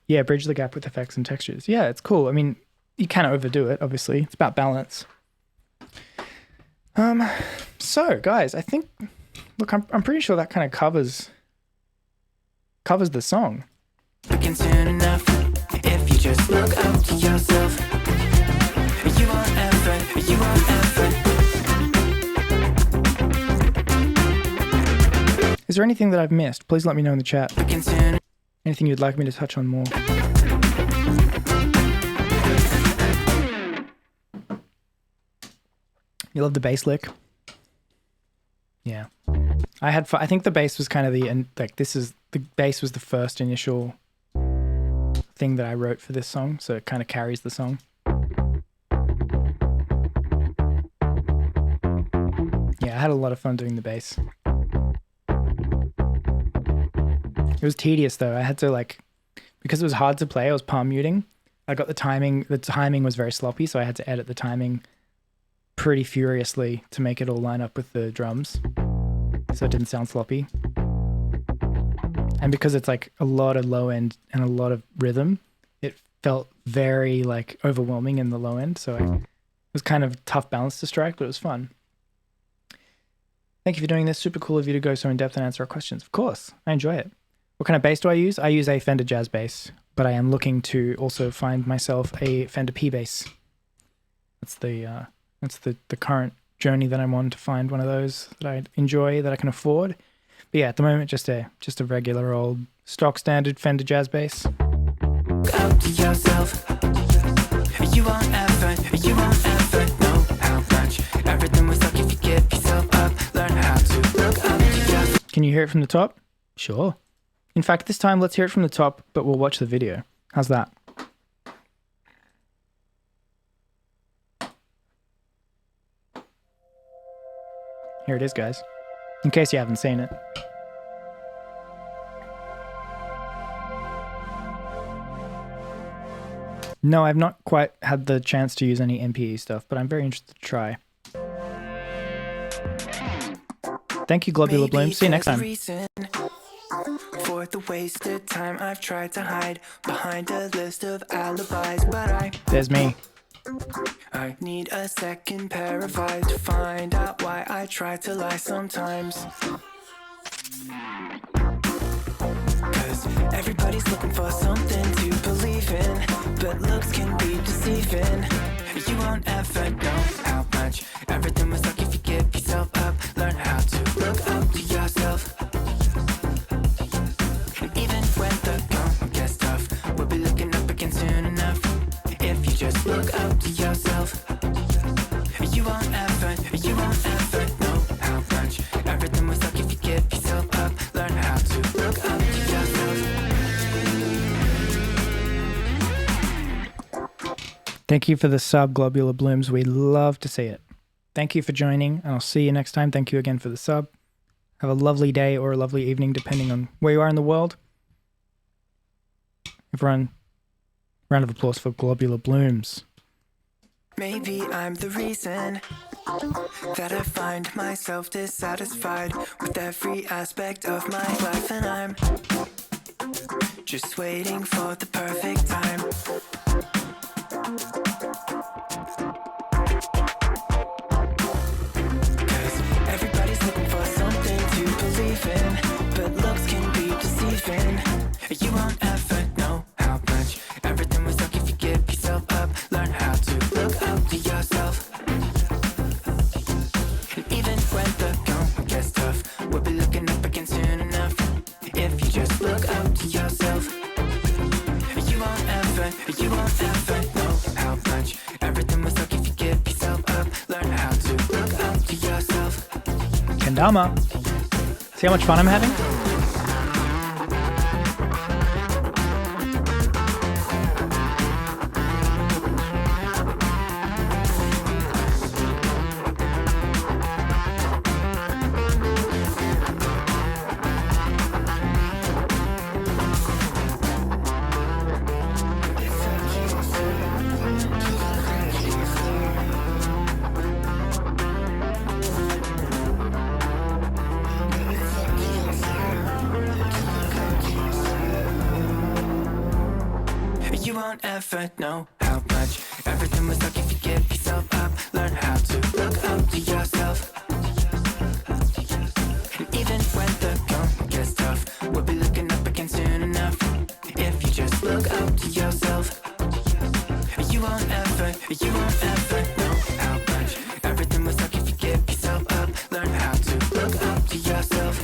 Yeah, bridge the gap with effects and textures. Yeah, it's cool. I mean, you can't overdo it, obviously. It's about balance. So, guys, I think, look, I'm pretty sure that kind of covers the song. Looking soon enough, if you just look up to yourself. You want effort, you want effort. Is there anything that I've missed? Please let me know in the chat. Looking soon. Anything you'd like me to touch on more? You love the bass lick? Yeah. I think the bass was kind of the bass was the first initial thing that I wrote for this song, so it kind of carries the song. Yeah, I had a lot of fun doing the bass. It was tedious though. I had to because it was hard to play, I was palm muting. I got the timing was very sloppy, so I had to edit the timing pretty furiously to make it all line up with the drums, so it didn't sound sloppy. And because it's like a lot of low end and a lot of rhythm, it felt very like overwhelming in the low end, so it was kind of tough balance to strike, but it was fun. Thank you for doing this. Super cool of you to go so in depth and answer our questions. Of course, I enjoy it. What kind of bass do I use? I use a Fender Jazz bass, but I am looking to also find myself a Fender P bass. That's the current journey that I'm on, to find one of those that I enjoy, that I can afford. But yeah, at the moment, just a regular old stock standard Fender Jazz bass. Up to yourself. You want effort, you want effort. Know how much everything was like if you get yourself up. Learn how to look up to yourself. Can you hear it from the top? Sure. In fact, this time let's hear it from the top, but we'll watch the video. How's that? Here it is, guys. In case you haven't seen it. No, I've not quite had the chance to use any MPE stuff, but I'm very interested to try. Thank you, Globular Bloom. See you next time. For for the wasted time I've tried to hide behind a list of alibis, but There's me. I need a second pair of eyes to find out why I try to lie sometimes. Cause everybody's looking for something to believe in, but looks can be deceiving. You won't ever know how much everything was like if you give yourself up. Learn how to look up to yourself. And even when the going gets tough, we'll be looking up again soon enough. If you just look up to yourself, you won't ever know how much everything was like if you give yourself up. Learn how to look up to yourself. Thank you for the sub, Globular Blooms. We'd love to see it. Thank you for joining, and I'll see you next time. Thank you again for the sub. Have a lovely day or a lovely evening, depending on where you are in the world. Everyone, round of applause for Globular Blooms. Maybe I'm the reason that I find myself dissatisfied with every aspect of my life, and I'm just waiting for the perfect time. Cause everybody's looking for something to believe in, but looks can be deceiving. You won't ever know how much everything was like if you give yourself up. Learn how to look up to yourself. And even when the going gets tough, we'll be looking up again soon enough. If you just look up to yourself, you won't ever know how much everything was like if you give yourself up. Learn how to look up to yourself. Kendama. See how much fun I'm having? You won't ever know how much everything was like if you give yourself up. Learn how to look up to yourself. And even when the going gets tough, we'll be looking up again soon enough. If you just look up to yourself, you won't ever know how much everything was like if you give yourself up. Learn how to look up to yourself.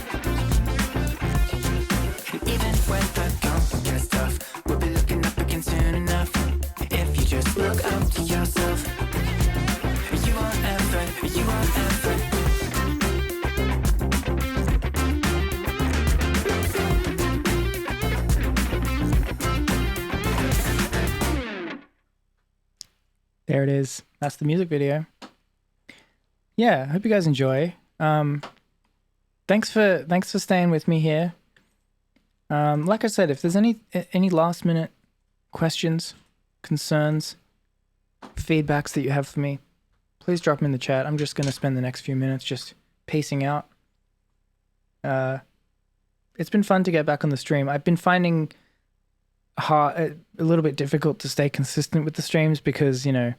And even when the going gets tough, we'll be looking up again soon enough. If you just look up to yourself, you won't ever. There it is. That's the music video. Yeah, I hope you guys enjoy. Thanks for staying with me here. Like I said, if there's any last minute questions, concerns, feedbacks that you have for me, please drop them in the chat. I'm just going to spend the next few minutes just pacing out. It's been fun to get back on the stream. I've been finding a little bit difficult to stay consistent with the streams because, you know,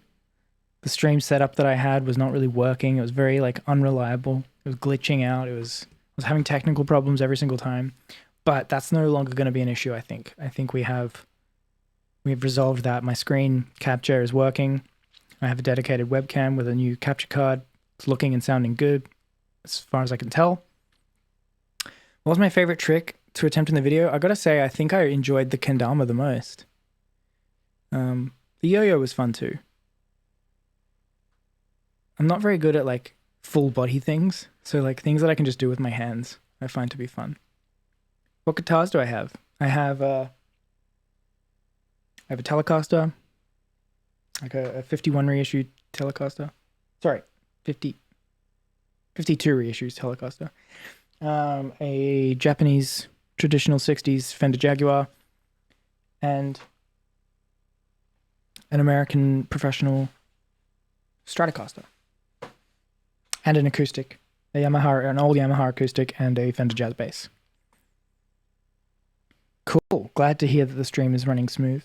the stream setup that I had was not really working. It was very unreliable. It was glitching out. I was having technical problems every single time. But that's no longer going to be an issue, I think. I think we've resolved that. My screen capture is working. I have a dedicated webcam with a new capture card. It's looking and sounding good as far as I can tell. What was my favorite trick to attempt in the video? I gotta say, I think I enjoyed the kendama the most. The yo-yo was fun too. I'm not very good at full body things. So things that I can just do with my hands, I find to be fun. What guitars do I have? I have a Telecaster, a 51 reissue Telecaster. Sorry, 52 reissues Telecaster. A Japanese traditional 60s Fender Jaguar, and an American professional Stratocaster, and an acoustic, an old Yamaha acoustic, and a Fender Jazz bass. Cool. Glad to hear that the stream is running smooth.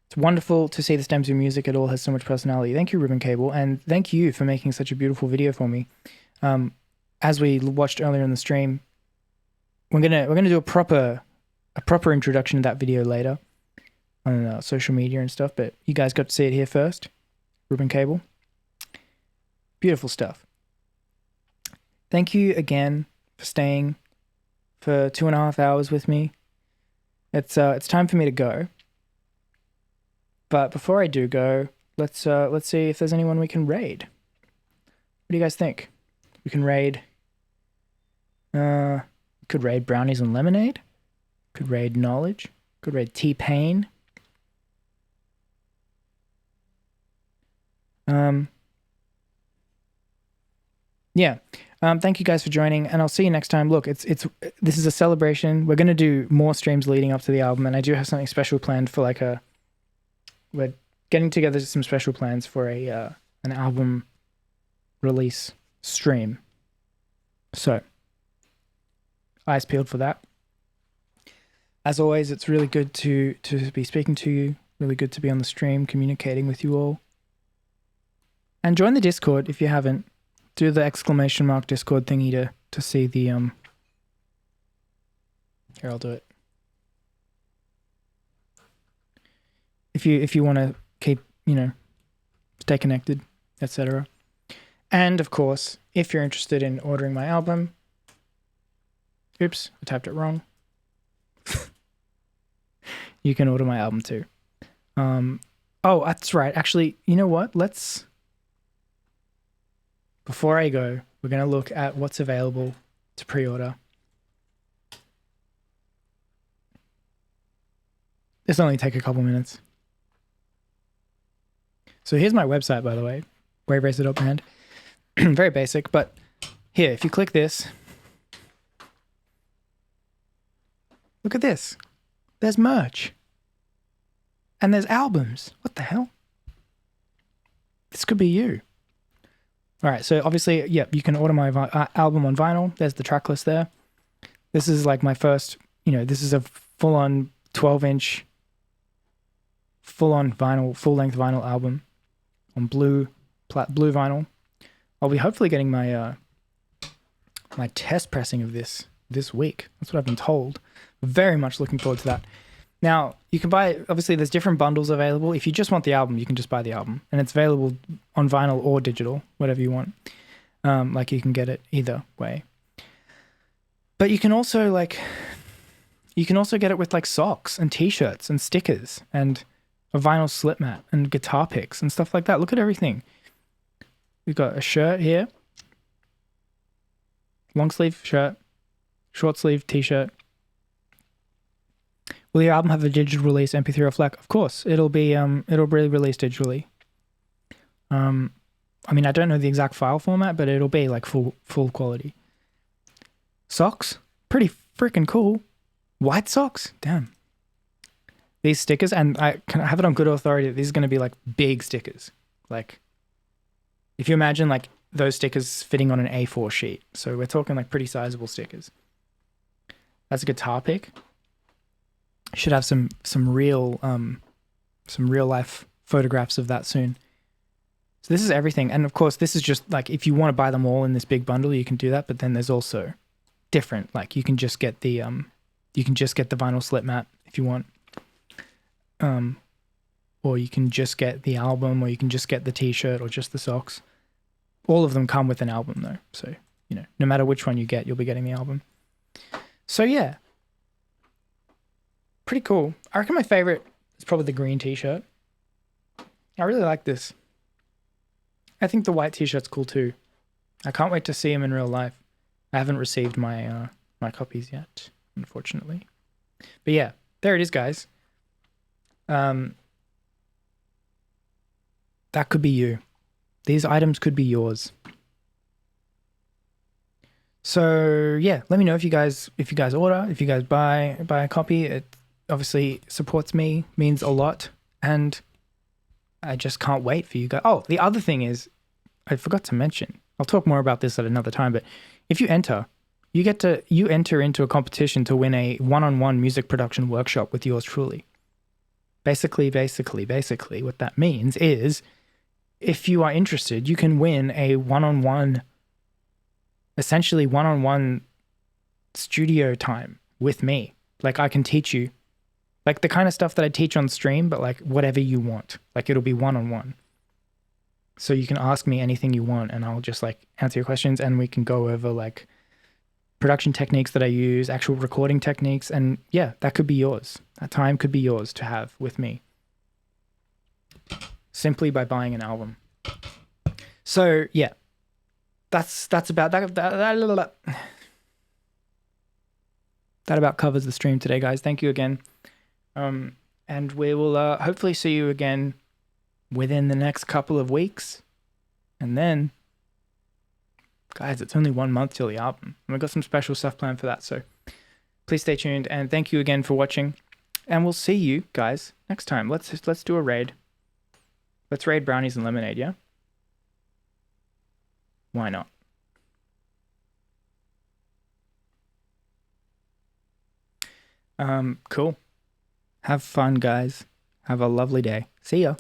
It's wonderful to see the stems of music. It all has so much personality. Thank you, Ribbon Cable, and thank you for making such a beautiful video for me. As we watched earlier in the stream, we're gonna do a proper introduction to that video later on social media and stuff. But you guys got to see it here first. Ribbon Cable, beautiful stuff. Thank you again for staying for 2.5 hours with me. It's time for me to go. But before I do go, let's see if there's anyone we can raid. What do you guys think? We can raid. Could raid Brownies and Lemonade. Could raid Knowledge. Could raid T-Pain. Yeah. Thank you guys for joining, and I'll see you next time. Look, this is a celebration. We're gonna do more streams leading up to the album, and I do have something special planned for we're getting together some special plans for an album release stream. So, eyes peeled for that. As always, it's really good to be speaking to you. Really good to be on the stream, communicating with you all. And join the Discord if you haven't. Do the ! Discord thingy to see the Here, I'll do it. If you want to keep, stay connected, etc. And of course, if you're interested in ordering my album, oops, I typed it wrong. You can order my album too. Oh, that's right. Actually, you know what? Before I go, we're going to look at what's available to pre-order. This will only take a couple minutes. So here's my website, by the way. Waveracer.band. Very basic, but here, if you click this, look at this. There's merch. And there's albums. What the hell? This could be you. All right, so obviously, yeah, you can order my album on vinyl. There's the track list there. This is like my first, this is a full-on 12-inch, full-on vinyl, full-length vinyl album on blue vinyl. I'll be hopefully getting my my test pressing of this week. That's what I've been told. Very much looking forward to that. Now, you can buy, obviously there's different bundles available. If you just want the album, you can just buy the album. And it's available on vinyl or digital, whatever you want. You can get it either way. But you can also get it with socks and t-shirts and stickers and a vinyl slip mat and guitar picks and stuff like that. Look at everything. We've got a shirt here. Long sleeve shirt. Short sleeve t-shirt. Will your album have a digital release, MP3 or FLAC? Of course, it'll be released digitally. I don't know the exact file format, but it'll be full quality. Socks, pretty freaking cool. White socks, damn. These stickers, and I can have it on good authority that these are going to be big stickers. If you imagine those stickers fitting on an A4 sheet, so we're talking pretty sizable stickers. That's a guitar pick. Should have some real life photographs of that soon. So this is everything, and of course this is just if you want to buy them all in this big bundle, you can do that. But then there's also different, you can just get the vinyl slip mat if you want, or you can just get the album, or you can just get the t-shirt or just the socks. All of them come with an album though, so no matter which one you get, you'll be getting the album. So yeah. Pretty cool. I reckon my favorite is probably the green t-shirt. I really like this. I think the white t-shirt's cool too. I can't wait to see him in real life. I haven't received my my copies yet, unfortunately. But yeah, there it is, guys. That could be you. These items could be yours. So yeah, let me know if you guys order, if you guys buy a copy. It obviously supports me, means a lot, and I just can't wait for you guys. Oh, the other thing is, I forgot to mention, I'll talk more about this at another time, but if you enter you enter into a competition to win a one-on-one music production workshop with yours truly. Basically, what that means is if you are interested, you can win a essentially one-on-one studio time with me. Like I can teach you like the kind of stuff that I teach on stream, but like whatever you want. Like it'll be one-on-one. So you can ask me anything you want and I'll just like answer your questions and we can go over like production techniques that I use, actual recording techniques. And yeah, that could be yours. That time could be yours to have with me. Simply by buying an album. So yeah, that's about that. That about covers the stream today, guys. Thank you again. And we will hopefully see you again within the next couple of weeks. And then, guys, it's only 1 month till the album. And we've got some special stuff planned for that. So please stay tuned. And thank you again for watching. And we'll see you guys next time. Let's do a raid. Let's raid brownies and lemonade, yeah? Why not? Cool. Have fun, guys. Have a lovely day. See ya.